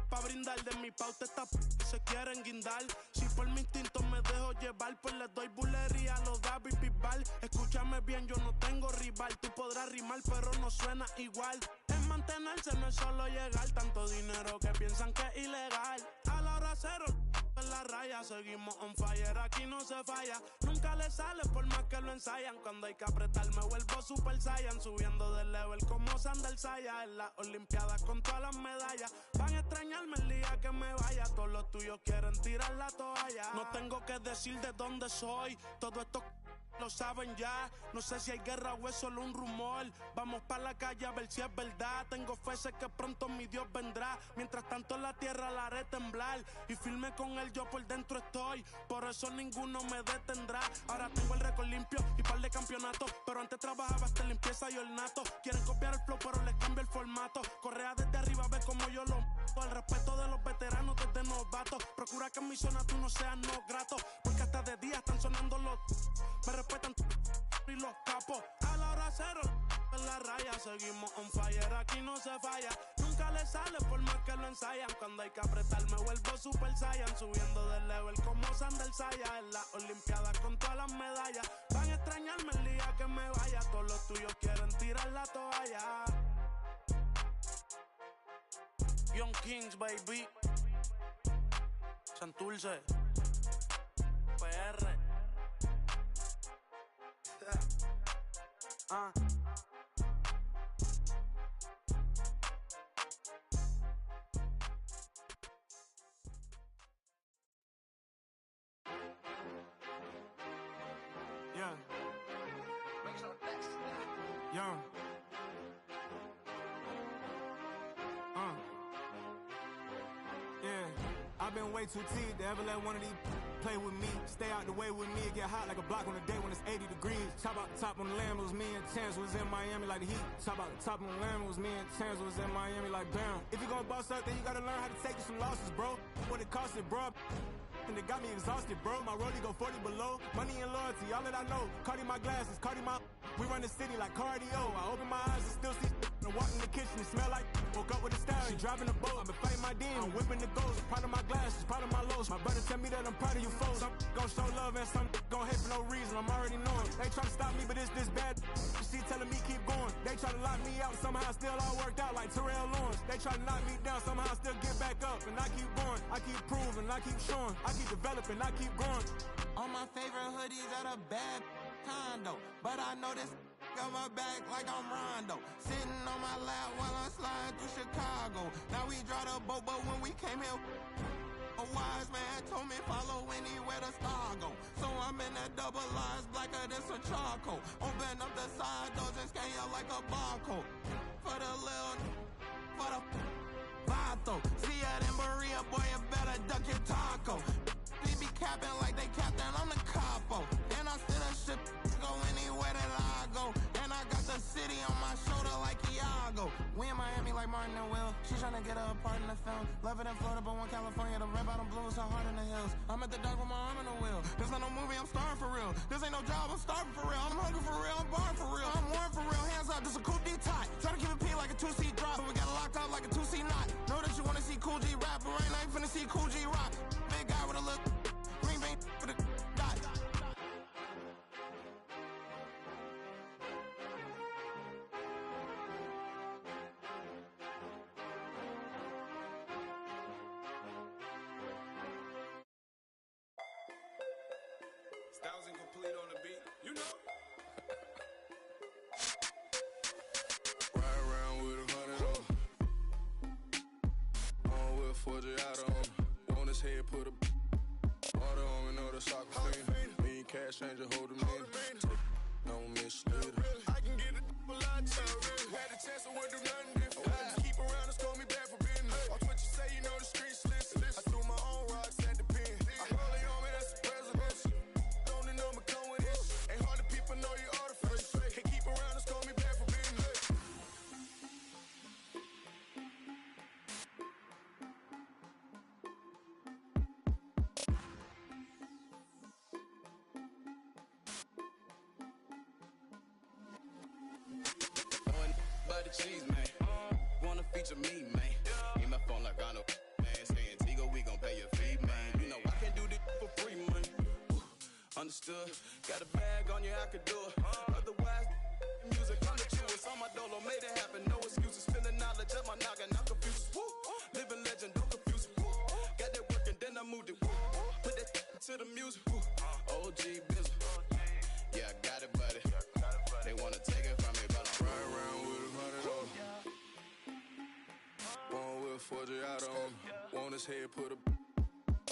pa' brindar. De mi pauta esta se quieren guindar. Si por mi instinto me dejo llevar, pues les doy bulería a los David Bisbal. Escúchame bien, yo no tengo rival. Tú podrás rimar pero no suena igual. Es mantenerse, no es solo llegar. Tanto dinero que piensan que es ilegal. A la hora cero en la raya, seguimos on fire, aquí no se falla. Nunca le sale por más que lo ensayan. Cuando hay que apretar me vuelvo super saiyan. Subiendo de level como Sander Saya. En las olimpiadas con todas las medallas. Van a extrañarme el día que me vaya. Todos los tuyos quieren tirar la toalla. No tengo que decir de dónde soy. Todo esto lo saben ya. No sé si hay guerra o es solo un rumor. Vamos pa' la calle a ver si es verdad. Tengo fe, sé que pronto mi Dios vendrá. Mientras tanto la tierra la haré temblar. Y firme con él yo por dentro estoy. Por eso ninguno me detendrá. Ahora tengo el récord limpio y par de campeonatos. Pero antes trabajaba hasta limpieza y ornato. Quieren copiar el flow pero les cambio el formato. Correa desde arriba, ve como yo lo el respeto de los veteranos desde novatos. Procura que en mi zona tú no seas no grato. Porque hasta de día están sonando los... Me respetan y los capos. A la hora cero en la raya, seguimos on fire, aquí no se falla. Nunca le sale por más que lo ensayan. Cuando hay que apretar me vuelvo super saiyan. Subiendo de level como Sander Saya. En las olimpiadas con todas las medallas. Van a extrañarme el día que me vaya. Todos los tuyos quieren tirar la toalla. Young Kings, baby. Santurce PR. Yeah. Young. Yeah. I've been way too teed to ever let one of these play with me. Stay out the way with me and get hot like a block on a day when it's 80 degrees. Top out the top on the Lamb, it was me and Chance was in Miami like the Heat. Top out the top on the Lamb, it was me and Chance was in Miami like bam. If you gonna boss up, then you gotta learn how to take some losses, bro. What it cost it, bro. And it got me exhausted, bro. My rollie go 40 below. Money and loyalty, all that I know. Cardi my glasses, Cardi my... We run the city like cardio. I open my eyes and still see... And walk in the kitchen, it smell like... Woke up with a style, she driving a boat. I've been fighting my demons, I'm whipping the ghost. Proud of my glasses, proud of my lows. My brother tell me that I'm proud of you folks. gon' show love and some gon' hate for no reason. I'm already knowing. They try to stop me, but it's this bad. She telling me keep going. They try to lock me out, somehow still all worked out like Terrell Lawrence. They try to knock me down, somehow still get back up. And I keep going, I keep proving, I keep showing, I keep developing, I keep growing. All my favorite hoodies at a bad condo, but I know this got my back like I'm Rondo. Sitting on my lap while I'm sliding through Chicago. Now we draw the boat, but when we came here, a wise man told me follow anywhere the star go. So I'm in that double R's, blacker than some charcoal. Open up the side doors and scan you like a barcode. For the little, for the vato. See ya in Maria, boy, you better duck your taco. They be capping like they captain, I'm the capo. And I still a ship, go anywhere that I go. And I got the city on my shoulder like Iago. We in Miami like Martin and Will. She tryna get her a part in the film. Love it in Florida, but one California. The red bottom blue is so hard in the hills. I'm at the dock with my arm in the wheel. This not no movie, I'm starring for real. This ain't no job, I'm starving for real. I'm hungry for real, I'm barring for real. I'm warm for real, hands up, this a coupe tie. Try to keep it P like a 2C drop, but we gotta lock up like a 2C knot. Know that you wanna see Cool G rap, but right now you finna see Cool G rock. Big guy with a look, green bean for the dot. 1,000 complete on the beat, you know. Ride around with 100 on. On with 40 out on. On his head, put a water on me, know the soccer fiend. Me and cash changer, hold him in. Don't mislead her. I can get it a lot cheaper. Had a chance, I wouldn't do nothing different. Keep around and scold me back for business. Watch what you say, you know the streets listen. I threw my own rocks at the pen. I roll it on me, that's the president. Don't know me come with it. Ain't hard to people know you artificial. Can't keep around and scold me back for business. But the cheese, man. Wanna feature me, man. In my phone like I know, man. Say Antigua, we gon' pay your fee, man. You know I can do this for free, man. Understood. Got a bag on you, I could do it. Otherwise, music on the chew. It's on my dolo, made it happen. No excuses. Feeling knowledge of my noggin, not confused. Woo. Living legend, don't confuse. Woo. Got that work and then I moved it. Woo. Put that to the music. Woo. OG business. Yeah, I got it, buddy. They wanna take it from me, but I'm right around with 100 on. One with 40 out on. Want his head, put a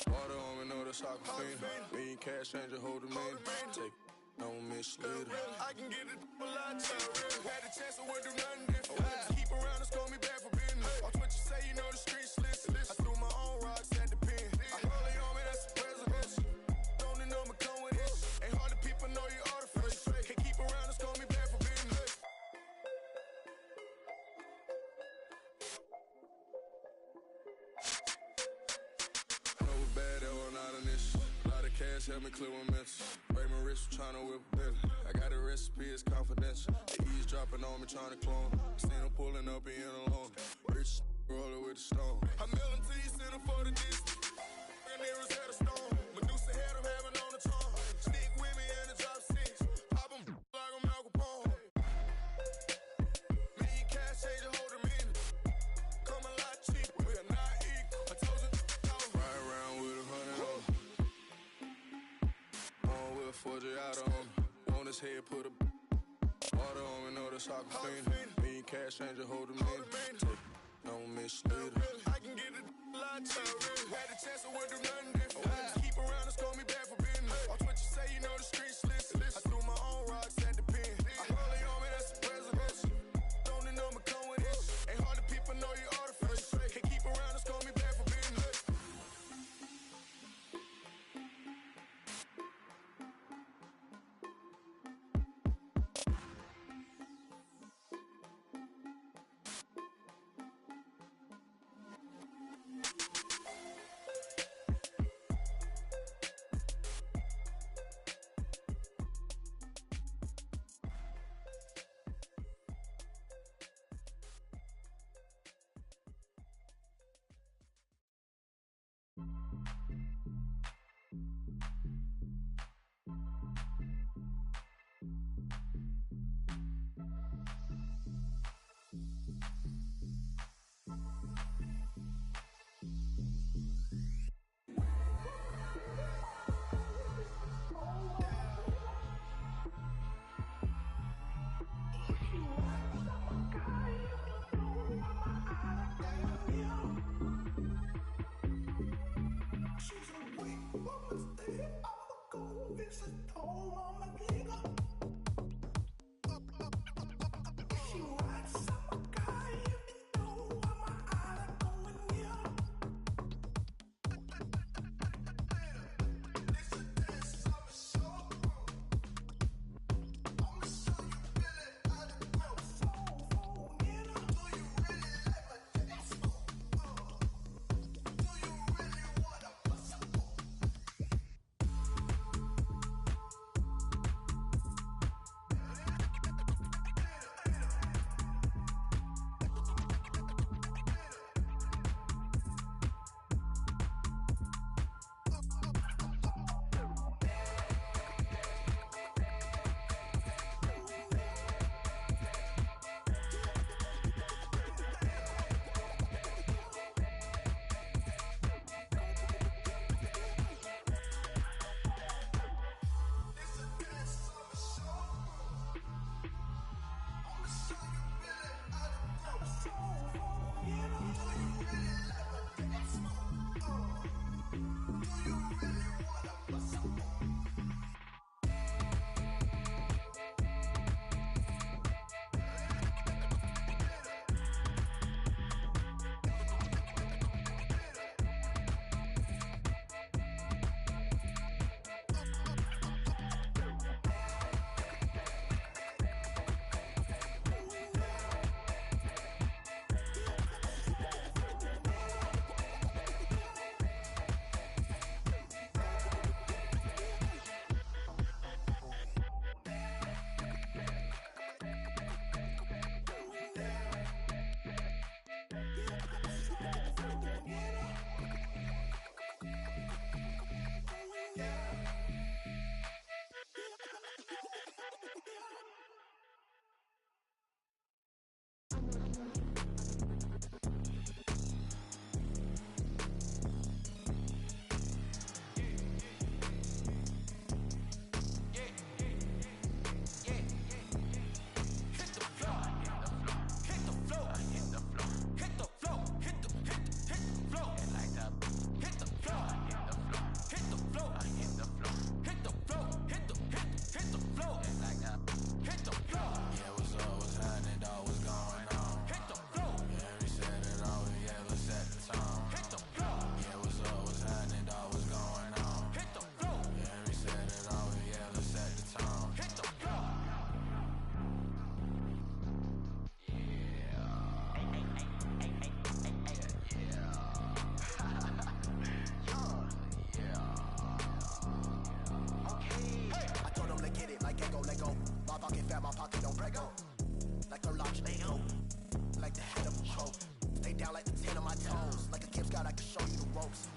water on me, know the soccer fiend. Me and cash changer, hold him in. Take, don't mislead her. I can get it a lot cheaper. Had a chance, I wouldn't do nothing different. Keep around and scold me back for business. Watch what you say, you know the streets listen. I threw my own rocks at the pen. I roll it on me, that's the president. Don't know me come with it. Ain't hard to people know you artificial. Can't keep around and scold me back for business. Know it's bad that we're not in this. A lot of cash help me clear my mental. Raymond Rich trying to whip a belly. I got a recipe, it's confidential. The eavesdropping on me, trying to clone. Seen him pulling up, he in alone. Rich roller with the stone. I mail him till you send him for the distance. And nearest had a stone. Medusa had him having on the throne. Stick with me and the drop six. Pop him like I'm Al Capone. Me and cash changer, hold him in. Come a lot cheaper, we are not equal. I told you, ride around with 100 on. One with 40 out on. Want his head, put a water on me, know the soccer fiend. Me and cash changer, hold him in. Take, don't mislead her. I can get it a lot cheaper. Had a chance, I wouldn't do nothing different. Keep around and scold me back for business. Watch what you say, you know the streets listen. I threw my own rocks at the pen. I roll it on me, that's the president. Don't know me come with it. Ain't hard to people know you artificial. Can't keep around and scold me back for business.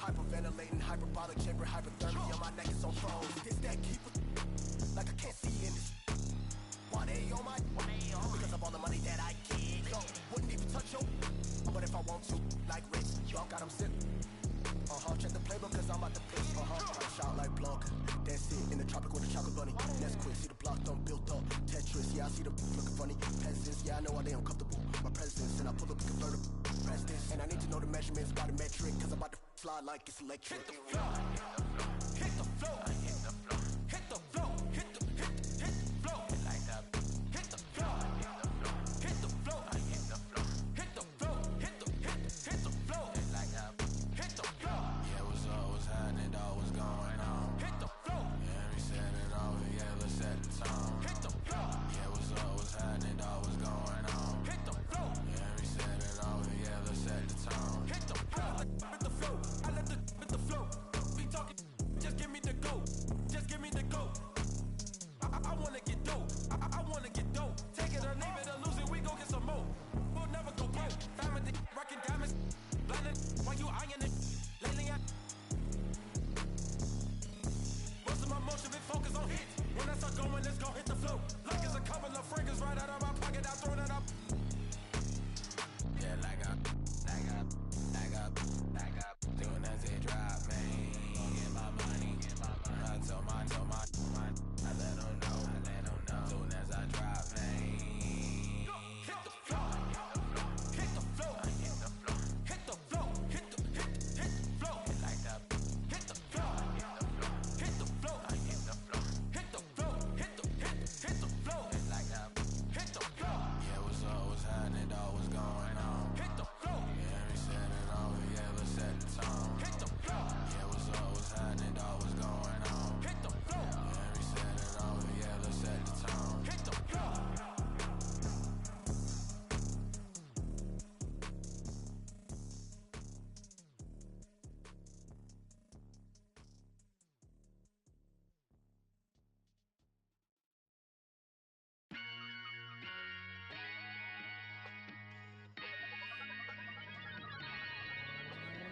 Hyperventilating, hyperbolic chamber, hypothermia, my neck is on froze. This that keeper, like I can't see in this. 1A on my, because of all the money that I get. Yo, wouldn't even touch you, but if I want to, like Rich, y'all got him sick. Check the playbook cause I'm about to pitch. Shout like block. That's it, in the tropic with a chocolate bunny. That's quick, see the block done built up. Tetris, yeah, I see the roof looking funny. Peasants, yeah, I know why they uncomfortable. My presence, and I pull up a convertible. Press this, and I need to know the measurements by the metric. Cause I'm about to fly like it's electric. Hit the floor, hit the floor, hit the floor, hit the floor, hit the floor, like that. Hit the floor, hit the floor, hit the floor, hit the floor, hit the floor, like that. Hit the floor. Yeah, what's up, what's happening, dog, what's going on? Hit the floor. Yeah, we set it over, yeah, let's set the tone. Hit the floor. Yeah, what's up, what's happening, dog, what's going on? Hit the floor. Yeah, we set it over, yeah, let's set the tone. Hit the floor. Hit the floor. I let the flow.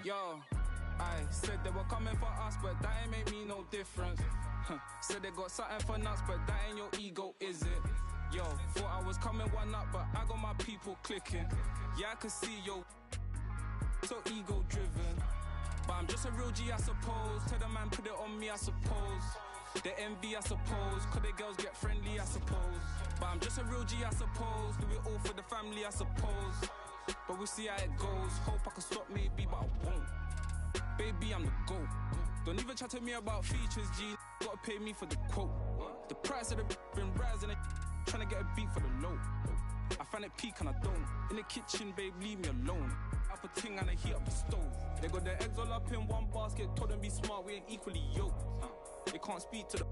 Yo, I said they were coming for us, but that ain't make me no difference. Said they got something for nuts, but that ain't your ego, is it? Yo, thought I was coming one up, but I got my people clicking. Yeah, I can see yo, so ego driven. But I'm just a real G, I suppose. Tell the man put it on me, I suppose. The envy, I suppose. Cause the girls get friendly, I suppose. But I'm just a real G, I suppose. Do it all for the family, I suppose. But we'll see how it goes. Hope I can stop maybe, but I won't. Baby, I'm the GOAT. Don't even chat to me about features, G. Gotta pay me for the quote. The price of the been rising, trying to get a beat for the low. I find it peak and I don't. In the kitchen, babe, leave me alone. Up a ting and I heat up the stove. They got their eggs all up in one basket. Told them be smart, we ain't equally yoked. They can't speak to the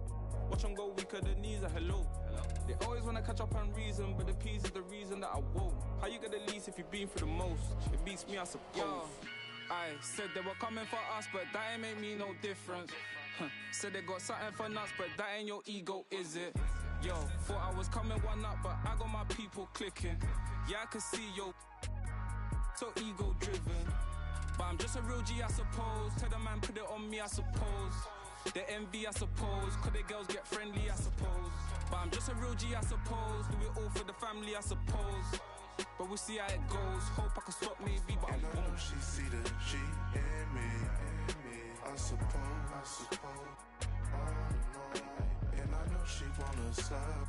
watch them go weaker than knees a hello. They always wanna catch up on reason, but the peace is the reason that I won't. How you get the least if you've been for the most? It beats me, I suppose. Yo, I said they were coming for us, but that ain't make me no difference. Said they got something for nuts, but that ain't your ego, is it? Yo, thought I was coming one up, but I got my people clicking. Yeah, I can see yo, so ego driven. But I'm just a real G, I suppose. Tell the man put it on me, I suppose. The envy, I suppose. Cause the girls get friendly, I suppose. But I'm just a real G, I suppose. Do it all for the family, I suppose. But we'll see how it goes. Hope I can stop maybe, but I won't. She see the G in me. I suppose. And I know she wanna slap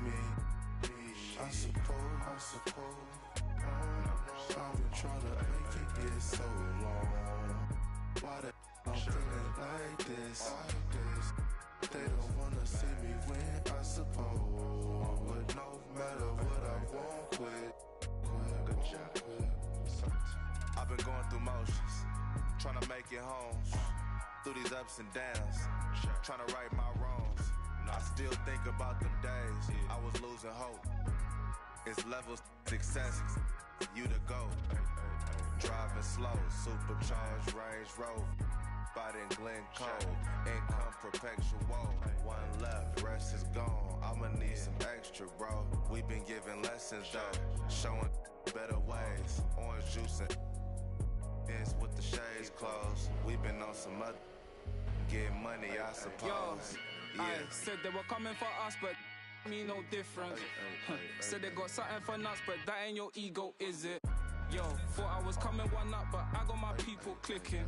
me. I suppose. I've been trying to make it get so long. Why the I'm feeling like this? They don't wanna see me win, I suppose. But no matter what I won't quit. I've been going through motions, trying to make it home. Through these ups and downs, trying to right my wrongs. I still think about them days I was losing hope. It's levels success, you the GOAT. Driving slow, supercharged Range Rover. Fighting Glencoe, income perpetual. One left, rest is gone. I'ma need some extra, bro. We been giving lessons though, showing better ways. Orange juice and with the shades closed. We been on some other get money, I suppose. Yo, I said they were coming for us, but me no difference. Said they got something for nuts, but that ain't your ego, is it? Yo, thought I was coming one up, but I got my people clicking.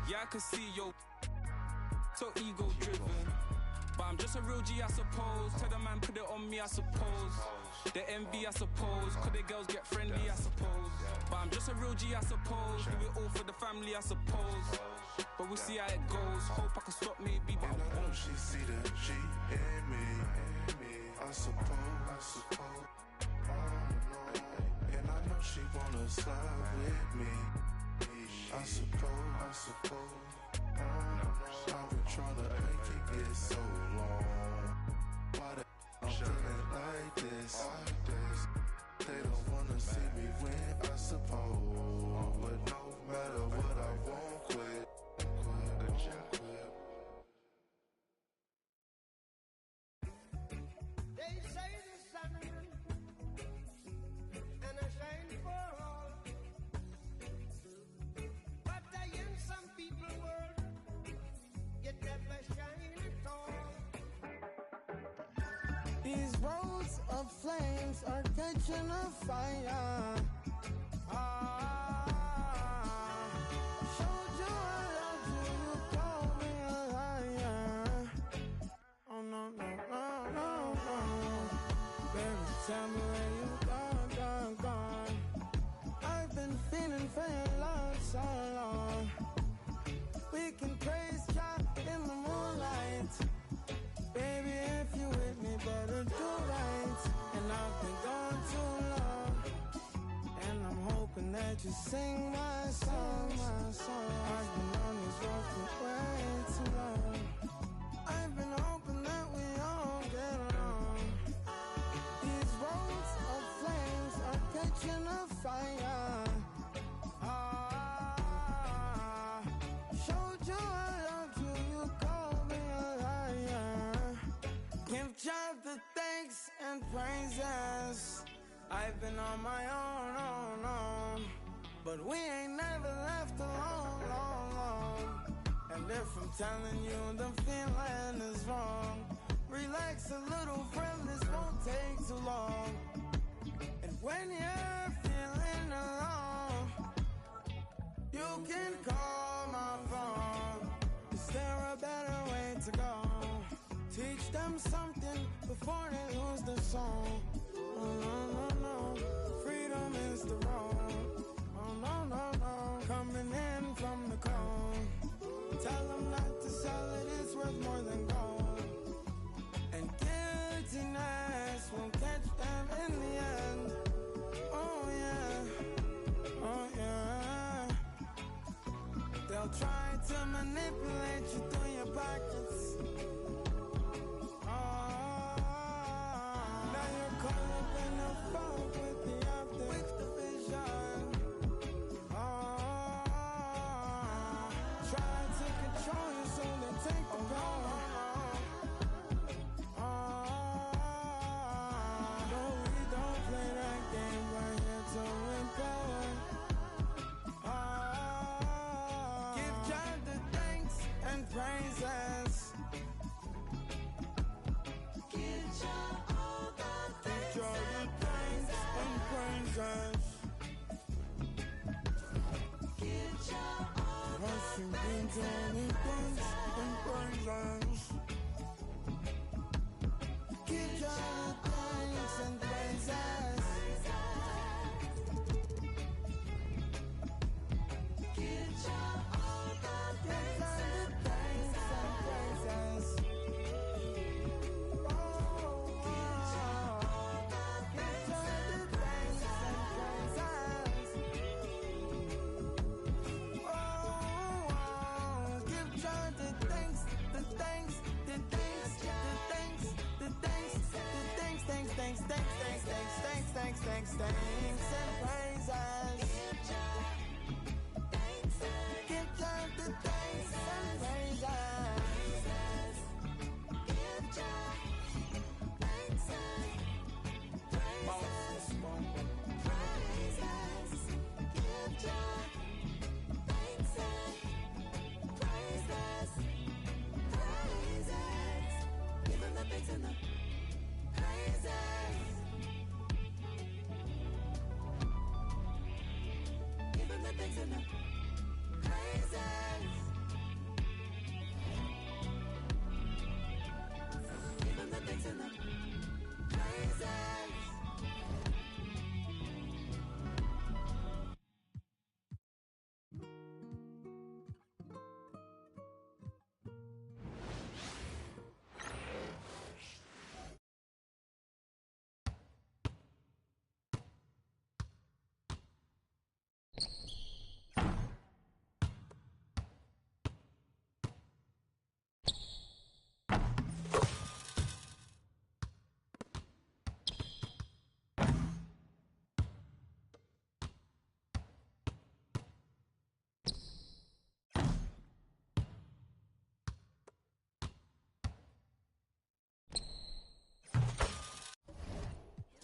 Yeah, I can see yo, so ego driven. But I'm just a real G, I suppose. Tell the man put it on me, I suppose. The envy, I suppose. Cause the girls get friendly, I suppose. But I'm just a real G, I suppose. Do it all for the family, I suppose. But we'll see how it goes. Hope I can stop maybe, but I won't. She see the G in me. I suppose. And I know she wanna slide with me. I suppose. I've been trying to make it get so long. Why the I'm feeling like this? They don't wanna see me win, I suppose. But no matter what, I won't quit. They say the sun and a shine for all, but in some people world, you never shine at all. These roads of flames are catching a fire. Showed you I loved you, you called me a liar. Oh no. Baby, tell me where you gone. I've been feeling for your love so long. We can praise God in the moonlight. Baby, if you with me, better do right. And I've been gone too long, and I'm hoping that you sing my song. I've been on this road for way too long. I've been hoping that we all get along. These roads of flames are catching a fire. Showed you I loved you, you called me a liar. Give God the thanks and praises. I've been on my own. but we ain't never left alone, long, long. And if I'm telling you the feeling is wrong, relax a little, friend, this won't take too long. And when you're feeling alone, you can call my phone. Is there a better way to go? Teach them something before they lose the song. Oh, no, no, no, freedom is the road. Oh, no, no, no, coming in from the cone. Tell them not to sell it, it's worth more than gold. And guiltiness will catch them in the end. Oh, yeah, oh, yeah. They'll try to manipulate you through your pockets. Thanks and praises. Give God the thanks and praises. Give God thanks and praises. Give God thanks and praises. Give him the thanks and the praises. Thanks and the praises. Give him the thanks and the praises.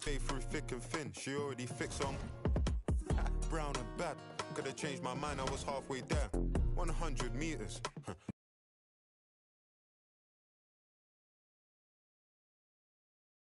Stay through thick and thin, she already fixed on brown and bad. Could've changed my mind, I was halfway there. 100 meters,